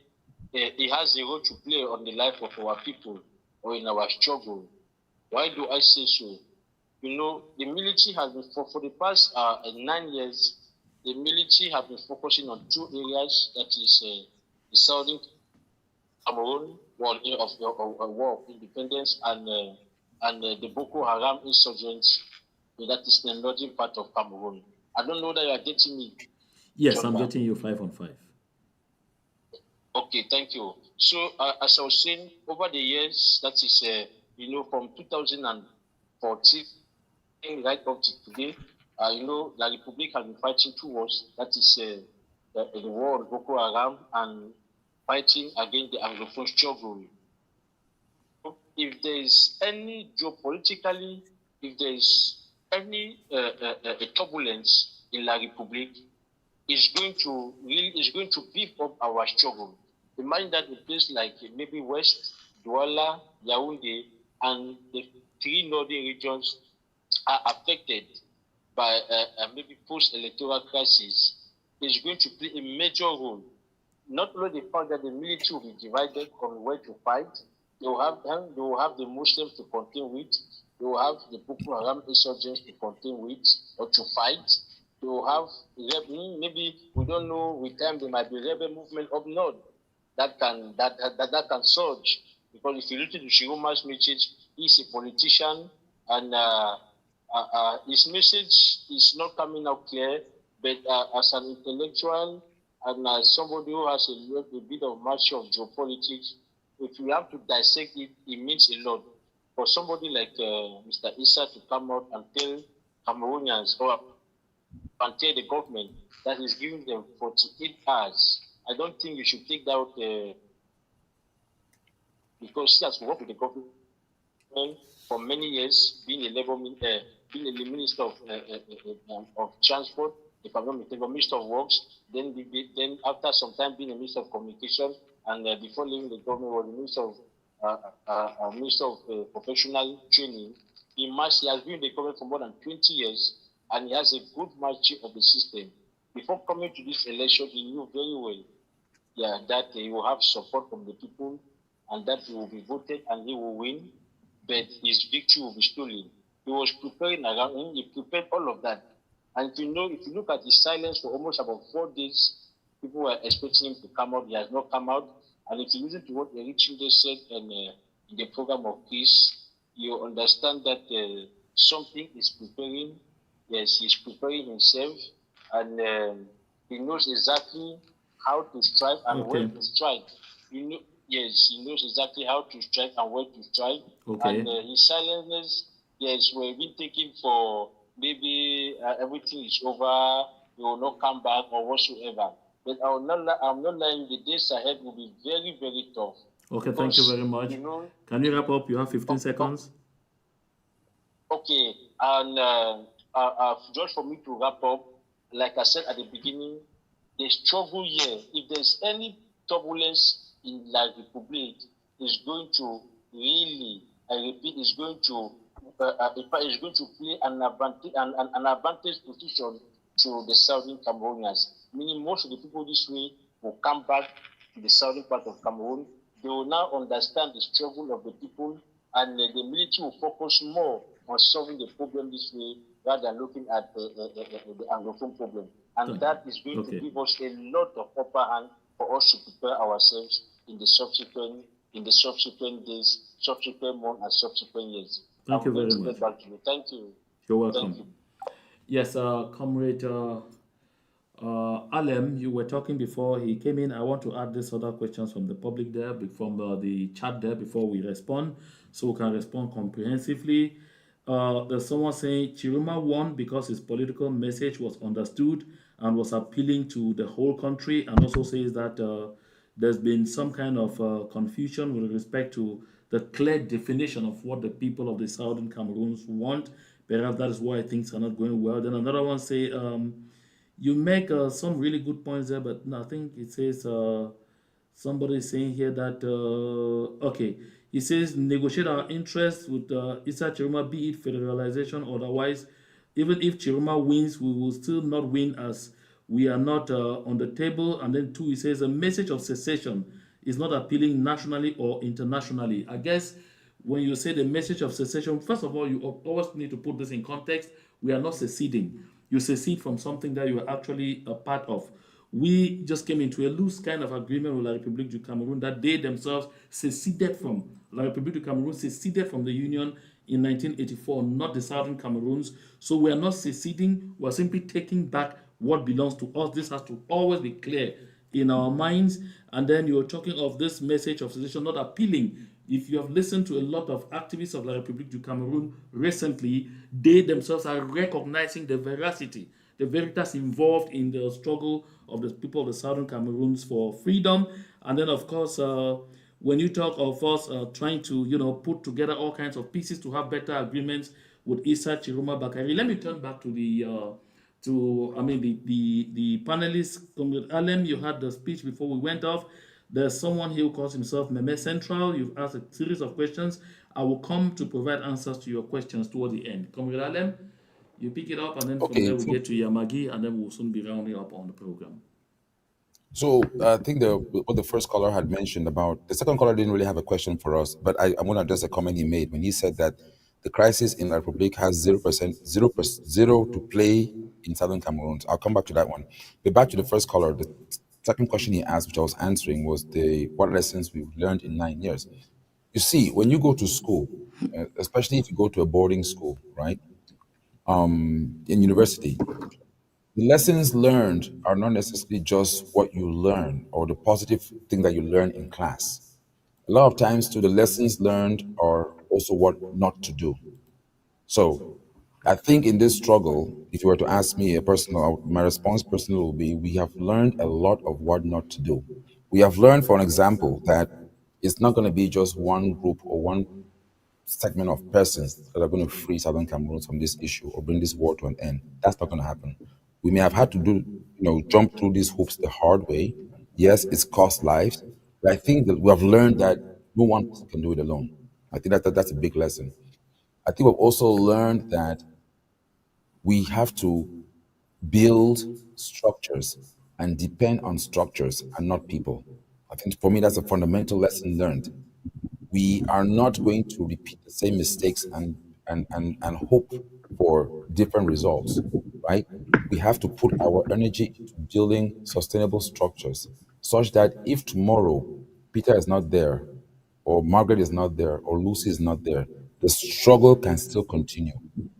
it has a role to play on the life of our people or in our struggle. Why do I say so? You know, the military has been, for the past 9 years, the military have been focusing on two areas, that is the southern Cameroon war of independence and the Boko Haram insurgents, that is the northern part of Cameroon. I don't know that you are getting me, Yes, John I'm Bar. getting you 5 on 5. Okay, thank you. So, as I was saying, over the years, that is, from 2014 right up to today, La Republic has been fighting two wars. That is the war on Boko Haram and fighting against the Anglophone struggle. If there is any geopolitically, if there is any turbulence in La Republic, it's going to beef up our struggle. Imagine that a place like maybe West, Douala, Yaoundé, and the three northern regions are affected by maybe post-electoral crisis, is going to play a major role. Not only the fact that the military will be divided on where to fight, they will have the Muslims to contend with, they will have the Boko Haram insurgents to contend with or to fight. They will have maybe we don't know with time there might be rebel movement up north that can surge, because if you look at the Tchiroma's message, he's a politician, and his message is not coming out clear. But as an intellectual and as somebody who has a bit of mastery of geopolitics, if you have to dissect it, it means a lot. For somebody like Mr. Issa to come out and tell Cameroonians or and tell the government that is giving them 48 hours, I don't think you should take that out because he has worked with the government for many years, being being a minister of transport, if I'm not mistaken, minister of works. Then after some time being a minister of communication, and before leaving the government was the minister of professional training. He has been in the government for more than 20 years, and he has a good mastery of the system. Before coming to this election, he knew very well, that he will have support from the people, and that he will be voted and he will win, but his victory will be stolen. He was preparing around him, he prepared all of that. And if you look at his silence for almost about 4 days, people were expecting him to come out. He has not come out. And if you listen to what Eric Chinde said in the program of peace, you understand that something is preparing. Yes, he's preparing himself, and he knows exactly how to strike and where Okay. to strike. Yes, he knows exactly how to strike and where to strike. And Okay. his silence, yes, we've been taking for maybe everything is over, he will not come back or whatsoever. But I'm not lying, the days ahead will be very, very tough. Okay, thank you very Because, much. Can you wrap up? You have 15 oh, seconds. okay, and just for me to wrap up, like I said at the beginning, the struggle here, if there's any turbulence in La Republique, is going to really, I repeat, in fact, is going to play an advantage position to the southern Cameroonians. Meaning, most of the people this way will come back to the southern part of Cameroon. They will now understand the struggle of the people, and the military will focus more on solving the problem this way rather than looking at the Anglophone problem. And that is going to Okay. give us a lot of upper hand for us to prepare ourselves in the subsequent days, subsequent months, and subsequent years. Thank you I'm going very to much. get back to you. Thank you. You're Thank you. welcome. Yes, Comrade Alem, you were talking before he came in. I want to add these other questions from the public there, from the chat there before we respond, so we can respond comprehensively. There's someone saying Chiruma won because his political message was understood and was appealing to the whole country, and also says that there's been some kind of confusion with respect to the clear definition of what the people of the southern Cameroons want. Perhaps that is why things are not going well. Then another one say, you make some really good points there, but no, I think it says somebody is saying here that okay, he says negotiate our interests with Issa Chiruma, be it federalization or otherwise. Even if Chiruma wins, we will still not win as we are not on the table. And then two, he says a message of secession is not appealing nationally or internationally. I guess when you say the message of secession, first of all, you always need to put this in context. We are not seceding. You secede from something that you are actually a part of. We just came into a loose kind of agreement with La République du Cameroon that they themselves seceded from. La République du Cameroon seceded from the Union in 1984, not the Southern Cameroons. So we are not seceding, we are simply taking back what belongs to us. This has to always be clear in our minds. And then you're talking of this message of secession not appealing. If you have listened to a lot of activists of La République du Cameroon recently, they themselves are recognizing the veracity, the veritas involved in the struggle of the people of the Southern Cameroons for freedom. And then, of course, when you talk of us trying to, put together all kinds of pieces to have better agreements with Issa Chiroma Bakari, let me turn back to the panelists. Comrade Alem, you had the speech before we went off. There's someone here who calls himself Meme Central. You've asked a series of questions. I will come to provide answers to your questions toward the end. Comrade Alem, you pick it up, and then from Okay, there we get to Yamagi, and then we'll soon be rounding up on the program. so I think what the first caller had mentioned about the second caller didn't really have a question for us, but I'm going to address a comment he made when he said that the crisis in La Republic has 0%, 0 to play in Southern Cameroon. I'll come back to that one. But back to the first caller, the second question he asked, which I was answering, was the what lessons we've learned in 9 years. You see, when you go to school, especially if you go to a boarding school, right, in university, the lessons learned are not necessarily just what you learn or the positive thing that you learn in class. A lot of times, too, the lessons learned are also what not to do. So, I think in this struggle, if you were to ask me a personal, my response personally will be we have learned a lot of what not to do. We have learned, for an example, that it's not going to be just one group or one segment of persons that are going to free Southern Cameroon from this issue or bring this war to an end. That's not going to happen. We may have had to jump through these hoops the hard way. Yes, it's cost lives, but I think that we have learned that no one person can do it alone. I think that's a big lesson. I think we've also learned that we have to build structures and depend on structures and not people. I think for me, that's a fundamental lesson learned. We are not going to repeat the same mistakes and hope for different results, right? We have to put our energy into building sustainable structures such that if tomorrow Peter is not there, or Margaret is not there, or Lucy is not there, the struggle can still continue.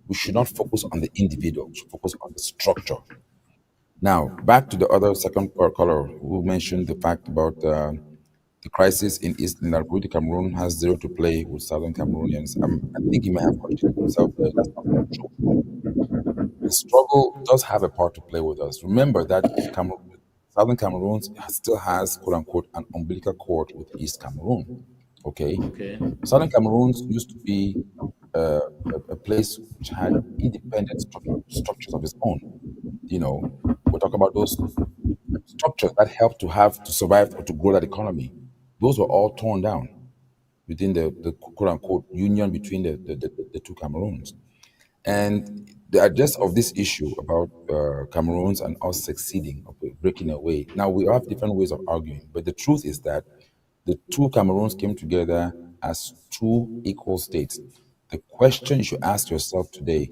We should not focus on the individual, we should focus on the structure. Now, back to the other second caller who mentioned the fact about the crisis in Eastern Republic Cameroon has zero to play with Southern Cameroonians. I think he may have contradicted himself there. That's not quite true. The struggle does have a part to play with us. Remember that Southern Cameroon still has, quote unquote, an umbilical cord with East Cameroon. Okay? Okay. Southern Cameroon used to be a place which had independent structures of its own. We talk about those structures that helped to survive or to grow that economy. Those were all torn down. within the quote unquote union between the two Cameroons. And the address of this issue about Cameroons and us succeeding, okay, breaking away. Now we have different ways of arguing, but the truth is that the two Cameroons came together as two equal states. The question you should ask yourself today: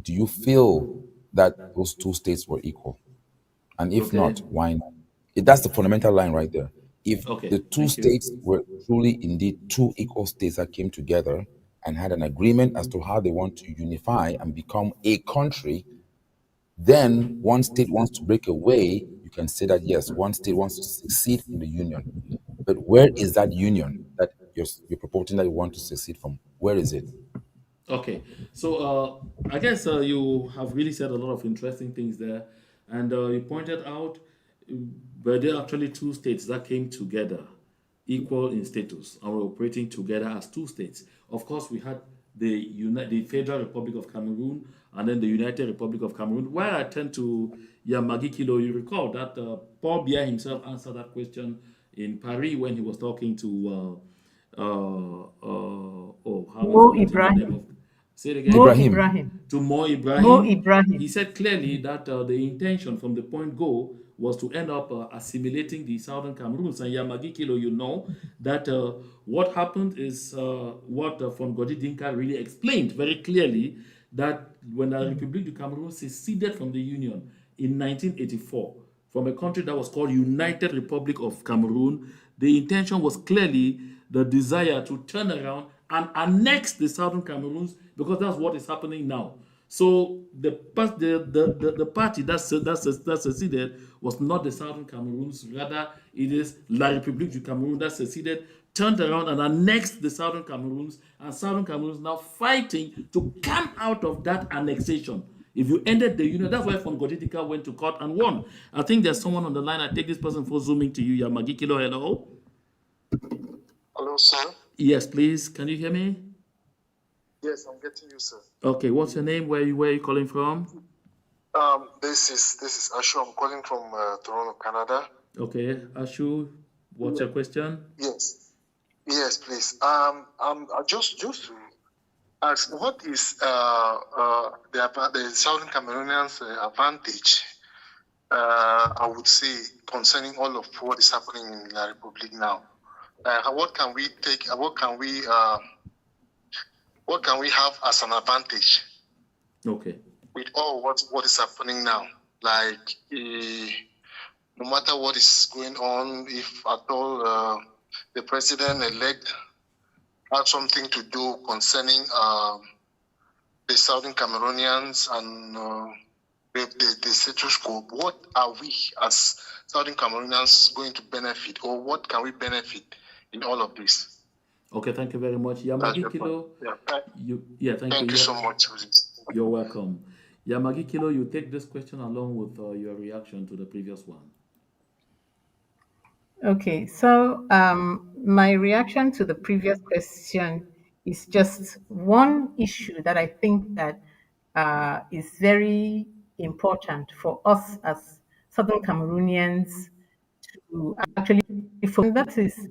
do you feel that those two states were equal? And if Okay. not, why not? That's the fundamental line right there. If Okay. the two Thank you. states were truly indeed two equal states that came together and had an agreement as to how they want to unify and become a country, then one state wants to break away, you can say that yes, one state wants to succeed from the union. But where is that union that you're purporting that you want to succeed from? Where is it? Okay, so I guess you have really said a lot of interesting things there, and you pointed out were there actually two states that came together, equal in status, and were operating together as two states. Of course, we had the Federal Republic of Cameroon and then the United Republic of Cameroon. Where I tend to Yamagi Kilo, you recall that Paul Biya himself answered that question in Paris when he was talking to. How am I Mo forgetting the name Ibrahim. of? Say it Mo again. Ibrahim. Ibrahim. To Mo Mo Ibrahim, Ibrahim. he said clearly that the intention from the point go was to end up assimilating the southern Cameroons. And Yamagi Kilo, you know that what happened is what from Godi Dinka really explained very clearly that when the Republic du Cameroon seceded from the Union in 1984 from a country that was called United Republic of Cameroon, the intention was clearly the desire to turn around and annex the southern Cameroons because that's what is happening now. So the party that seceded was not the southern Cameroons, rather it is La République du Cameroon that seceded, turned around and annexed the southern Cameroons, and southern Cameroons now fighting to come out of that annexation. If you ended the union, that's why Von Goditika went to court and won. I think there's someone on the line. I take this person for zooming to you. Yamagi Kilo, hello. Hello, sir. Yes, please. Can you hear me? Yes, I'm getting you, sir. Okay, what's your name? Where are you calling from? This is Ashu. I'm calling from Toronto, Canada. Okay, Ashu, what's your question? Yes, please. I just to ask, what is the Southern Cameroonians' advantage? I would say concerning all of what is happening in the Republic now. What can we take? What can we have as an advantage? Okay. With all what is happening now, like no matter what is going on, if at all the president-elect had something to do concerning the Southern Cameroonians and the status quo, what are we as Southern Cameroonians going to benefit, or what can we benefit in all of this? Okay, thank you very much. Yamagi Kilo, Thank you so much. You're welcome. Yamagi Kilo, you take this question along with your reaction to the previous one. Okay, so my reaction to the previous question is just one issue that I think that is very important for us as Southern Cameroonians to actually focus. And that is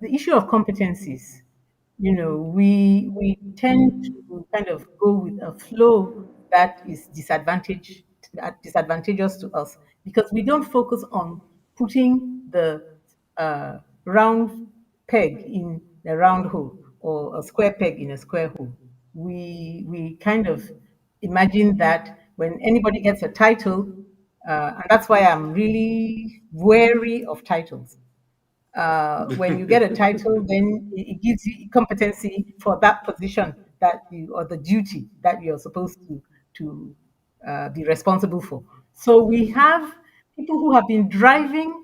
the issue of competencies. You know, we tend to kind of go with a flow that is disadvantageous to us because we don't focus on putting the round peg in a round hole or a square peg in a square hole. We kind of imagine that when anybody gets a title, and that's why I'm really wary of titles. When you get a title, then it gives you competency for that position that you or the duty that you're supposed to be responsible for. So we have people who have been driving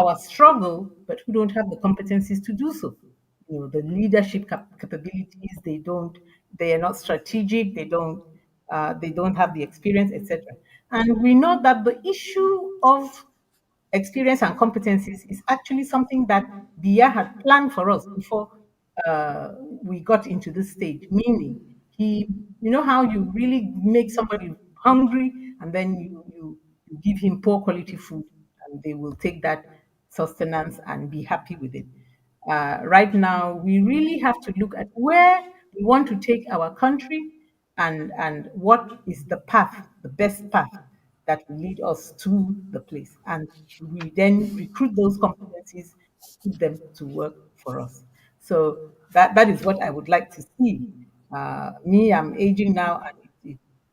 our struggle, but who don't have the competencies to do so. You know, the leadership capabilities. They are not strategic. They don't have the experience, etc. And we know that the issue of experience and competencies is actually something that Bia had planned for us before we got into this stage. Meaning, you know how you really make somebody hungry and then you give him poor quality food and they will take that sustenance and be happy with it. right now, we really have to look at where we want to take our country, and what is the path, the best path that will lead us to the place. And we then recruit those competencies and put them to work for us. So that is what I would like to see. Me, I'm aging now, and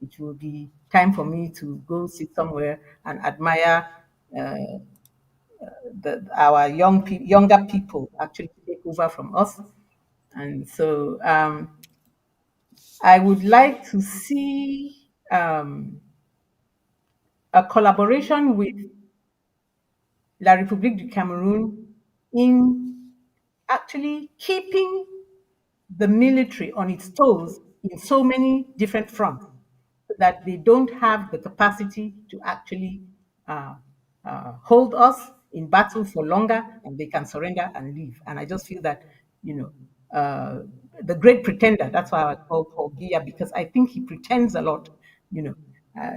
it will be time for me to go sit somewhere and admire uh, our younger people actually take over from us. And so I would like to see a collaboration with La République du Cameroon in actually keeping the military on its toes in so many different fronts, so that they don't have the capacity to actually uh, hold us in battle for longer, and they can surrender and leave. And I just feel that, you know, the great pretender, that's why I call Paul Biya, because I think he pretends a lot, you know.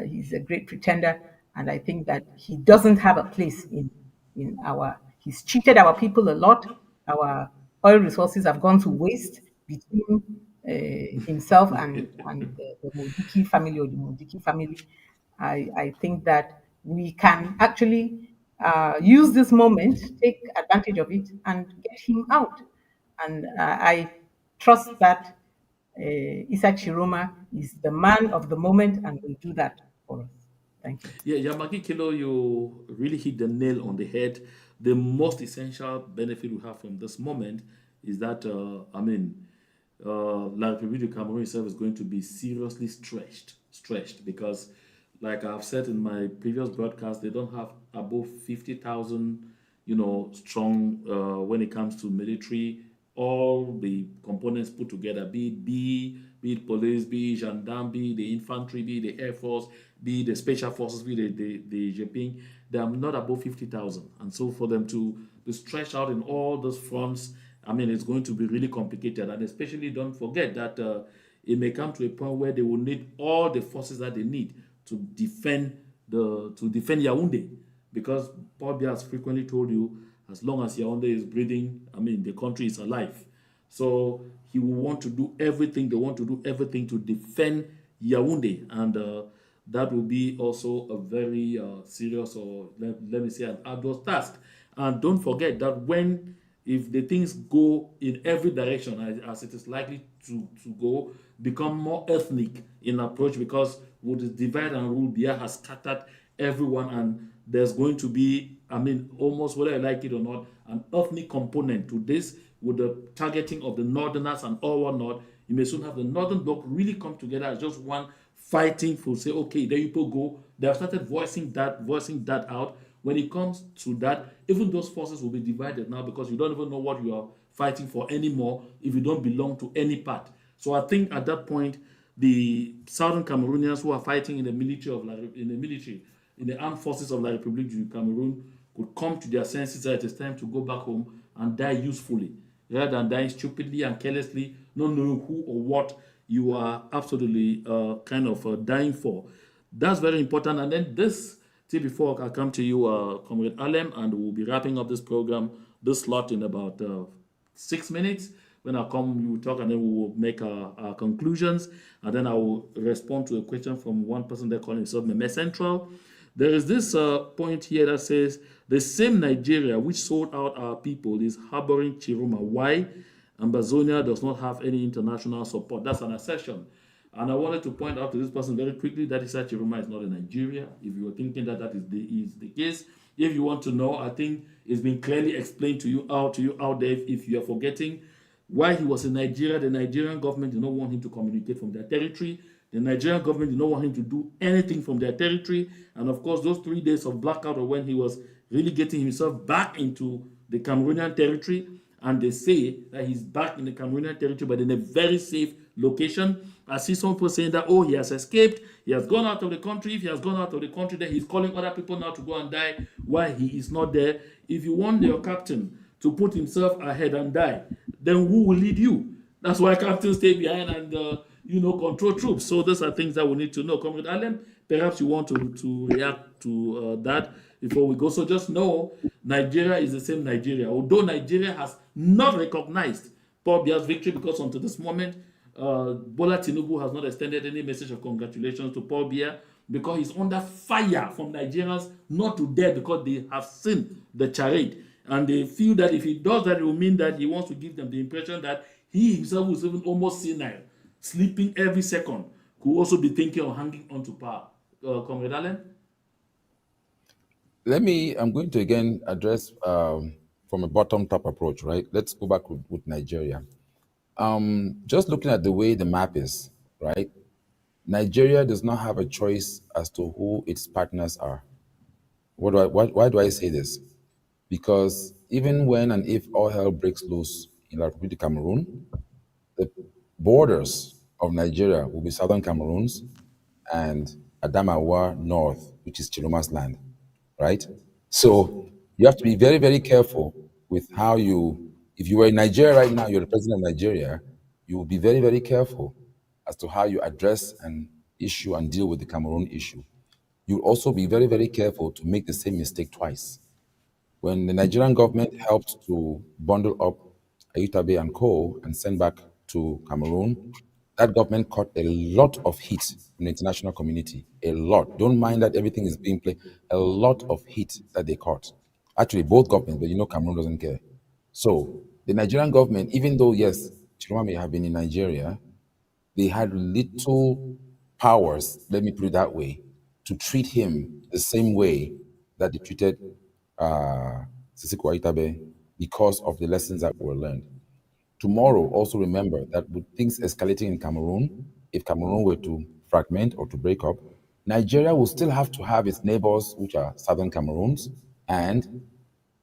He's a great pretender, and I think that he doesn't have a place in our. He's cheated our people a lot. Our oil resources have gone to waste between himself and the Modiki family, or the Modiki family. I think that we can actually use this moment, take advantage of it, and get him out. And I trust that Issa Chiroma is the man of the moment and will do that for us. Thank you. Yeah, Yamaki Kilo, you really hit the nail on the head. The most essential benefit we have from this moment is that, La République du Cameroon itself is going to be seriously stretched because, like I've said in my previous broadcast, they don't have above 50,000, strong when it comes to military. All the components put together, be it police, be it gendarme, be it the infantry, be it the air force, be it the special forces, be it the JPing, they are not above 50,000. And so for them to be stretched out in all those fronts, it's going to be really complicated. And especially don't forget that it may come to a point where they will need all the forces that they need to defend Yaoundé, because Paul Biya has frequently told you, as long as Yaoundé is breathing, the country is alive. So he will want to do everything. They want to do everything to defend Yaoundé, and that will be also a very serious, or let me say, an arduous task. And don't forget that if the things go in every direction as it is likely to go, become more ethnic in approach, because with the divide and rule, Biya has scattered everyone, and there's going to be, almost whether I like it or not, an ethnic component to this, with the targeting of the northerners and all whatnot. You may soon have the northern bloc really come together as just one, fighting for, say, okay, there you go. They have started voicing that out. When it comes to that, even those forces will be divided now, because you don't even know what you are fighting for anymore if you don't belong to any part. So I think at that point, the southern Cameroonians who are fighting in the armed forces of La République du Cameroon could come to their senses that it is time to go back home and die usefully, rather than dying stupidly and carelessly, not knowing who or what you are absolutely dying for. That's very important. And then before I come to you, Comrade Alem, and we'll be wrapping up this program, this slot, in about 6 minutes. When I come, we will talk, and then we will make our conclusions, and then I will respond to a question from one person there calling himself Meme Central. There is this point here that says, the same Nigeria which sold out our people is harboring Tchiroma. Why? Ambazonia does not have any international support. That's an assertion. And I wanted to point out to this person very quickly that Tchiroma is not in Nigeria. If you were thinking that is the case, if you want to know, I think it's been clearly explained to you out there. If you are forgetting, while he was in Nigeria, the Nigerian government did not want him to communicate from their territory. The Nigerian government did not want him to do anything from their territory. And of course, those 3 days of blackout are when he was really getting himself back into the Cameroonian territory. And they say that he's back in the Cameroonian territory, but in a very safe location. I see some people saying that, he has escaped, he has gone out of the country. If he has gone out of the country, then he's calling other people now to go and die while he is not there. If you want your captain to put himself ahead and die, then who will lead you? That's why captains stay behind and control troops. So those are things that we need to know. Comrade Allen, perhaps you want to react to that before we go. So just know Nigeria is the same Nigeria. Although Nigeria has not recognized Paul Biya's victory, because until this moment, Bola Tinubu has not extended any message of congratulations to Paul Biya, because he's under fire from Nigerians not to dare, because they have seen the charade. And they feel that if he does that, it will mean that he wants to give them the impression that he himself is even almost senile, sleeping every second, could also be thinking of hanging on to power. Comrade Allen? I'm going to again address from a bottom top approach, right? Let's go back with Nigeria. Just looking at the way the map is, right? Nigeria does not have a choice as to who its partners are. Why do I say this? Because even when and if all hell breaks loose in La Republic of Cameroon, the borders of Nigeria will be southern Cameroons and Adamawa North, which is Chiroma's land, right? So you have to be very, very careful with how if you were in Nigeria right now, you're the president of Nigeria, you will be very, very careful as to how you address an issue and deal with the Cameroon issue. You'll also be very, very careful to make the same mistake twice. When the Nigerian government helped to bundle up Ayutabe and co and send back to Cameroon, that government caught a lot of heat from the international community. A lot. Don't mind that everything is being played. A lot of heat that they caught. Actually, both governments, but Cameroon doesn't care. So the Nigerian government, even though, yes, Tchiroma may have been in Nigeria, they had little powers, let me put it that way, to treat him the same way that they treated Sisiko Aitabe, because of the lessons that were learned. Tomorrow, also remember that with things escalating in Cameroon, if Cameroon were to fragment or to break up, Nigeria will still have to have its neighbors, which are southern Cameroons, and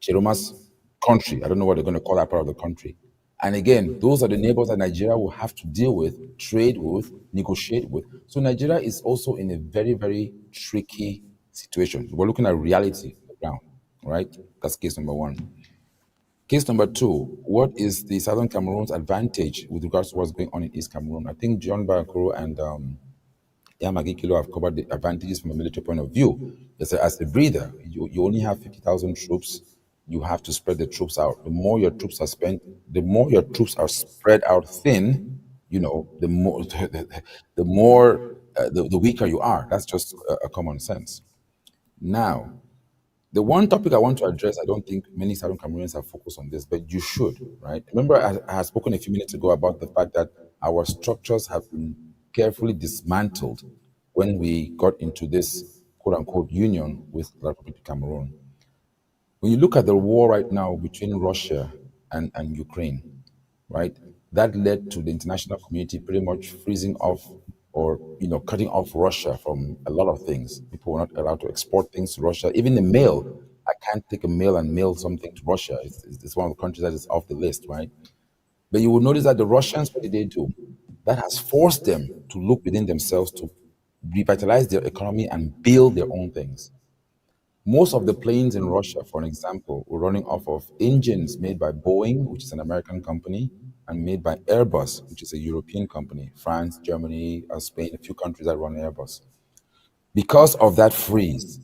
Chiroma's country. I don't know what they're going to call that part of the country. And again, those are the neighbors that Nigeria will have to deal with, trade with, negotiate with. So Nigeria is also in a very, very tricky situation. We're looking at reality on the ground, right? That's case number one. Case number two, what is the Southern Cameroon's advantage with regards to what's going on in East Cameroon? I think John Barakoro and Yamagi Kilo have covered the advantages from a military point of view. As a breather, you only have 50,000 troops. You have to spread the troops out. The more your troops are spent, the more your troops are spread out thin, the more the weaker you are. That's just a common sense. Now, the one topic I want to address, I don't think many Southern Cameroonians have focused on this, but you should, right? Remember, I had spoken a few minutes ago about the fact that our structures have been carefully dismantled when we got into this quote unquote union with the Republic of Cameroon. When you look at the war right now between Russia and Ukraine, right, that led to the international community pretty much freezing off or cutting off Russia from a lot of things. People were not allowed to export things to Russia. Even the mail, I can't take a mail and mail something to Russia. It's one of the countries that is off the list, right? But you will notice that the Russians, what did they do? That has forced them to look within themselves to revitalize their economy and build their own things. Most of the planes in Russia, for an example, were running off of engines made by Boeing, which is an American company, and made by Airbus, which is a European company. France, Germany, Spain, a few countries that run Airbus. Because of that freeze,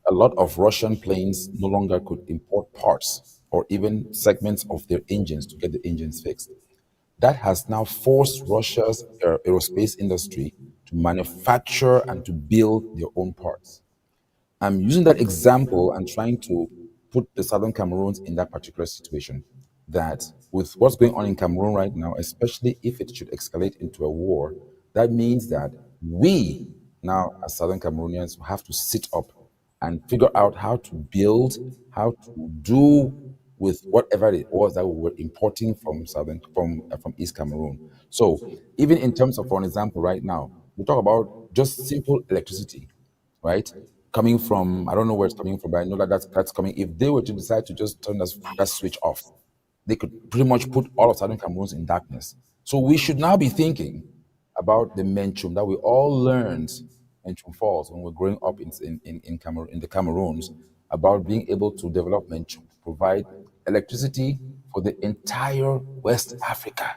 a lot of Russian planes no longer could import parts or even segments of their engines to get the engines fixed. That has now forced Russia's aerospace industry to manufacture and to build their own parts. I'm using that example and trying to put the Southern Cameroons in that particular situation. That with what's going on in Cameroon right now, especially if it should escalate into a war, that means that we now, as Southern Cameroonians, have to sit up and figure out how to build, how to do with whatever it was that we were importing from from East Cameroon. So even in terms of, for an example, right now, we talk about just simple electricity, right? Coming from, I don't know where it's coming from, but I know that that's coming. If they were to decide to just turn that switch off, they could pretty much put all of Southern Cameroons in darkness. So we should now be thinking about the menchum that we all learned menchum falls when we're growing up in Cameroon, in the Cameroons, about being able to develop menchum, to provide electricity for the entire West Africa.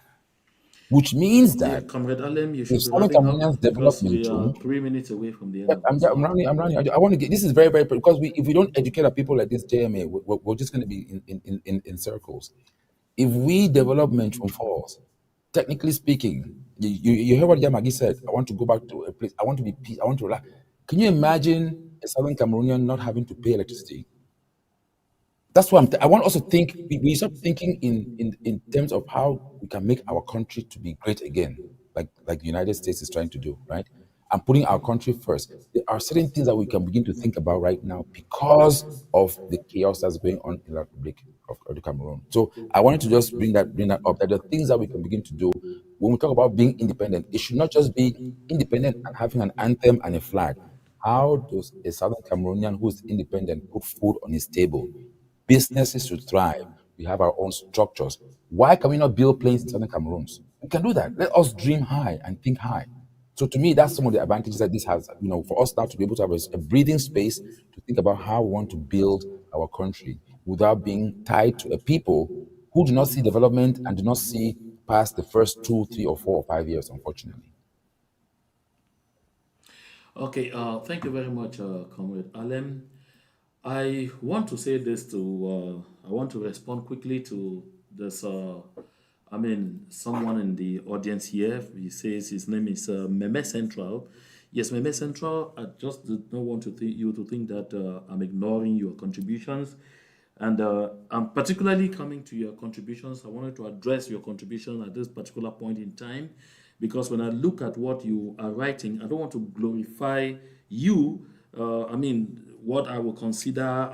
which means Yeah, that Comrade Alem, you if should be Southern wrapping up Cameroonians develop because we are military, 3 minutes away from the end yep, of this. I'm running. I want to get. This is very, very because if we don't educate our people like this JMA, we're just going to be in circles. If we develop Mentrum Falls, technically speaking, you heard what Yamagi said. I want to go back to a place. I want to be peace. I want to relax. Can you imagine a Southern Cameroonian not having to pay electricity? That's why I want us to think. We start thinking in terms of how we can make our country to be great again, like the United States is trying to do, right? And putting our country first. There are certain things that we can begin to think about right now because of the chaos that's going on in the Republic of the Cameroon. So I wanted to just bring that up. That there are things that we can begin to do when we talk about being independent. It should not just be independent and having an anthem and a flag. How does a Southern Cameroonian who is independent put food on his table? Businesses should thrive. We have our own structures. Why can we not build planes in Southern Cameroons? We can do that. Let us dream high and think high. So to me, that's some of the advantages that this has, for us now to be able to have a breathing space to think about how we want to build our country without being tied to a people who do not see development and do not see past the first 2, 3, or 4 or 5 years, unfortunately. Okay, thank you very much, Comrade Alem. I want to say this I want to respond quickly to this. Someone in the audience here, he says his name is Meme Central. Yes, Meme Central, I just did not want you to think that I'm ignoring your contributions. And I'm particularly coming to your contributions. I wanted to address your contribution at this particular point in time because when I look at what you are writing, I don't want to glorify you. What I will consider,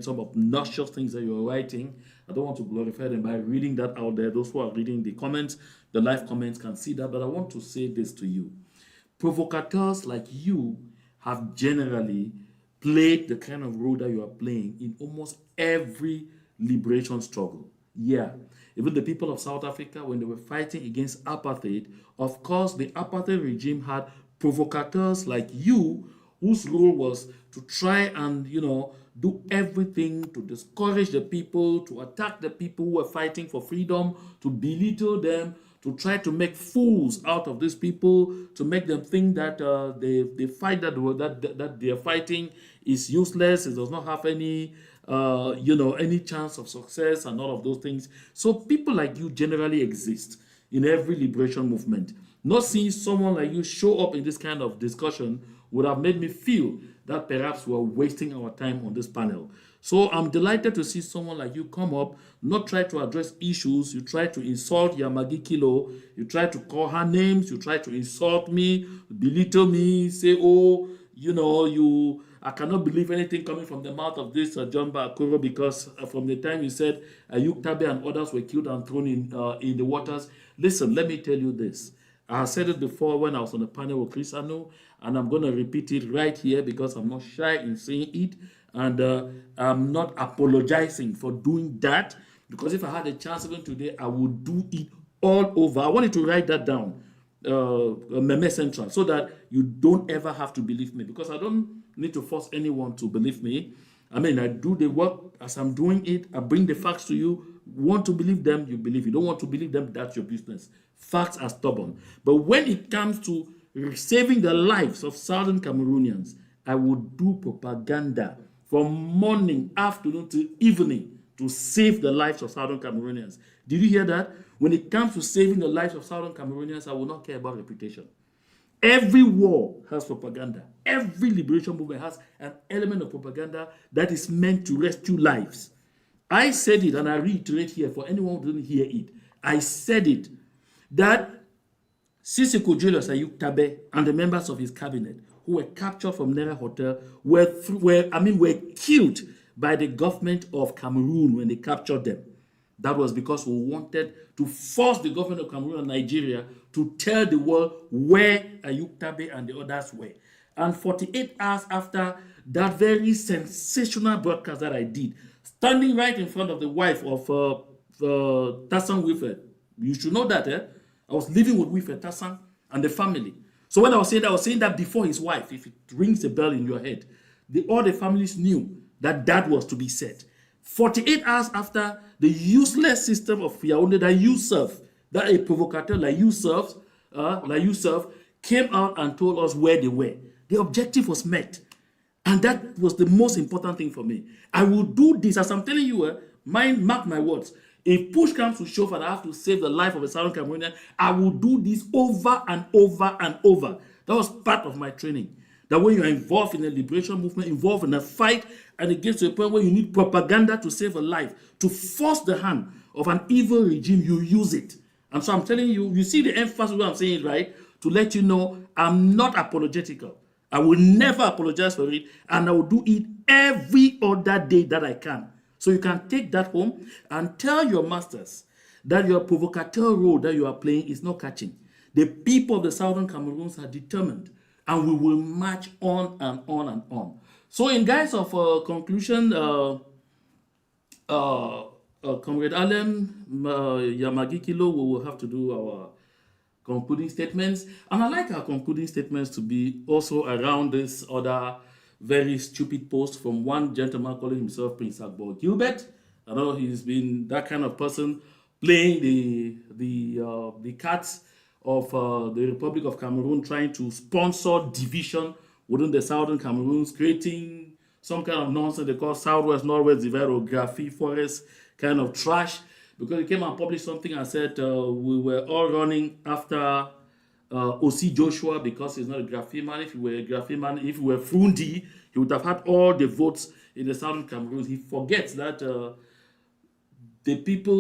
some obnoxious things that you're writing. I don't want to glorify them by reading that out there. Those who are reading the comments, the live comments can see that. But I want to say this to you. Provocateurs like you have generally played the kind of role that you are playing in almost every liberation struggle. Yeah. Even the people of South Africa, when they were fighting against apartheid, of course, the apartheid regime had provocateurs like you, whose role was to try and, do everything to discourage the people, to attack the people who were fighting for freedom, to belittle them, to try to make fools out of these people, to make them think that the fight that they are fighting is useless, it does not have any any chance of success and all of those things. So people like you generally exist in every liberation movement. Not seeing someone like you show up in this kind of discussion would have made me feel that perhaps we're wasting our time on this panel. So I'm delighted to see someone like you come up, not try to address issues. You try to insult Yamagi Kilo. You try to call her names. You try to insult me, belittle me, say, oh, I cannot believe anything coming from the mouth of this John Bakuro because from the time you said Ayuk Tabe and others were killed and thrown in the waters. Listen, let me tell you this. I have said it before when I was on the panel with Chris Anu, and I'm going to repeat it right here because I'm not shy in saying it, and I'm not apologizing for doing that because if I had a chance even today, I would do it all over. I wanted to write that down, Meme Central, so that you don't ever have to believe me because I don't need to force anyone to believe me. I do the work as I'm doing it. I bring the facts to you. Want to believe them, you believe. You don't want to believe them, that's your business. Facts are stubborn. But when it comes to saving the lives of Southern Cameroonians, I would do propaganda from morning, afternoon to evening to save the lives of Southern Cameroonians. Did you hear that? When it comes to saving the lives of Southern Cameroonians, I will not care about reputation. Every war has propaganda. Every liberation movement has an element of propaganda that is meant to rescue lives. I said it and I reiterate here for anyone who didn't hear it. I said it that Sisiko Julius Ayuk Tabe and the members of his cabinet who were captured from Nera Hotel were killed by the government of Cameroon when they captured them. That was because we wanted to force the government of Cameroon and Nigeria to tell the world where Ayuk Tabe and the others were. And 48 hours after that very sensational broadcast that I did, standing right in front of the wife of Tassan Wilfred, you should know that, I was living with Wilfred Tassan and the family. So when I was saying that before his wife, if it rings a bell in your head, all the families knew that was to be said. 48 hours after the useless system of Yaoundé that you serve that a provocateur like Yusuf, came out and told us where they were. The objective was met. And that was the most important thing for me. I will do this, as I'm telling you, mark my words. If push comes to shove and I have to save the life of a Southern Cameroonian, I will do this over and over and over. That was part of my training. That when you're involved in a liberation movement, involved in a fight, and it gets to a point where you need propaganda to save a life, to force the hand of an evil regime, you use it. And so I'm telling you, you see the emphasis what I'm saying, right? To let you know, I'm not apologetical. I will never apologize for it, and I will do it every other day that I can. So you can take that home and tell your masters that your provocateur role that you are playing is not catching. The people of the Southern Cameroons are determined, and we will march on and on and on. So in guise of conclusion, Comrade Alem Yamagikilo, we will have to do our concluding statements. And I like our concluding statements to be also around this other very stupid post from one gentleman calling himself Prince Agbo Gilbert. I know he's been that kind of person playing the cards of the Republic of Cameroon, trying to sponsor division within the Southern Cameroons, creating some kind of nonsense they call Southwest Northwest Divide or Graffiti Forest kind of trash, because he came and published something and said we were all running after O.C. Joshua because he's not a graffiti man. If he were a graffiti man, if he were Frundi, he would have had all the votes in the Southern Cameroon. He forgets that the people